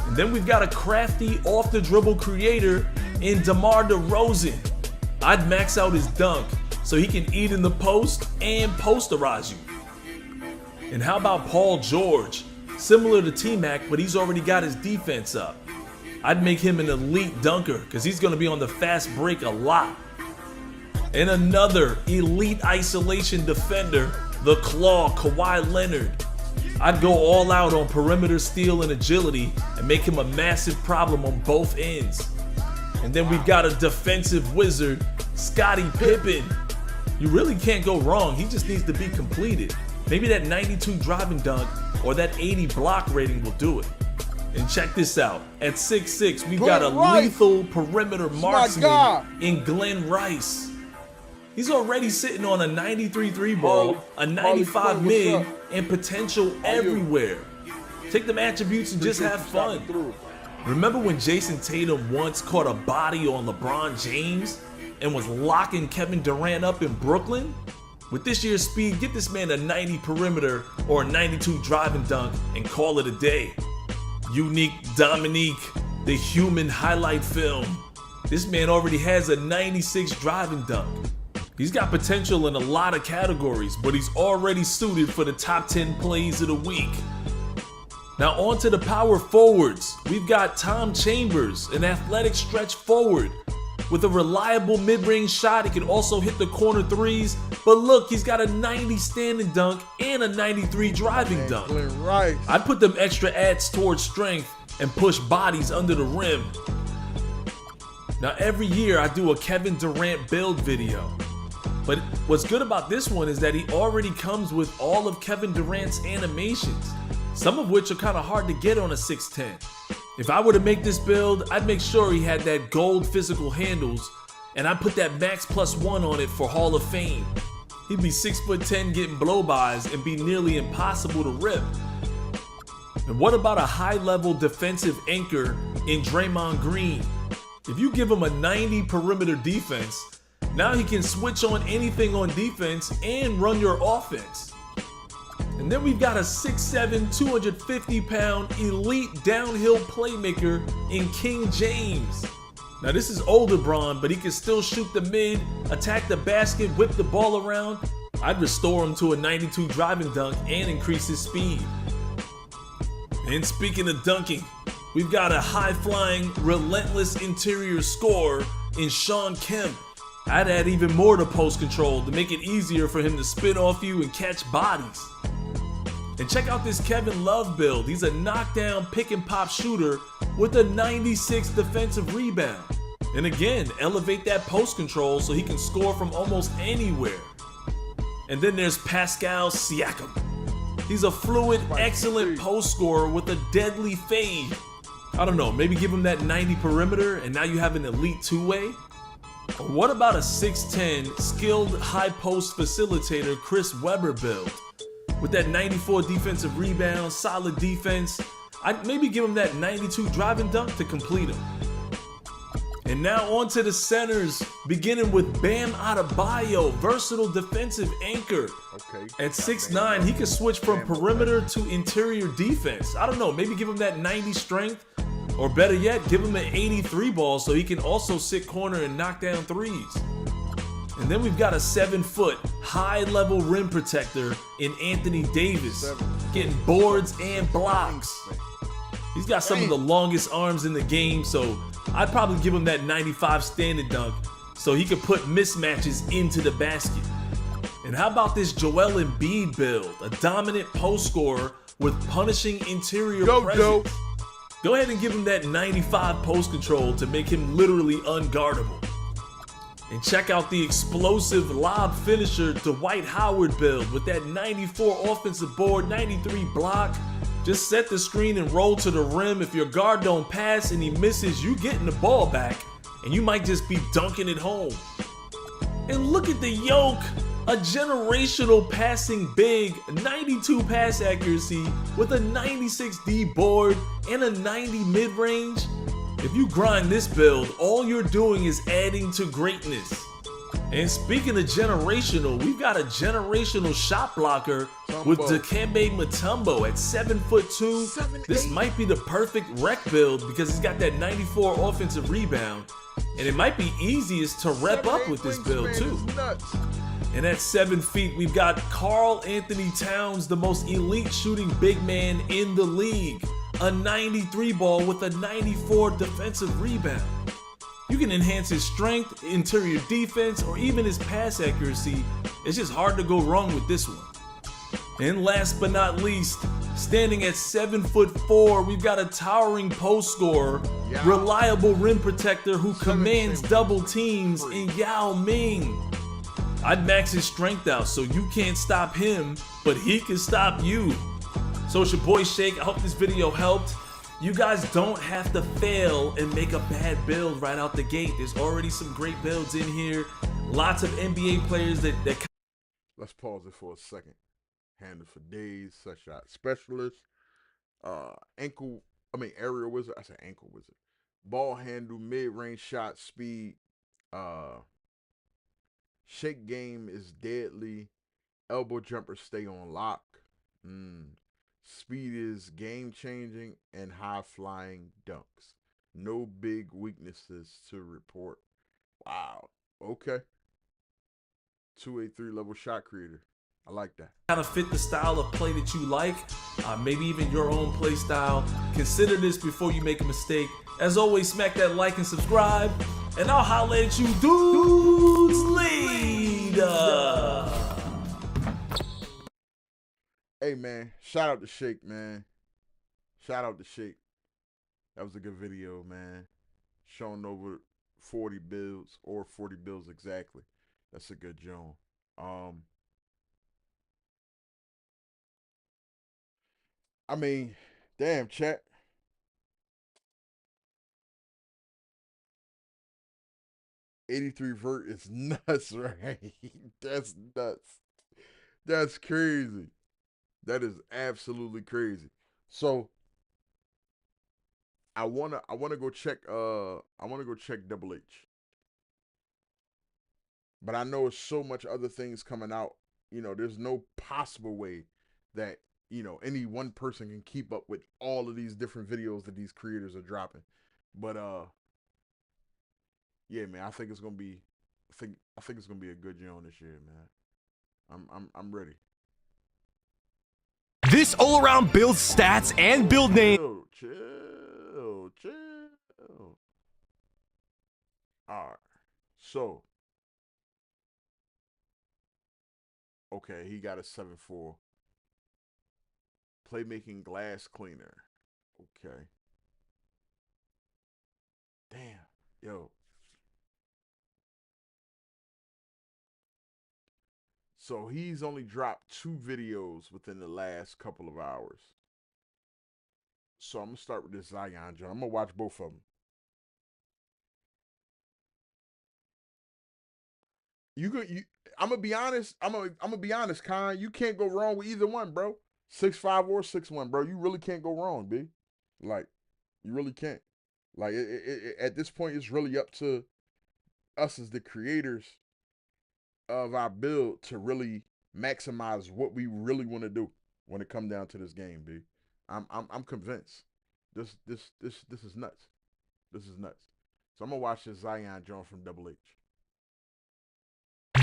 And then we've got a crafty off-the-dribble creator in DeMar DeRozan. I'd max out his dunk so he can eat in the post and posterize you. And how about Paul George? Similar to T-Mac, but he's already got his defense up. I'd make him an elite dunker because he's going to be on the fast break a lot. And another elite isolation defender, the Claw, Kawhi Leonard. I'd go all out on perimeter steal and agility and make him a massive problem on both ends. And then we've got a defensive wizard, Scottie Pippen. You really can't go wrong. He just needs to be completed. Maybe that 92 driving dunk or that 80 block rating will do it. And check this out. At 6'6", we've got a lethal perimeter marksman in Glenn Rice. He's already sitting on a 93 3 ball, a 95 mid, and potential everywhere. Take them attributes and just have fun. Remember when Jason Tatum once caught a body on LeBron James and was locking Kevin Durant up in Brooklyn? With this year's speed, get this man a 90 perimeter or a 92 driving dunk and call it a day. Unique Dominique, the human highlight film. This man already has a 96 driving dunk. He's got potential in a lot of categories, but he's already suited for the top 10 plays of the week. Now on to the power forwards. We've got Tom Chambers, an athletic stretch forward. With a reliable mid-range shot, he can also hit the corner threes. But look, he's got a 90 standing dunk and a 93 driving dunk. I'd put them extra adds towards strength and push bodies under the rim. Now every year I do a Kevin Durant build video. But what's good about this one is that he already comes with all of Kevin Durant's animations, some of which are kind of hard to get on a 6'10". If I were to make this build, I'd make sure he had that gold physical handles, and I'd put that max +1 on it for Hall of Fame. He'd be 6'10" getting blow-bys and be nearly impossible to rip. And what about a high-level defensive anchor in Draymond Green? If you give him a 90 perimeter defense, now he can switch on anything on defense and run your offense. And then we've got a 6'7", 250-pound elite downhill playmaker in King James. Now this is older Bron, but he can still shoot the mid, attack the basket, whip the ball around. I'd restore him to a 92 driving dunk and increase his speed. And speaking of dunking, we've got a high-flying, relentless interior scorer in Shawn Kemp. I'd add even more to post control to make it easier for him to spin off you and catch bodies. And check out this Kevin Love build. He's a knockdown pick and pop shooter with a 96 defensive rebound. And again, elevate that post control so he can score from almost anywhere. And then there's Pascal Siakam. He's a fluid, excellent post scorer with a deadly fade. I don't know, maybe give him that 90 perimeter and now you have an elite two-way? Or what about a 6'10", skilled high post facilitator Chris Webber build? With that 94 defensive rebound, solid defense, I'd maybe give him that 92 driving dunk to complete him. And now on to the centers, beginning with Bam Adebayo, versatile defensive anchor. At 6'9", he can switch from perimeter to interior defense. I don't know, maybe give him that 90 strength, or better yet, give him an 83 ball so he can also sit corner and knock down threes. And then we've got a 7-foot high-level rim protector in Anthony Davis, getting boards and blocks. He's got some of the longest arms in the game, so I'd probably give him that 95 standing dunk so he could put mismatches into the basket. And how about this Joel Embiid build? A dominant post scorer with punishing interior presence. Go ahead and give him that 95 post control to make him literally unguardable. And check out the explosive lob finisher Dwight Howard build with that 94 offensive board, 93 block. Just set the screen and roll to the rim. If your guard don't pass and he misses, you getting the ball back, and you might just be dunking it home. And look at the yoke. A generational passing big, 92 pass accuracy with a 96 D board and a 90 mid-range. If you grind this build, all you're doing is adding to greatness. And speaking of generational, we've got a generational shot blocker with Dikembe Mutombo at 7'2". This might be the perfect rec build because he's got that 94 offensive rebound. And it might be easiest to rep up with this build too. And at 7 feet, we've got Karl Anthony Towns, the most elite shooting big man in the league. A 93 ball with a 94 defensive rebound. You can enhance his strength, interior defense, or even his pass accuracy. It's just hard to go wrong with this one. And last but not least, standing at 7'4", we've got a towering post scorer, reliable rim protector who commands double teams in Yao Ming. I'd max his strength out so you can't stop him, but he can stop you. So it's your boy Shake. I hope this video helped. You guys don't have to fail and make a bad build right out the gate. There's already some great builds in here. Lots of NBA players that Let's pause it for a second. Handle for days, set shot specialist, aerial wizard. I said ankle wizard. Ball handle, mid-range shot, speed. Shake game is deadly. Elbow jumper stay on lock. Speed is game changing and high flying dunks. No big weaknesses to report. Wow. Okay. 283 level shot creator. I like that. Kind of fit the style of play that you like, maybe even your own play style. Consider this before you make a mistake. As always, smack that like and subscribe, and I'll holler at you dudes later. Hey man, shout out to Shake, man. Shout out to Shake. That was a good video, man. Showing over 40 builds, or 40 builds exactly. That's a good job. I mean, damn, chat. $83 vert is nuts, right? That's nuts. That's crazy. That is absolutely crazy. So I wanna go check Double H. But I know there's so much other things coming out. You know, there's no possible way that, you know, any one person can keep up with all of these different videos that these creators are dropping. But yeah, man, I think it's gonna be I think it's gonna be a good year on this year, man. I'm ready. This all-around build stats and build name. Chill. Alright. So okay, he got a 7'4". Playmaking glass cleaner. Okay. Damn. Yo. So he's only dropped 2 videos within the last couple of hours. So I'm going to start with this Zion John. I'm going to watch both of them. I'm going to be honest. I'm going to be honest, Khan. You can't go wrong with either one, bro. 6'5" or 6'1", bro. You really can't go wrong, B. Like, you really can't. Like, at this point, it's really up to us as the creators of our build to really maximize what we really want to do when it comes down to this game, B. I'm convinced. This is nuts. This is nuts. So I'm gonna watch this Zion Jones from Double H.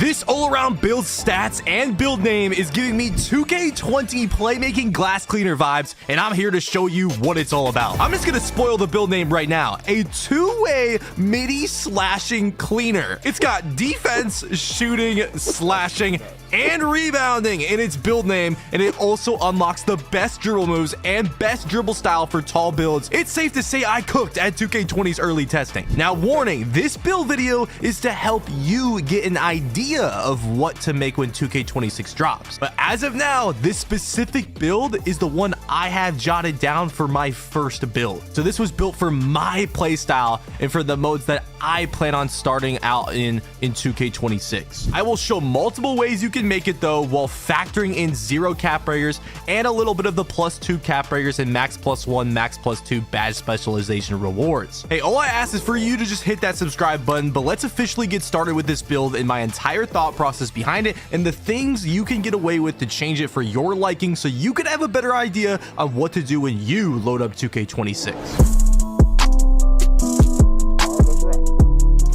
This all-around build stats and build name is giving me 2K20 playmaking glass cleaner vibes, and I'm here to show you what it's all about. I'm just gonna spoil the build name right now. A two-way midi slashing cleaner. It's got defense, shooting, slashing, and rebounding in its build name, and it also unlocks the best dribble moves and best dribble style for tall builds. It's safe to say I cooked at 2K20's early testing. Now, warning, this build video is to help you get an idea of what to make when 2K26 drops. But as of now, this specific build is the one I have jotted down for my first build. So this was built for my playstyle and for the modes that I plan on starting out in 2K26. I will show multiple ways you can make it though, while factoring in 0 cap breakers and a little bit of the +2 cap breakers and max +1, max +2 badge specialization rewards. Hey, all I ask is for you to just hit that subscribe button, but let's officially get started with this build and my entire thought process behind it and the things you can get away with to change it for your liking so you can have a better idea of what to do when you load up 2K26.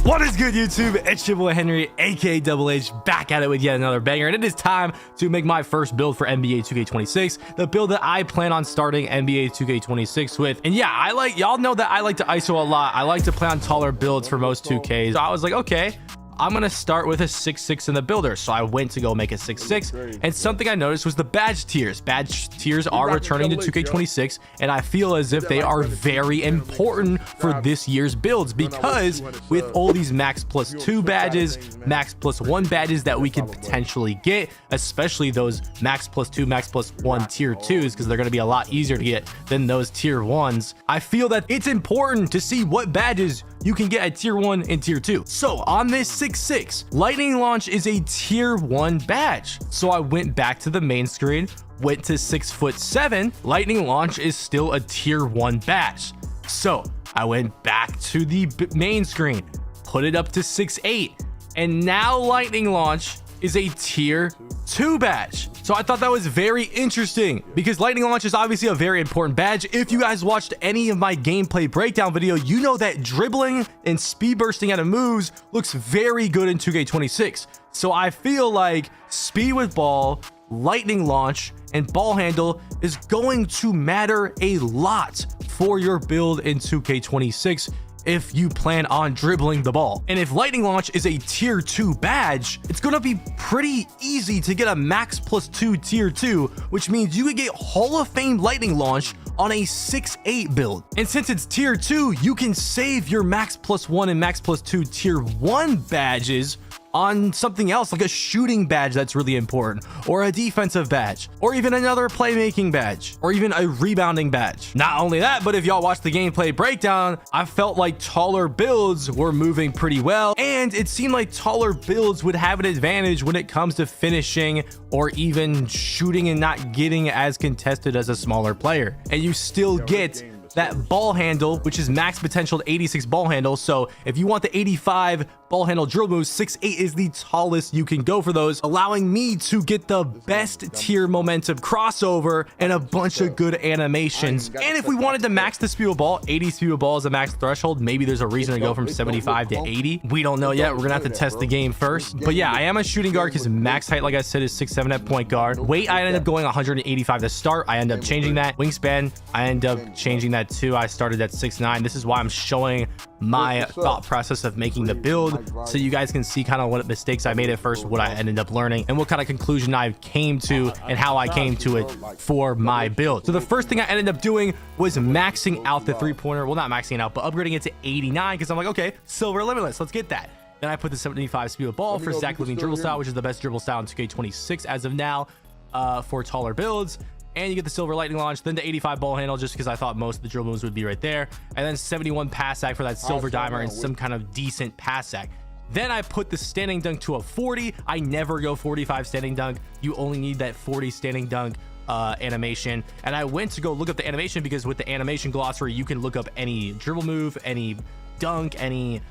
What is good, YouTube? It's your boy Henry, aka Double H, back at it with yet another banger, and it is time to make my first build for NBA 2K26, the build that I plan on starting NBA 2K26 with. And yeah, y'all know that I like to ISO a lot. I like to play on taller builds for most 2Ks. So I was like, okay, I'm gonna start with a 6'6" in the builder. So I went to go make a 6'6", and something I noticed was the badge tiers. Badge tiers are returning to 2K26, and I feel as if they are very important for this year's builds, because with all these max +2 badges, max +1 badges that we can potentially get, especially those max +2, max +1 tier 2s, because they're gonna be a lot easier to get than those tier 1s. I feel that it's important to see what badges you can get at tier 1 and tier 2. So on this 6'6", Lightning Launch is a tier 1 badge. So I went back to the main screen, went to 6'7". Lightning Launch is still a tier 1 badge. So I went back to the main screen, put it up to 6'8", and now Lightning Launch is a tier 2 badge. So I thought that was very interesting because Lightning Launch is obviously a very important badge. If you guys watched any of my gameplay breakdown video, you know that dribbling and speed bursting out of moves looks very good in 2K26. So I feel like speed with ball, Lightning Launch, and ball handle is going to matter a lot for your build in 2K26 if you plan on dribbling the ball. And if Lightning Launch is a tier 2 badge, it's gonna be pretty easy to get a max +2 tier 2, which means you could get Hall of Fame Lightning Launch on a 6'8" build. And since it's tier 2, you can save your max +1 and max +2 tier 1 badges on something else, like a shooting badge that's really important, or a defensive badge, or even another playmaking badge, or even a rebounding badge. Not only that, but if y'all watch the gameplay breakdown, I felt like taller builds were moving pretty well, and it seemed like taller builds would have an advantage when it comes to finishing or even shooting and not getting as contested as a smaller player. And you still get that ball handle, which is max potential 86 ball handle. So if you want the 85 ball handle drill moves, 6'8" is the tallest you can go for those, allowing me to get the best tier momentum crossover and a bunch of good animations. And if we wanted to max the speed of ball, 80 speed of ball is a max threshold. Maybe there's a reason to go from 75 to 80. We don't know yet. We're gonna have to test the game first. But yeah, I am a shooting guard because max height, like I said, is 6'7" at point guard. Weight, I ended up going 185 to start. I end up changing that. Wingspan, I end up changing that too. I started at 6'9". This is why I'm showing my thought process of making the build, so you guys can see kind of what mistakes I made at first, what I ended up learning, and what kind of conclusion I came to and how I came to it for my build. So the first thing I ended up doing was maxing out the 3-pointer. Well, not maxing it out, but upgrading it to 89, because I'm like, okay, silver limitless, let's get that. Then I put the 75 speed of ball for Zach LaVine dribble style, which is the best dribble style in 2K26 as of now for taller builds. And you get the silver Lightning Launch, then the 85 ball handle, just because I thought most of the dribble moves would be right there, and then 71 pass sack for that silver dimer and some kind of decent pass sack. Then I put the standing dunk to a 40. I never go 45 standing dunk. You only need that 40 standing dunk animation. And I went to go look up the animation because with the animation glossary, you can look up any dribble move, any dunk, any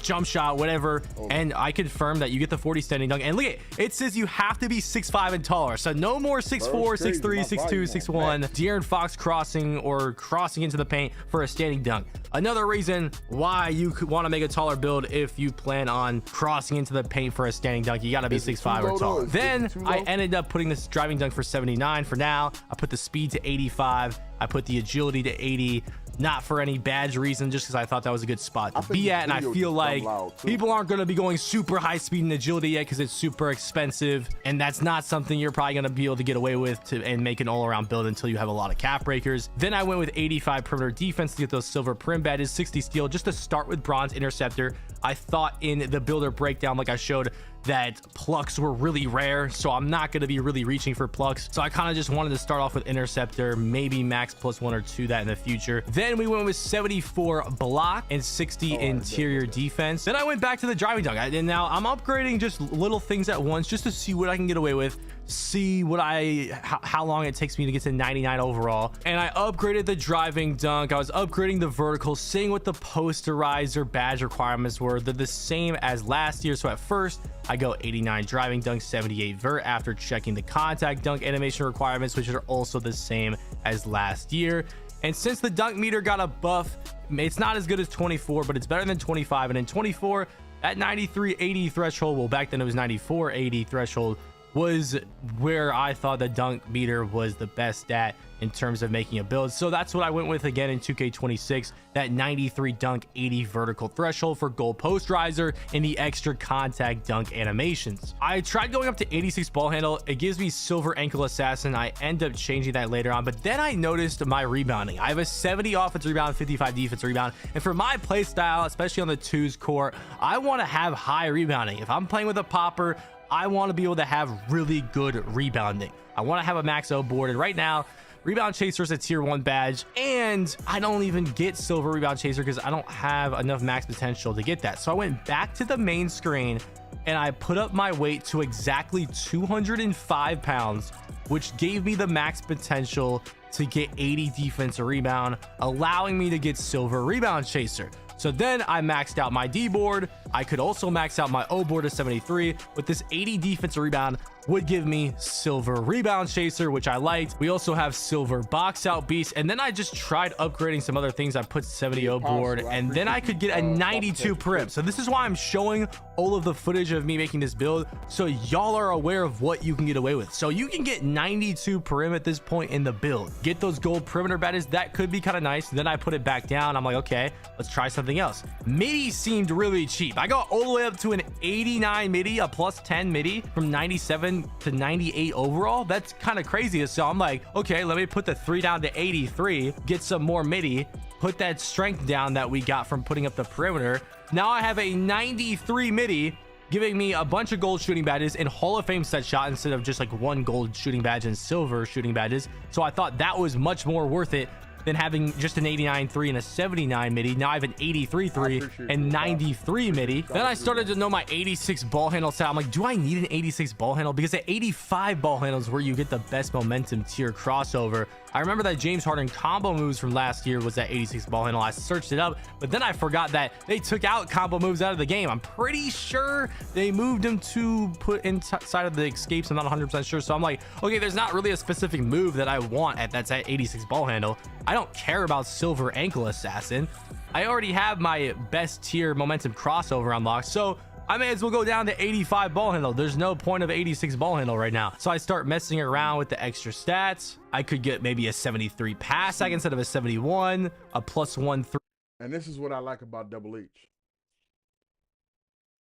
jump shot, whatever. And I confirm that you get the 40 standing dunk. And look at it says you have to be 6'5" and taller. So no more 6'4", 6'3", 6'2", 6'1", De'Aaron Fox crossing or crossing into the paint for a standing dunk. Another reason why you could want to make a taller build if you plan on crossing into the paint for a standing dunk, you got to be 6'5" or taller. Then I ended up putting this driving dunk for 79 for now. I put the speed to 85. I put the agility to 80. Not for any badge reason, just because I thought that was a good spot to be at. And I feel like people aren't going to be going super high speed and agility yet because it's super expensive. And that's not something you're probably going to be able to get away with and make an all-around build until you have a lot of cap breakers. Then I went with 85 perimeter defense to get those silver prim badges, 60 steal, just to start with bronze interceptor. I thought in the builder breakdown, like I showed, that plucks were really rare, so I'm not going to be really reaching for plucks. So I kind of just wanted to start off with interceptor, maybe max +1 or 2 that in the future. Then we went with 74 block and 60 interior defense. Then I went back to the driving dunk. And now I'm upgrading just little things at once just to see what I can get away with, see what how long it takes me to get to 99 overall. And I upgraded the driving dunk. I was upgrading the vertical, seeing what the posterizer badge requirements were. They're the same as last year. So at first I go 89 driving dunk, 78 vert after checking the contact dunk animation requirements, which are also the same as last year. And since the dunk meter got a buff, it's not as good as 24, but it's better than 25. And in 24, that 9380 threshold, well, back then it was 9480 threshold, was where I thought the dunk meter was the best stat in terms of making a build. So that's what I went with again in 2K26, that 93 dunk, 80 vertical threshold for goal post riser and the extra contact dunk animations. I tried going up to 86 ball handle. It gives me silver ankle assassin. I end up changing that later on, but then I noticed my rebounding. I have a 70 offense rebound, 55 defense rebound. And for my play style, especially on the twos core, I want to have high rebounding. If I'm playing with a popper, I want to be able to have really good rebounding. I want to have a max O board. And right now, Rebound Chaser is a tier 1 badge, and I don't even get silver Rebound Chaser because I don't have enough max potential to get that. So I went back to the main screen and I put up my weight to exactly 205 pounds, which gave me the max potential to get 80 defense or rebound, allowing me to get silver Rebound Chaser. So then I maxed out my D board. I could also max out my O board to 73. With this 80 defensive rebound would give me silver Rebound Chaser, which I liked. We also have silver box out beast. And then I just tried upgrading some other things. I put 70 O board, and then I could get a 92 prim. So this is why I'm showing all of the footage of me making this build, so y'all are aware of what you can get away with. So you can get 92 prim at this point in the build. Get those gold perimeter badges. That could be kind of nice. Then I put it back down. I'm like, okay, let's try something else. Midi seemed really cheap. I got all the way up to an 89 midi, a +10 midi from 97 to 98 overall. That's kind of crazy. So I'm like, okay, let me put the 3 down to 83, get some more midi, put that strength down that we got from putting up the perimeter. Now I have a 93 midi, giving me a bunch of gold shooting badges and Hall of Fame set shot instead of just like 1 gold shooting badge and silver shooting badges. So I thought that was much more worth it than having just an 89-3 and a 79 midi. Now I have an 83-3 and 93 midi. Then I started to know my 86 ball handle stat. I'm like, do I need an 86 ball handle? Because at 85 ball handle is where you get the best momentum tier crossover. I remember that James Harden combo moves from last year was that 86 ball handle. I searched it up, but then I forgot that they took out combo moves out of the game. I'm pretty sure they moved them to put inside of the escapes. I'm not 100% sure. So I'm like, okay, there's not really a specific move that I want that's at 86 ball handle. I don't care about silver ankle assassin. I already have my best tier momentum crossover unlocked. So I may as well go down to 85 ball handle. There's no point of 86 ball handle right now. So I start messing around with the extra stats. I could get maybe a 73 pass sec instead of a 71, a +1 3. And this is what I like about Double H.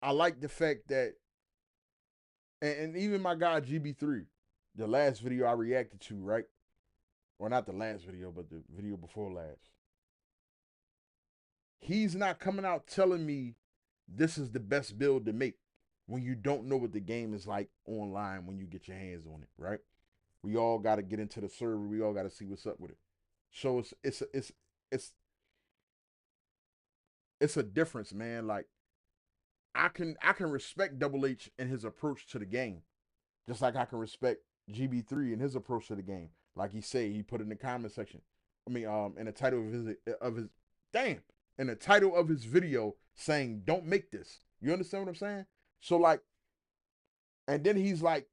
I like the fact that, and even my guy GB3, the last video I reacted to, right? Or not the last video, but the video before last. He's not coming out telling me this is the best build to make when you don't know what the game is like online when you get your hands on it, right? We all got to get into the server. We all got to see what's up with it. So it's a difference, man. Like I can respect Double H and his approach to the game, just like I can respect GB3 and his approach to the game. Like he put in the comment section. I mean, in the title of his damn. in the title of his video saying, "Don't make this." You understand what I'm saying? So like, and then he's like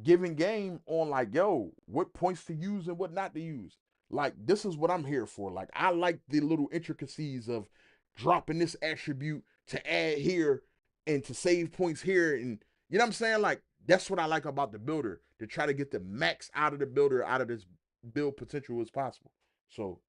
giving game on like, yo, what points to use and what not to use. Like, this is what I'm here for. Like, I like the little intricacies of dropping this attribute to add here and to save points here. And you know what I'm saying? Like, that's what I like about the builder, to try to get the max out of the builder, out of this build potential as possible. So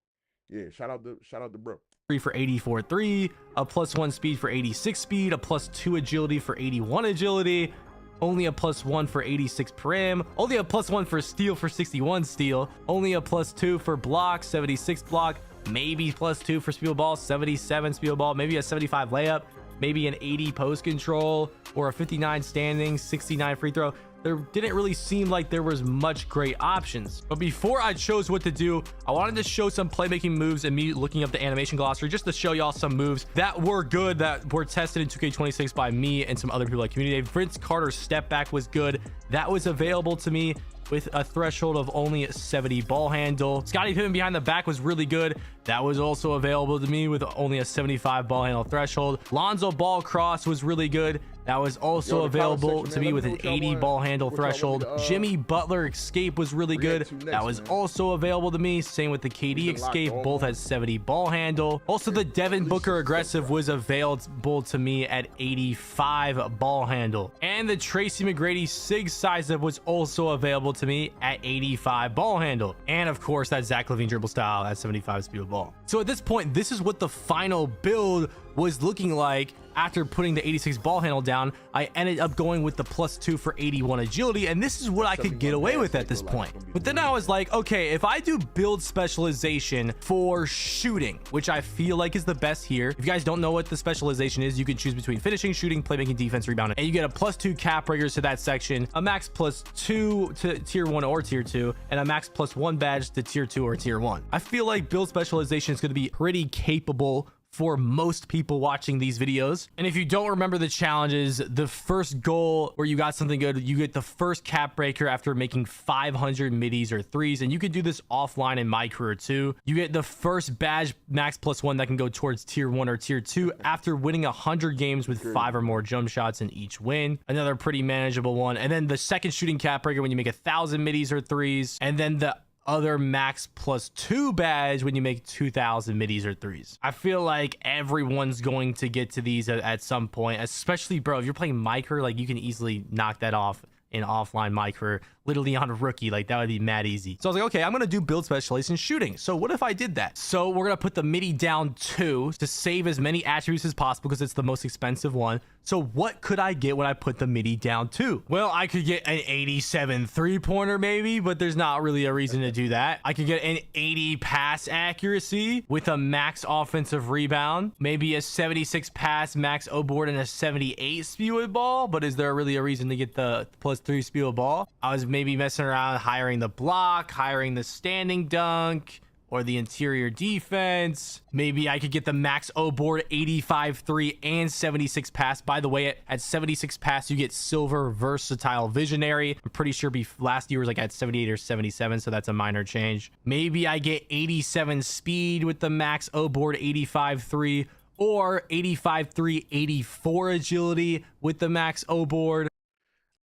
yeah, shout out to bro. For 84.3, a +1 speed for 86 speed, a +2 agility for 81 agility, only a +1 for 86 param, only a +1 for steal for 61 steal, only a +2 for block, 76 block, maybe +2 for speed ball, 77 speed ball, maybe a 75 layup, maybe an 80 post control, or a 59 standing, 69 free throw. There didn't really seem like there was much great options. But before I chose what to do, I wanted to show some playmaking moves and me looking up the animation glossary just to show y'all some moves that were good, that were tested in 2K26 by me and some other people like community. Vince Carter's step back was good. That was available to me with a threshold of only 70 ball handle. Scottie Pippen behind the back was really good. That was also available to me with only a 75 ball handle threshold. Lonzo Ball cross was really good. That was also available to me with an 80 ball handle threshold. Jimmy Butler escape was really good. That was also available to me. Same with the KD escape. Both had 70 ball handle. Also, the Devin Booker aggressive was available to me at 85 ball handle. And the Tracy McGrady Sig size up was also available to me at 85 ball handle. And of course, that Zach LaVine dribble style at 75 speed of ball. So at this point, this is what the final build was looking like. After putting the 86 ball handle down, I ended up going with the +2 for 81 agility, and this is what I could get away with at this point. But then I was like, okay, if I do build specialization for shooting, which I feel like is the best here. If you guys don't know what the specialization is, you can choose between finishing, shooting, playmaking, defense, rebounding, and you get a +2 cap breakers to that section, a max +2 to tier 1 or tier 2, and a max +1 badge to tier 2 or tier 1. I feel like build specialization is going to be pretty capable for most people watching these videos. And if you don't remember the challenges, the first goal where you got something good, you get the first cap breaker after making 500 middies or threes, and you can do this offline in my career too. You get the first badge max +1 that can go towards tier 1 or tier 2 after winning 100 games with 5 or more jump shots in each win. Another pretty manageable one. And then the second shooting cap breaker when you make 1,000 middies or threes, and then the other max +2 badge when you make 2,000 middies or threes. I feel like everyone's going to get to these at some point, especially, bro, if you're playing micro, like you can easily knock that off in offline micro, literally on a rookie. Like that would be mad easy. So I was like, okay, I'm gonna do build specialization shooting. So what if I did that? So we're gonna put the midi down 2 to save as many attributes as possible because it's the most expensive one. So what could I get when I put the midi down 2? Well, I could get an 87 3-pointer maybe, but there's not really a reason to do that. I could get an 80 pass accuracy with a max offensive rebound, maybe a 76 pass max O board and a 78 speed with ball. But is there really a reason to get the +3 speed with ball? I was maybe messing around hiring the block, hiring the standing dunk, or the interior defense. Maybe I could get the max O board 85 3 and 76 pass. By the way, at 76 pass you get silver versatile visionary. I'm pretty sure last year was like at 78 or 77, so that's a minor change. Maybe I get 87 speed with the max O board 85 3, or 85 3 84 agility with the max O board.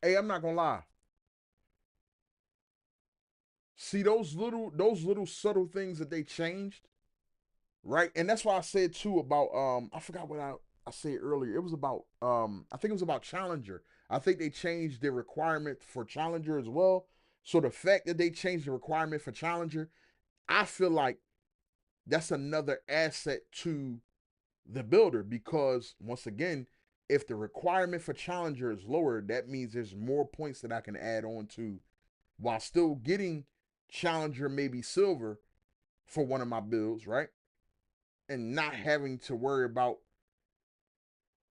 Hey, I'm not gonna lie. See those little subtle things that they changed, right? And that's why I said too about I forgot what I said earlier. It was about I think it was about Challenger. I think they changed the requirement for Challenger as well. So the fact that they changed the requirement for Challenger, I feel like that's another asset to the builder, because once again, if the requirement for Challenger is lower, that means there's more points that I can add on to while still getting Challenger, maybe silver for one of my builds, right? And not having to worry about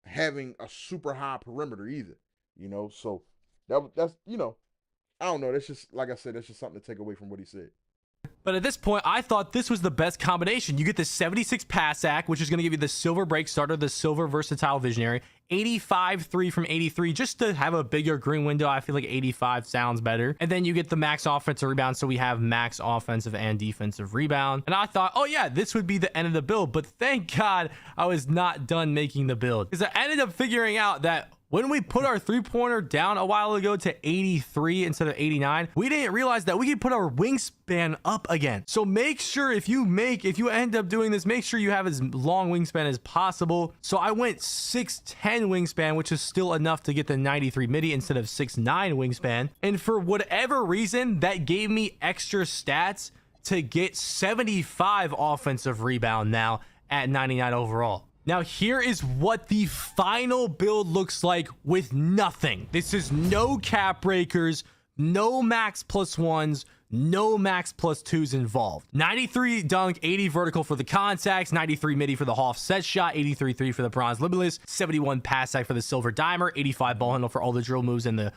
having a super high perimeter either, you know? So that's, you know, I don't know. That's just, like I said, that's just something to take away from what he said. But at this point, I thought this was the best combination. You get the 76 pass act, which is going to give you the silver break starter, the silver versatile visionary, 85-3 from 83, just to have a bigger green window. I feel like 85 sounds better. And then you get the max offensive rebound, so we have max offensive and defensive rebound. And I thought, oh yeah, this would be the end of the build. But thank God I was not done making the build, because I ended up figuring out that when we put our three-pointer down a while ago to 83 instead of 89, we didn't realize that we could put our wingspan up again. So make sure if you end up doing this, make sure you have as long wingspan as possible. So I went 6'10 wingspan, which is still enough to get the 93 midi instead of 6'9 wingspan. And for whatever reason, that gave me extra stats to get 75 offensive rebound now at 99 overall. Now, here is what the final build looks like with nothing. This is no cap breakers, no max plus ones, no max plus twos involved. 93 dunk, 80 vertical for the contacts, 93 midi for the Hoff set shot, 83-3 for the bronze limitless, 71 pass act for the silver dimer, 85 ball handle for all the drill moves and the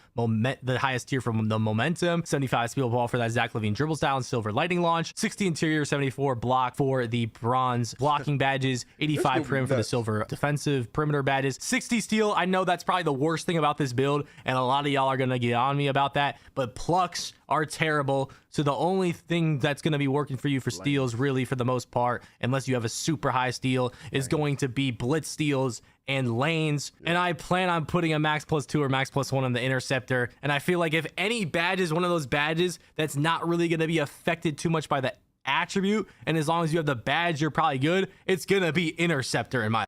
highest tier from the momentum, 75 speed ball for that Zach LaVine dribble style and silver lightning launch, 60 interior, 74 block for the bronze blocking badges, 85 prim for the silver defensive perimeter badges, 60 steal. I know that's probably the worst thing about this build, and a lot of y'all are gonna get on me about that, but plucks are terrible. So the only thing that's going to be working for you for steals, really, for the most part, unless you have a super high steal, is going to be blitz steals and lanes. And I plan on putting a max plus 2 or max plus 1 on the interceptor. And I feel like if any badge is one of those badges that's not really going to be affected too much by the attribute, and as long as you have the badge, you're probably good, it's going to be interceptor in my.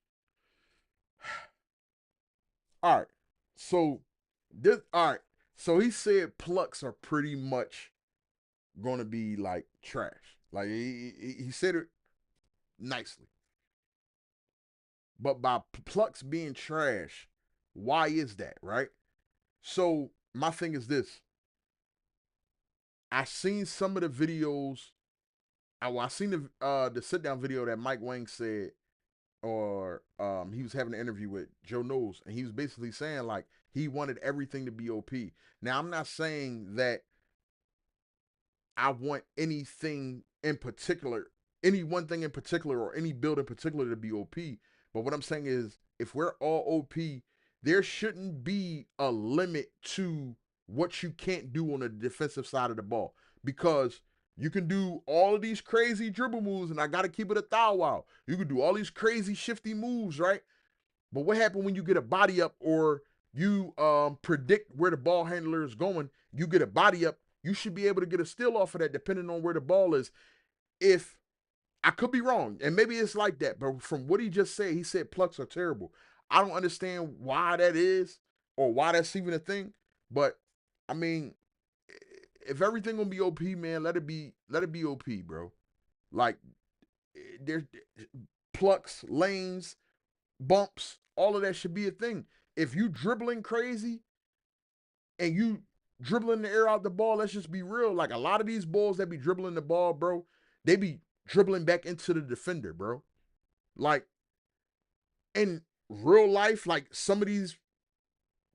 All right. So this, all right. So he said plucks are pretty much going to be like trash. Like he said it nicely. But by plucks being trash, why is that, right? So my thing is this. I seen some of the videos. I seen the sit down video that Mike Wang said, or he was having an interview with Joe Knowles, and he was basically saying like he wanted everything to be OP. Now I'm not saying that I want anything in particular, any one thing in particular, or any build in particular to be OP. But what I'm saying is, if we're all OP, there shouldn't be a limit to what you can't do on the defensive side of the ball, because you can do all of these crazy dribble moves, and I got to keep it a thou wow. You can do all these crazy shifty moves, right? But what happens when you get a body up, or you predict where the ball handler is going, you get a body up, you should be able to get a steal off of that depending on where the ball is. If I could be wrong, and maybe it's like that, but from what he just said, he said plucks are terrible. I don't understand why that is, or why that's even a thing. But I mean, if everything gonna be OP, man, let it be OP, bro. Like there's plucks, lanes, bumps, all of that should be a thing. If you dribbling crazy and you dribbling the air out the ball, let's just be real. Like a lot of these balls that be dribbling the ball, bro, they be dribbling back into the defender, bro. Like in real life, like some of these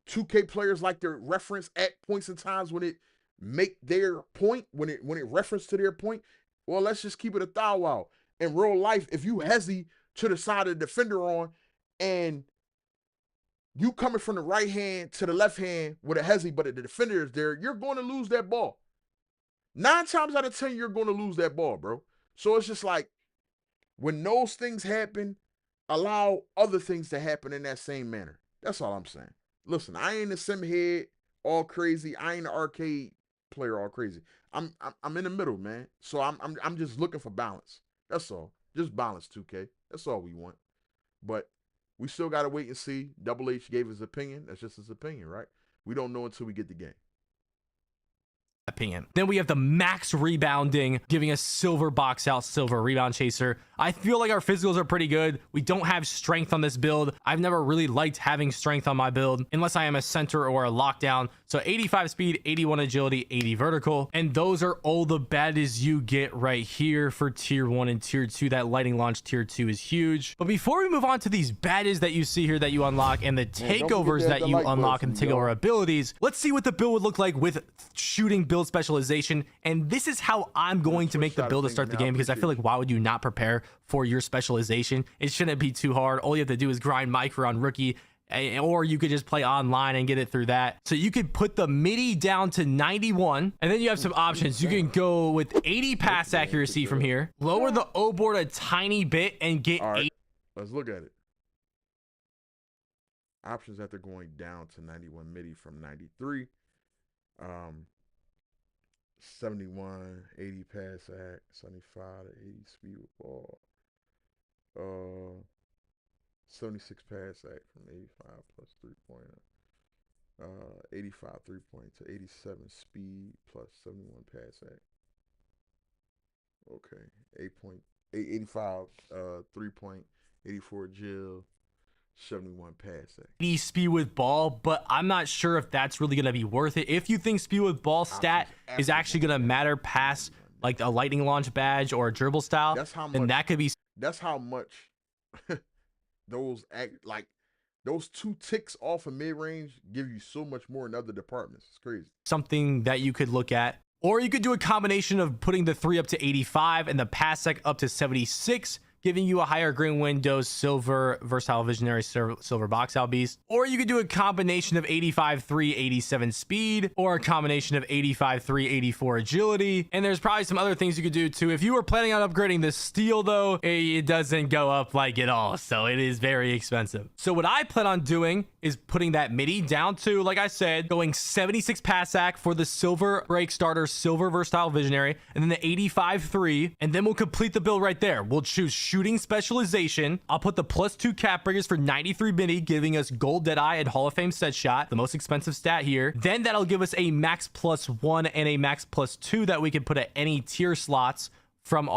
2K players like to reference at points and times when it make their point, when it reference to their point. Well, let's just keep it a thou wow. In real life, if you hezzy to the side of the defender on, and you coming from the right hand to the left hand with a hezzy, but the defender is there, you're going to lose that ball. 9 times out of 10, you're going to lose that ball, bro. So it's just like, when those things happen, allow other things to happen in that same manner. That's all I'm saying. Listen, I ain't a sim head all crazy. I ain't an arcade player all crazy. I'm in the middle, man. So I'm just looking for balance. That's all. Just balance, 2K. That's all we want. But we still got to wait and see. Double H gave his opinion. That's just his opinion, right? We don't know until we get the game. Opinion. Then we have the max rebounding, giving us silver box out, silver rebound chaser. I feel like our physicals are pretty good. We don't have strength on this build. I've never really liked having strength on my build unless I am a center or a lockdown. So 85 speed, 81 agility, 80 vertical. And those are all the badges you get right here for tier 1 and tier 2. That lightning launch tier 2 is huge. But before we move on to these badges that you see here that you unlock and the takeovers that you unlock and the takeover abilities, let's see what the build would look like with shooting build specialization, and this is how I'm going to make the build to start the game, because I feel like why would you not prepare for your specialization? It shouldn't be too hard. All you have to do is grind micro on rookie, or you could just play online and get it through that. So you could put the MIDI down to 91, and then you have some options. You can go with 80 pass accuracy from here, lower the O board a tiny bit, and get 8. Let's look at it. Options after going down to 91 MIDI from 93. 71, 80 pass act, 75 to 80 speed with ball. 76 pass act from 85 plus 3-pointer. 85 3-point to 87 speed plus 71 pass act. Okay. 85 3-point, 84 Jill, 71 pass act. 80 speed with ball, but I'm not sure if that's really going to be worth it. If you think speed with ball stat is actually going to matter past like a lightning launch badge or a dribble style, then that could be. That's how much those two ticks off of mid range give you so much more in other departments. It's crazy. Something that you could look at. Or you could do a combination of putting the 3 up to 85 and the pass sec up to 76, giving you a higher green window, silver, versatile visionary, silver box out beast. Or you could do a combination of 85 3, 87 speed, or a combination of 85 3, 84 agility. And there's probably some other things you could do too. If you were planning on upgrading the steel though, it doesn't go up like at all, so it is very expensive. So what I plan on doing is putting that MIDI down to, like I said, going 76 pass act for the silver break starter, silver versatile visionary, and then the 85 3, and then we'll complete the build right there. We'll choose shooting specialization. I'll put the +2 cap breakers for 93 MIDI, giving us gold Deadeye and Hall of Fame set shot, the most expensive stat here. Then that'll give us a max +1 and a max +2 that we can put at any tier slots from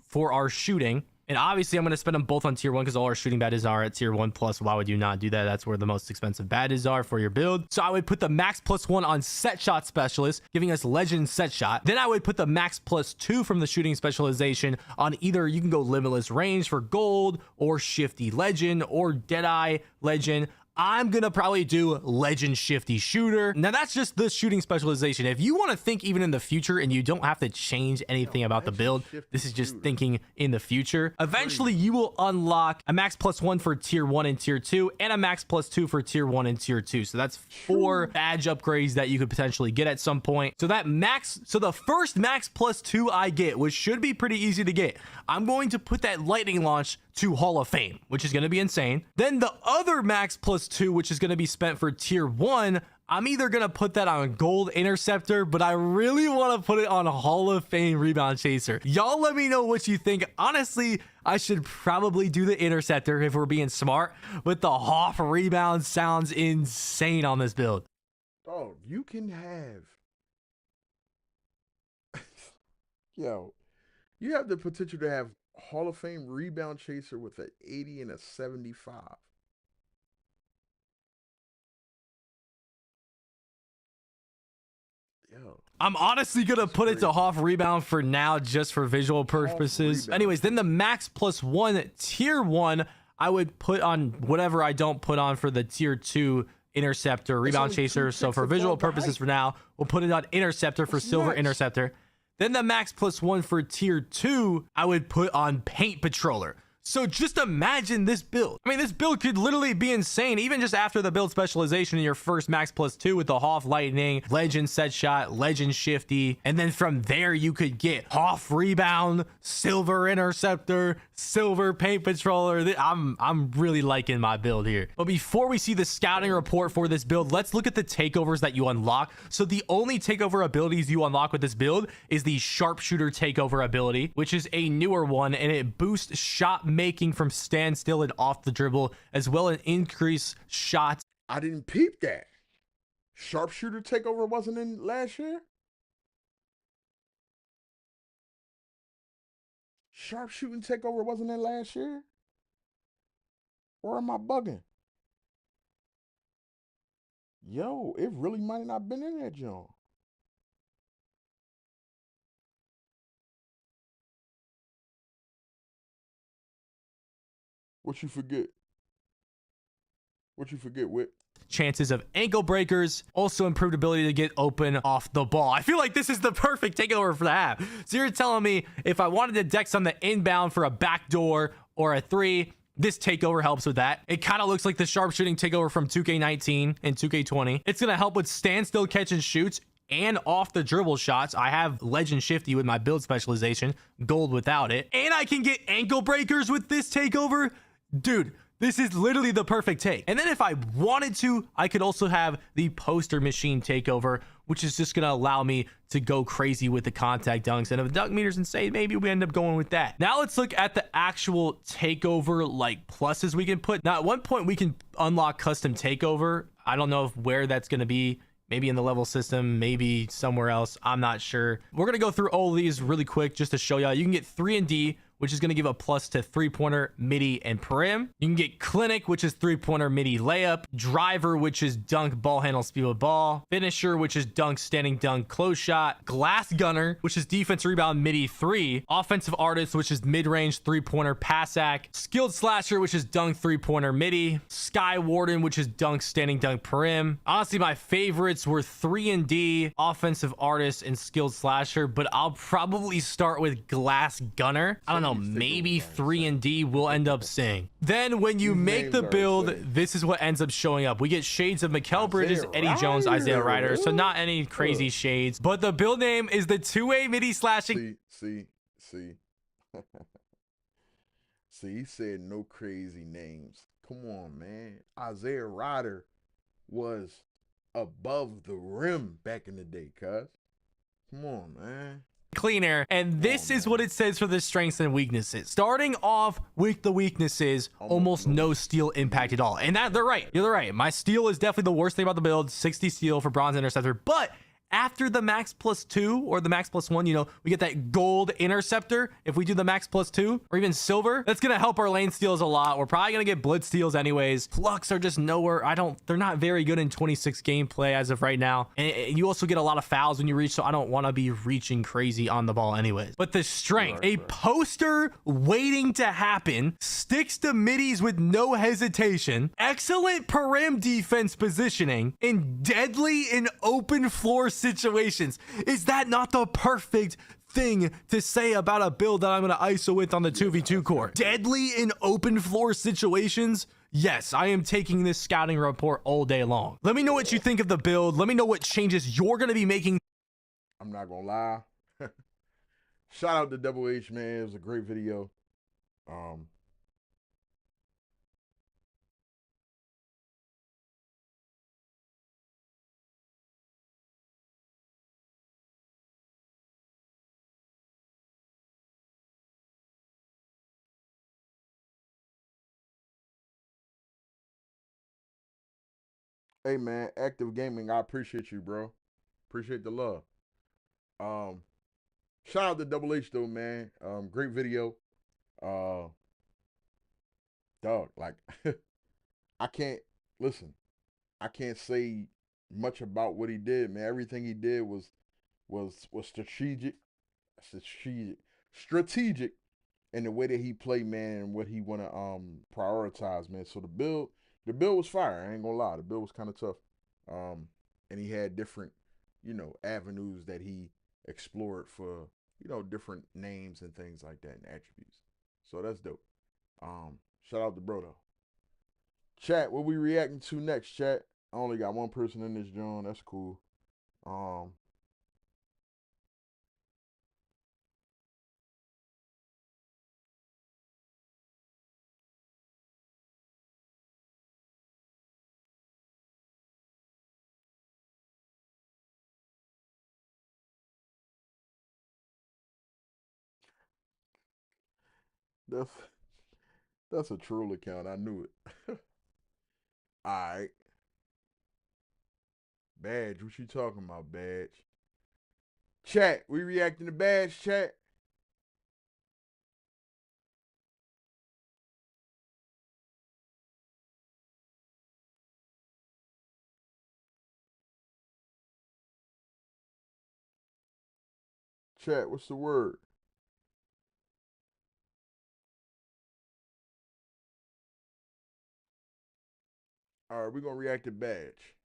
for our shooting. And obviously I'm going to spend them both on tier 1 because all our shooting badges are at tier 1 plus. Why would you not do that? That's where the most expensive badges are for your build. So I would put the max +1 on set shot specialist, giving us legend set shot. Then I would put the max +2 from the shooting specialization on either, you can go limitless range for gold, or shifty legend, or Deadeye legend. I'm gonna probably do legend shifty shooter. Now that's just the shooting specialization. If you want to think even in the future and you don't have to change anything about the build, this is just thinking in the future. Eventually you will unlock a max +1 for tier 1 and tier 2, and a max +2 for tier 1 and tier 2. So that's 4 badge upgrades that you could potentially get at some point. So the first max +2 I get, which should be pretty easy to get, I'm going to put that lightning launch to Hall of Fame, which is going to be insane. Then the other max +2, which is going to be spent for tier 1, I'm either going to put that on gold interceptor, but I really want to put it on a Hall of Fame rebound chaser. Y'all let me know what you think. Honestly, I should probably do the interceptor if we're being smart, but the Hoff rebound sounds insane on this build. Oh, you can have yo, you have the potential to have Hall of Fame rebound chaser with an 80 and a 75. Yo, I'm honestly gonna put it to Hoff rebound for now, just for visual purposes. Anyways, then the max +1 tier 1, I would put on whatever I don't put on for the tier 2 interceptor rebound chaser. So for visual purposes for now, we'll put it on interceptor for silver interceptor. Then the max +1 for tier 2, I would put on paint patroller. So just imagine this build. I mean, this build could literally be insane, even just after the build specialization in your first max +2 with the Hoff lightning, legend set shot, legend shifty, and then from there you could get Hoff rebound, silver interceptor, silver paint patroller. I'm really liking my build here. But before we see the scouting report for this build, let's look at the takeovers that you unlock. So the only takeover abilities you unlock with this build is the sharpshooter takeover ability, which is a newer one, and it boosts shot making from standstill and off the dribble, as well as increase shots. I didn't peep that. Sharpshooter takeover wasn't in last year? Sharpshooting takeover wasn't in last year? Or am I bugging? Yo, it really might not have been in that joint. What you forget? What you forget, Whit? chances of ankle breakers, also improved ability to get open off the ball. I feel like this is the perfect takeover for the half. So you're telling me if I wanted to dex on the inbound for a backdoor or a 3, this takeover helps with that. It kind of looks like the sharpshooting takeover from 2K19 and 2K20. It's going to help with standstill catch and shoots and off the dribble shots. I have legend shifty with my build specialization, gold without it. And I can get ankle breakers with this takeover. Dude, this is literally the perfect take. And then if I wanted to, I could also have the poster machine takeover, which is just going to allow me to go crazy with the contact dunks. And if the dunk meter's insane, maybe we end up going with that. Now let's look at the actual takeover like pluses we can put. Now at one point we can unlock custom takeover. I don't know where that's going to be. Maybe in the level system, maybe somewhere else. I'm not sure. We're going to go through all of these really quick just to show y'all. You can get 3 and D, which is going to give a plus to 3-pointer, midi, and prim. You can get Clinic, which is 3-pointer, midi, layup. Driver, which is dunk, ball handle, speed with ball. Finisher, which is dunk, standing dunk, close shot. Glass Gunner, which is defense, rebound, midi, 3. Offensive Artist, which is mid-range, 3-pointer, pass act. Skilled Slasher, which is dunk, 3-pointer, midi. Sky Warden, which is dunk, standing dunk, prim. Honestly, my favorites were 3 and D, Offensive Artist, and Skilled Slasher, but I'll probably start with Glass Gunner. I don't know, maybe 3 and D will end up seeing. Then when you make the build, this is what ends up showing up. We get shades of Mikal Bridges, Eddie Jones, Isaiah Ryder, so not any crazy shades, but the build name is the 2-way midi slashing. See. See, he said no crazy names. Come on, man. Isaiah Ryder was above the rim back in the day, cuz. Come on, man. Clean air, and this is what it says for the strengths and weaknesses. Starting off with the weaknesses, almost no steal impact at all. And that they're right. You're right. My steal is definitely the worst thing about the build. 60 steal for bronze interceptor, but after the max +2 or the max +1, you know, we get that gold interceptor. If we do the max +2 or even silver, that's going to help our lane steals a lot. We're probably going to get blitz steals anyways. Flux are just nowhere. They're not very good in 26 gameplay as of right now. And you also get a lot of fouls when you reach, so I don't want to be reaching crazy on the ball anyways. But the strength, a poster waiting to happen, sticks to middies with no hesitation, excellent perim defense positioning, and deadly in open floor situations. Is that not the perfect thing to say about a build that I'm going to ISO with on the 2v2 court? Deadly in open floor situations? Yes, I am taking this scouting report all day long. Let me know what you think of the build. Let me know what changes you're going to be making. I'm not going to lie. Shout out to Double H, man. It was a great video. Hey man, Active Gaming, I appreciate you, bro. Appreciate the love. Shout out to Double H though, man. Great video. Dog, like I can't say much about what he did, man. Everything he did was strategic in the way that he played, man, and what he wanna prioritize, man. So the build was fire. I ain't gonna lie. The build was kind of tough. And he had different, avenues that he explored for, different names and things like that and attributes. So that's dope. Shout out to bro though. Chat, what we reacting to next, chat? I only got one person in this joint. That's cool. That's a troll account. I knew it. Alright. Badge, what you talking about, Badge? Chat, we reacting to Badge, chat? Chat, what's the word? All right, we're going to react to Badge.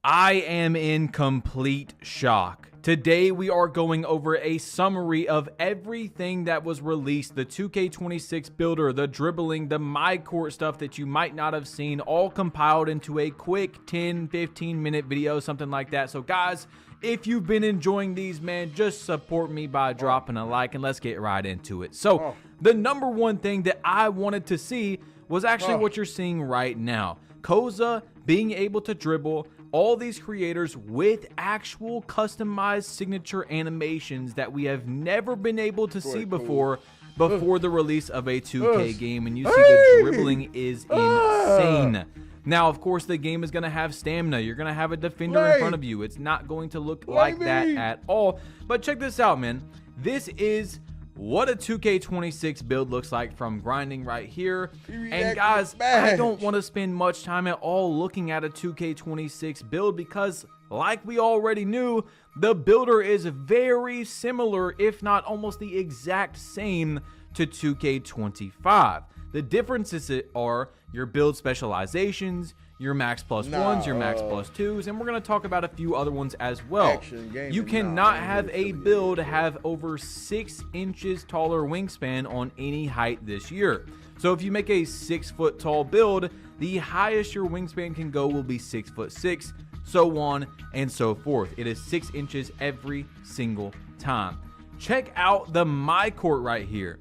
I am in complete shock. Today we are going over a summary of everything that was released, the 2K26 builder, the dribbling, the my court stuff that you might not have seen, all compiled into a quick 10-15 minute video, something like that. So guys, if you've been enjoying these, man, just support me by dropping a like and let's get right into it. So the number one thing that I wanted to see was actually what you're seeing right now. Koza being able to dribble, all these creators with actual customized signature animations that we have never been able to see before the release of a 2K game. And you see the dribbling is insane. Now, of course, the game is going to have stamina. You're going to have a defender in front of you. It's not going to look like that at all. But check this out, man. This is what a 2K26 build looks like from grinding right here. And guys, I don't want to spend much time at all looking at a 2K26 build because, like we already knew, the builder is very similar, if not almost the exact same, to 2K25. The differences are your build specializations, your max plus ones, your max plus twos, and we're going to talk about a few other ones as well. You cannot have a build have over 6 inches taller wingspan on any height this year. So if you make a 6 foot tall build, the highest your wingspan can go will be 6'6", so on and so forth. It is 6 inches every single time. Check out the my court right here.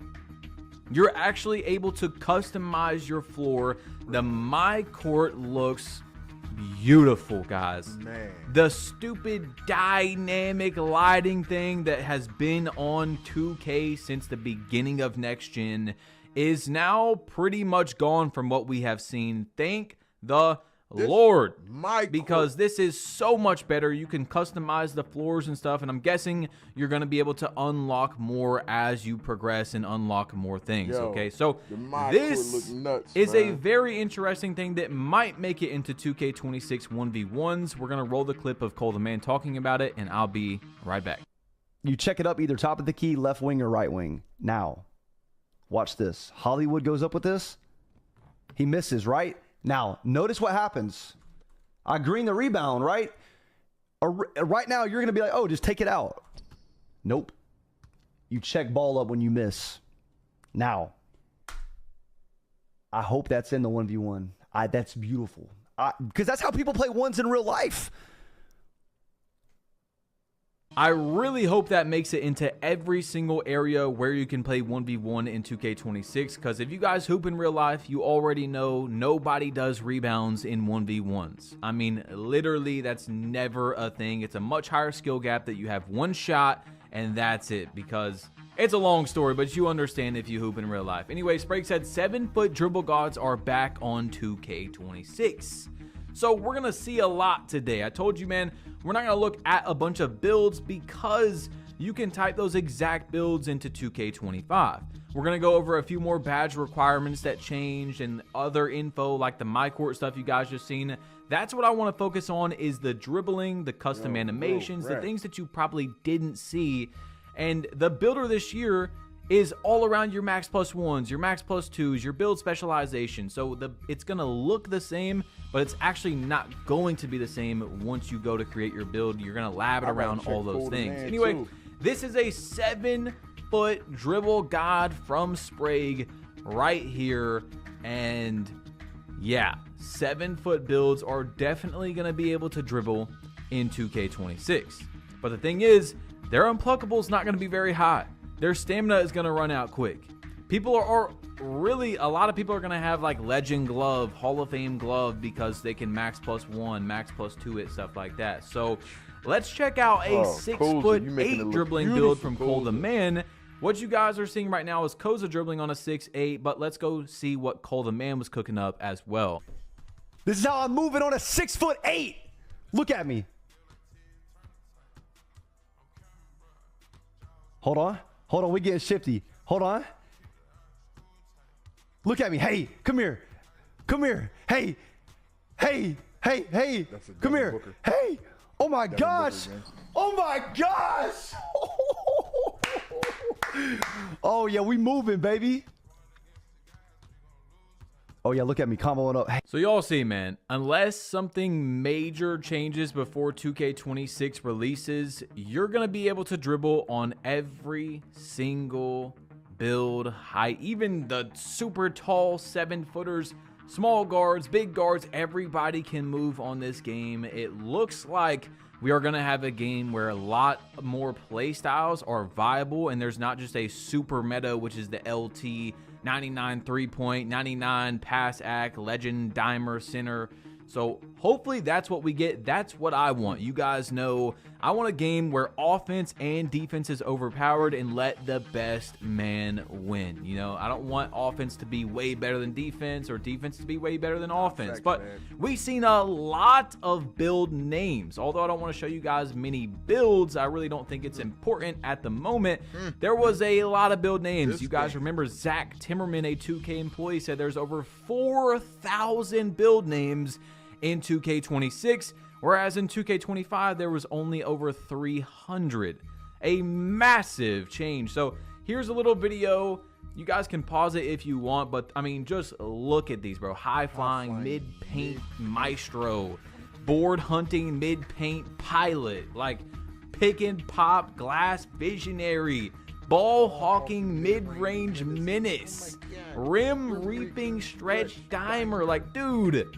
You're actually able to customize your floor. The my court looks beautiful, guys. Man. The stupid dynamic lighting thing that has been on 2K since the beginning of next gen is now pretty much gone from what we have seen. Thank the Lord, because this is so much better. You can customize the floors and stuff, and I'm guessing you're going to be able to unlock more as you progress and unlock more things. Okay, so this is a very interesting thing that might make it into 2K26 1v1s. We're going to roll the clip of Cole the Man talking about it, and I'll be right back. You check it up either top of the key, left wing, or right wing. Now, watch this. Hollywood goes up with this. He misses, right? Now, notice what happens. I green the rebound, right? Right now, you're going to be like, oh, just take it out. Nope. You check ball up when you miss. Now, I hope that's in the 1v1. That's beautiful. Because that's how people play ones in real life. I really hope that makes it into every single area where you can play 1v1 in 2K26, because if you guys hoop in real life, you already know nobody does rebounds in 1v1s. I mean, literally, that's never a thing. It's a much higher skill gap that you have one shot, and that's it, because it's a long story, but you understand if you hoop in real life. Anyway, Sprague said 7-foot dribble gods are back on 2K26. So we're going to see a lot today. I told you, man, we're not going to look at a bunch of builds because you can type those exact builds into 2K25. We're going to go over a few more badge requirements that changed and other info like the my court stuff you guys just seen. That's what I want to focus on, is the dribbling, the custom animations, the things that you probably didn't see. And the builder this year is all around your max plus ones, your max plus twos, your build specialization. So it's going to look the same, but it's actually not going to be the same once you go to create your build. You're going to lab it around all those things. Anyway, this is a 7-foot dribble god from Sprague right here. And yeah, 7-foot builds are definitely going to be able to dribble in 2K26. But the thing is, their unpluckable is not going to be very high. Their stamina is going to run out quick. People are really, a lot of people are going to have like legend glove, Hall of Fame glove, because they can max plus 1, max plus 2 it, stuff like that. So let's check out a 6'8" dribbling build from Cole the Man. What you guys are seeing right now is Koza dribbling on a 6'8", but let's go see what Cole the Man was cooking up as well. This is how I'm moving on a 6'8". Look at me. Hold on. Hold on, we're getting shifty. Hold on. Look at me. Hey, come here. Come here. Hey. Hey. Hey. Hey. Come here. Booker. Hey. Oh my gosh. Oh my gosh. Oh yeah, we moving, baby. Oh yeah, look at me comboing up. Hey. So y'all see, man, unless something major changes before 2K26 releases, you're going to be able to dribble on every single build height, even the super tall 7-footers, small guards, big guards, everybody can move on this game. It looks like we are going to have a game where a lot more play styles are viable, and there's not just a super meta, which is the LT, 99 3-point, 99 pass act, legend, dimer, center. So hopefully that's what we get. That's what I want. You guys know I want a game where offense and defense is overpowered and let the best man win. You know, I don't want offense to be way better than defense or defense to be way better than offense. But we've seen a lot of build names. Although I don't want to show you guys many builds, I really don't think it's important at the moment. There was a lot of build names. You guys remember Zach Timmerman, a 2K employee, said there's over 4,000 build names in 2K26, whereas in 2K25 there was only over 300. A massive change. So here's a little video. You guys can pause it if you want, but I mean, just look at these, bro. High flying mid-paint maestro, board hunting mid-paint pilot, like pick and pop glass visionary, ball hawking mid-range menace, rim reaping stretch dimer. Like, dude,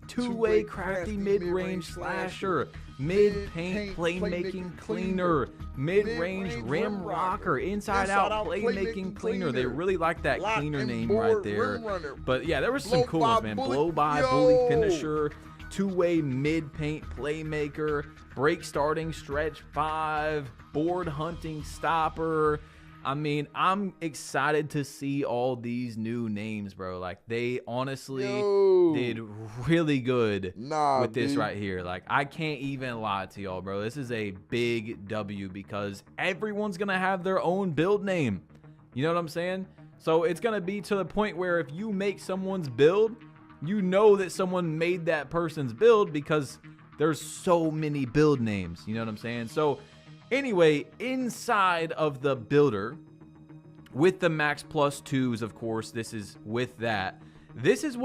two-way crafty mid-range slasher, mid-paint playmaking cleaner, mid-range rim rocker, inside-out playmaking cleaner. They really like that cleaner name right there. But yeah, there was some cool ones, man. Blow-by bully finisher, two-way mid-paint playmaker, break starting stretch 5, board hunting stopper. I mean, I'm excited to see all these new names, bro. Like, they honestly did really good with this right here. Like, I can't even lie to y'all, bro. This is a big W because everyone's going to have their own build name. You know what I'm saying? So it's going to be to the point where if you make someone's build, you know that someone made that person's build because there's so many build names. You know what I'm saying? So anyway, inside of the builder, with the max plus 2s, of course, this is with that. This is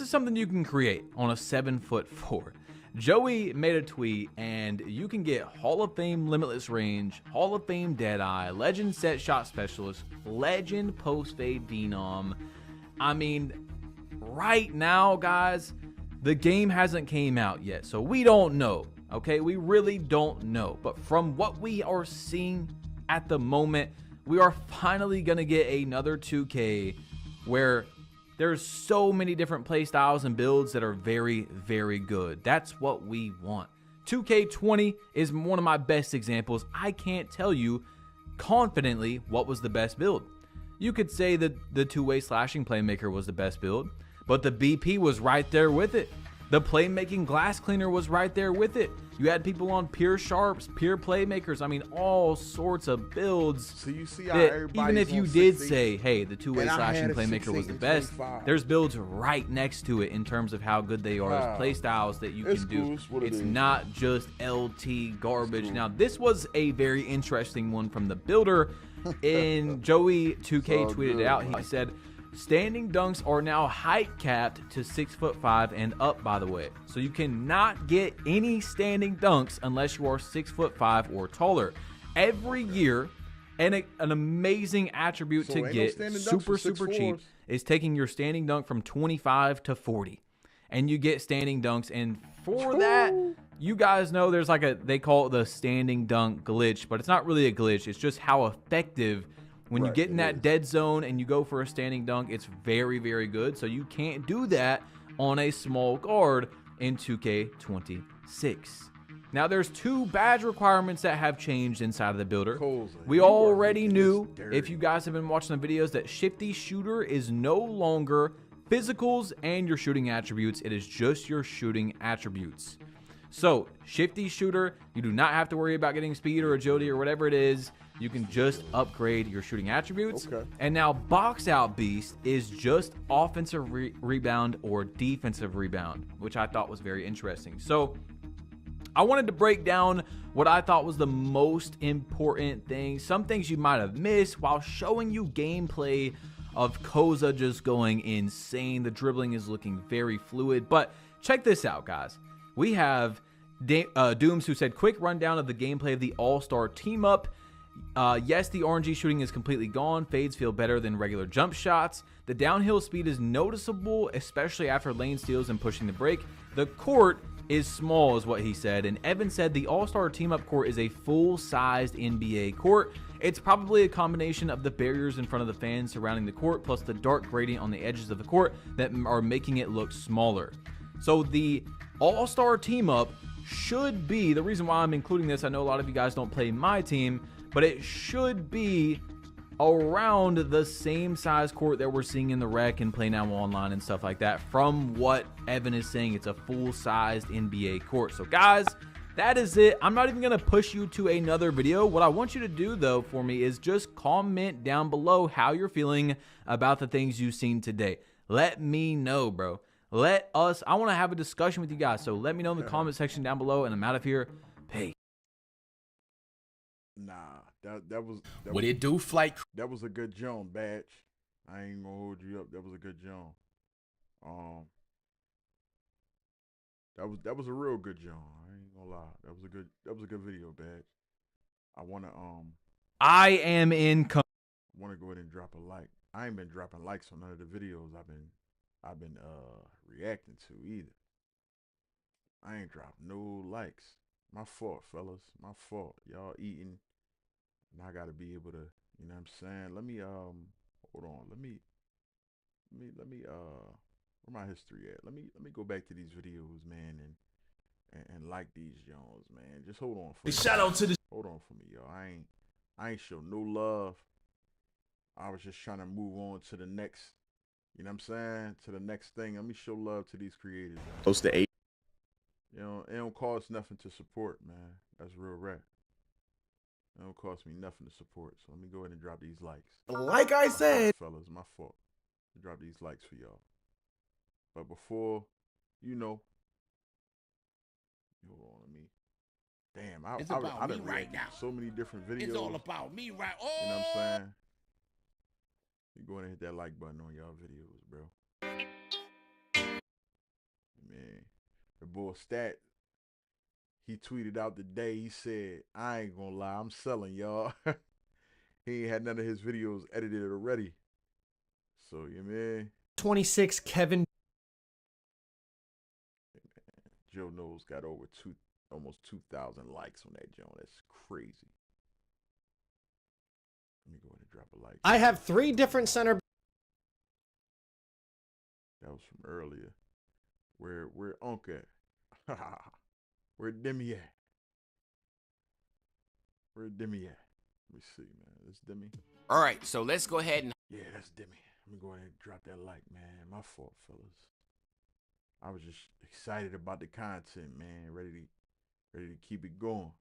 something you can create on a 7'4". Joey made a tweet, and you can get Hall of Fame limitless range, Hall of Fame Deadeye, Legend set shot specialist, Legend post fade denom. I mean, right now, guys, the game hasn't came out yet, so we don't know. Okay, we really don't know. But from what we are seeing at the moment, we are finally going to get another 2K where there's so many different play styles and builds that are very, very good. That's what we want. 2K20 is one of my best examples. I can't tell you confidently what was the best build. You could say that the two-way slashing playmaker was the best build, but the BP was right there with it. The playmaking glass cleaner was right there with it. You had people on pure sharps, pure playmakers. I mean, all sorts of builds. So you see how even if you did say, hey, the two-way slashing playmaker was the best, there's builds right next to it in terms of how good they are as play styles that you can do. It's not just LT garbage. Now, this was a very interesting one from the builder. And Joey 2K tweeted it out. He said, standing dunks are now height capped to 6'5" and up, by the way. So you cannot get any standing dunks unless you are 6'5" or taller. Every year, and an amazing attribute to get super cheap is taking your standing dunk from 25 to 40. And you get standing dunks, and for that, you guys know there's like they call it the standing dunk glitch, but it's not really a glitch. It's just how effective when you get in that dead zone and you go for a standing dunk, it's very, very good. So you can't do that on a small guard in 2K26. Now, there's 2 badge requirements that have changed inside of the builder. We already knew, if you guys have been watching the videos, that Shifty Shooter is no longer physicals and your shooting attributes. It is just your shooting attributes. So, Shifty Shooter, you do not have to worry about getting speed or agility or whatever it is. You can just upgrade your shooting attributes. And now Box Out Beast is just offensive rebound or defensive rebound, which I thought was very interesting. So I wanted to break down what I thought was the most important thing, some things you might have missed while showing you gameplay of Koza just going insane. The dribbling is looking very fluid. But check this out, guys. We have Dooms, who said, quick rundown of the gameplay of the All-Star team-up. Yes, the RNG shooting is completely gone. Fades feel better than regular jump shots. The downhill speed is noticeable, especially after lane steals and pushing the break. The court is small, is what he said. And Evan said the All-Star team-up court is a full-sized NBA court. It's probably a combination of the barriers in front of the fans surrounding the court, plus the dark gradient on the edges of the court that are making it look smaller. So the All-Star team-up should be, the reason why I'm including this, I know a lot of you guys don't play my team, but it should be around the same size court that we're seeing in the rec and Play Now Online and stuff like that. From what Evan is saying, it's a full-sized NBA court. So guys, that is it. I'm not even going to push you to another video. What I want you to do, though, for me is just comment down below how you're feeling about the things you've seen today. Let me know, bro. I want to have a discussion with you guys. So let me know in the comment section down below, and I'm out of here. Peace. Nah, that was what it do, Flight? That was a good jump, Badge. I ain't gonna hold you up. That was a good jump. That was a real good jump. I ain't gonna lie. That was a good video, Badge. I wanna I am in. Wanna go ahead and drop a like. I ain't been dropping likes on none of the videos I've been reacting to either. I ain't dropped no likes. My fault, fellas. My fault. Y'all eating, and I gotta be able to, you know what I'm saying? Let me hold on. Let me where my history at? Let me go back to these videos, man, and like these Jones, man. Just hold on for me. Shout out to the Hold on for me, y'all. I ain't show no love. I was just trying to move on to the next, you know what I'm saying? To the next thing. Let me show love to these creators, man. Close to 8. You know, it don't cost nothing to support, man. That's real rap. It don't cost me nothing to support. So let me go ahead and drop these likes. Like I said, fellas, my fault. To drop these likes for y'all. But before, you know, hold on, let me. Damn, I done right now. So many different videos. It's all about me right. Oh, you know what I'm saying? You go ahead and hit that like button on y'all videos, bro. Man, the boy Stat, he tweeted out today. He said, "I ain't gonna lie, I'm selling y'all." He ain't had none of his videos edited already. So you man. 26 Kevin. Joe Knows got over almost 2,000 likes on that joint. That's crazy. Let me go ahead and drop a like. I have 3 different center. That was from earlier. Where Unc at? Where Demi at? Where Demi at? Let me see, man. This Demi. All right, so let's go ahead and. Yeah, that's Demi. Let me go ahead and drop that like, man. My fault, fellas. I was just excited about the content, man. Ready to keep it going.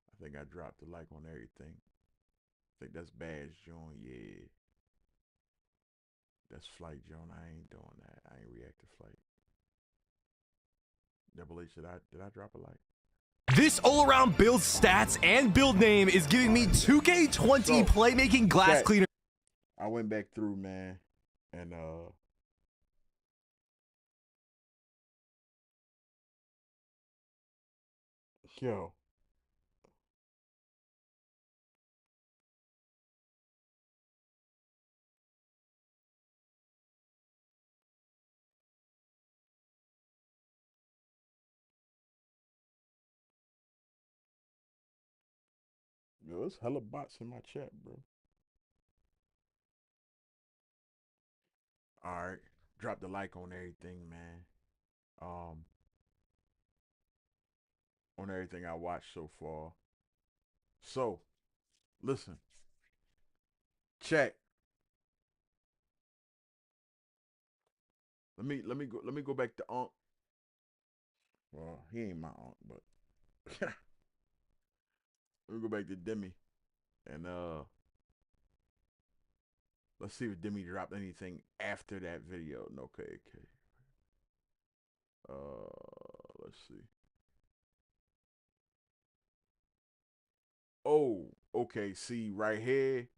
I think I dropped the like on everything. I think that's Badge Joan, yeah. That's Flight Joan. I ain't doing that. I ain't react to Flight. Double H, did I drop a like? This all-around build stats and build name is giving me 2K20 playmaking glass cleaner. I went back through, man, and yo. Yo, there's hella bots in my chat, bro. Alright. Drop the like on everything, man. On everything I watched so far. So, listen. Check. Let me go back to Unc. Well, he ain't my Unc, but let me go back to Demi. And let's see if Demi dropped anything after that video. No, okay. Let's see. Oh, okay. See right here.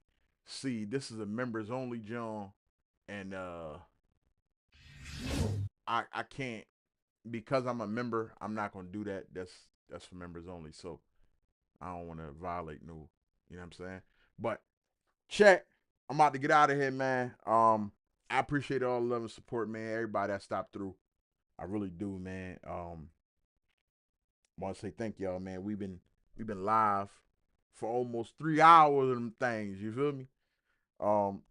See, this is a members only, John. And I can't, because I'm a member, I'm not gonna do that. That's for members only. So I don't want to violate no, you know what I'm saying? But check. I'm about to get out of here, man. I appreciate all the love and support, man. Everybody that stopped through. I really do, man. I want to say thank y'all, man. We've been live for almost 3 hours of them things. You feel me?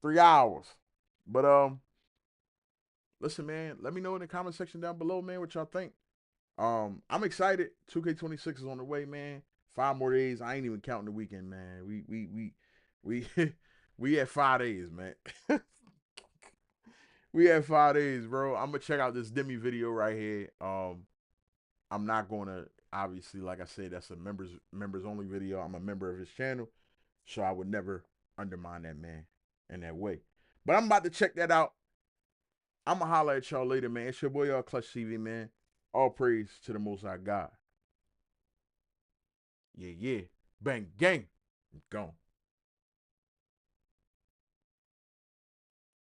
3 hours. But listen, man. Let me know in the comment section down below, man, what y'all think. I'm excited. 2K26 is on the way, man. 5 more days. I ain't even counting the weekend, man. We we had 5 days, man. We had 5 days, bro. I'm gonna check out this Demi video right here. I'm not gonna, obviously, like I said, that's a members only video. I'm a member of his channel, so I would never undermine that man in that way. But I'm about to check that out. I'm gonna holler at y'all later, man. It's your boy, y'all Clutch TV, man. All praise to the Most High God. Yeah. Bang, gang. Gone.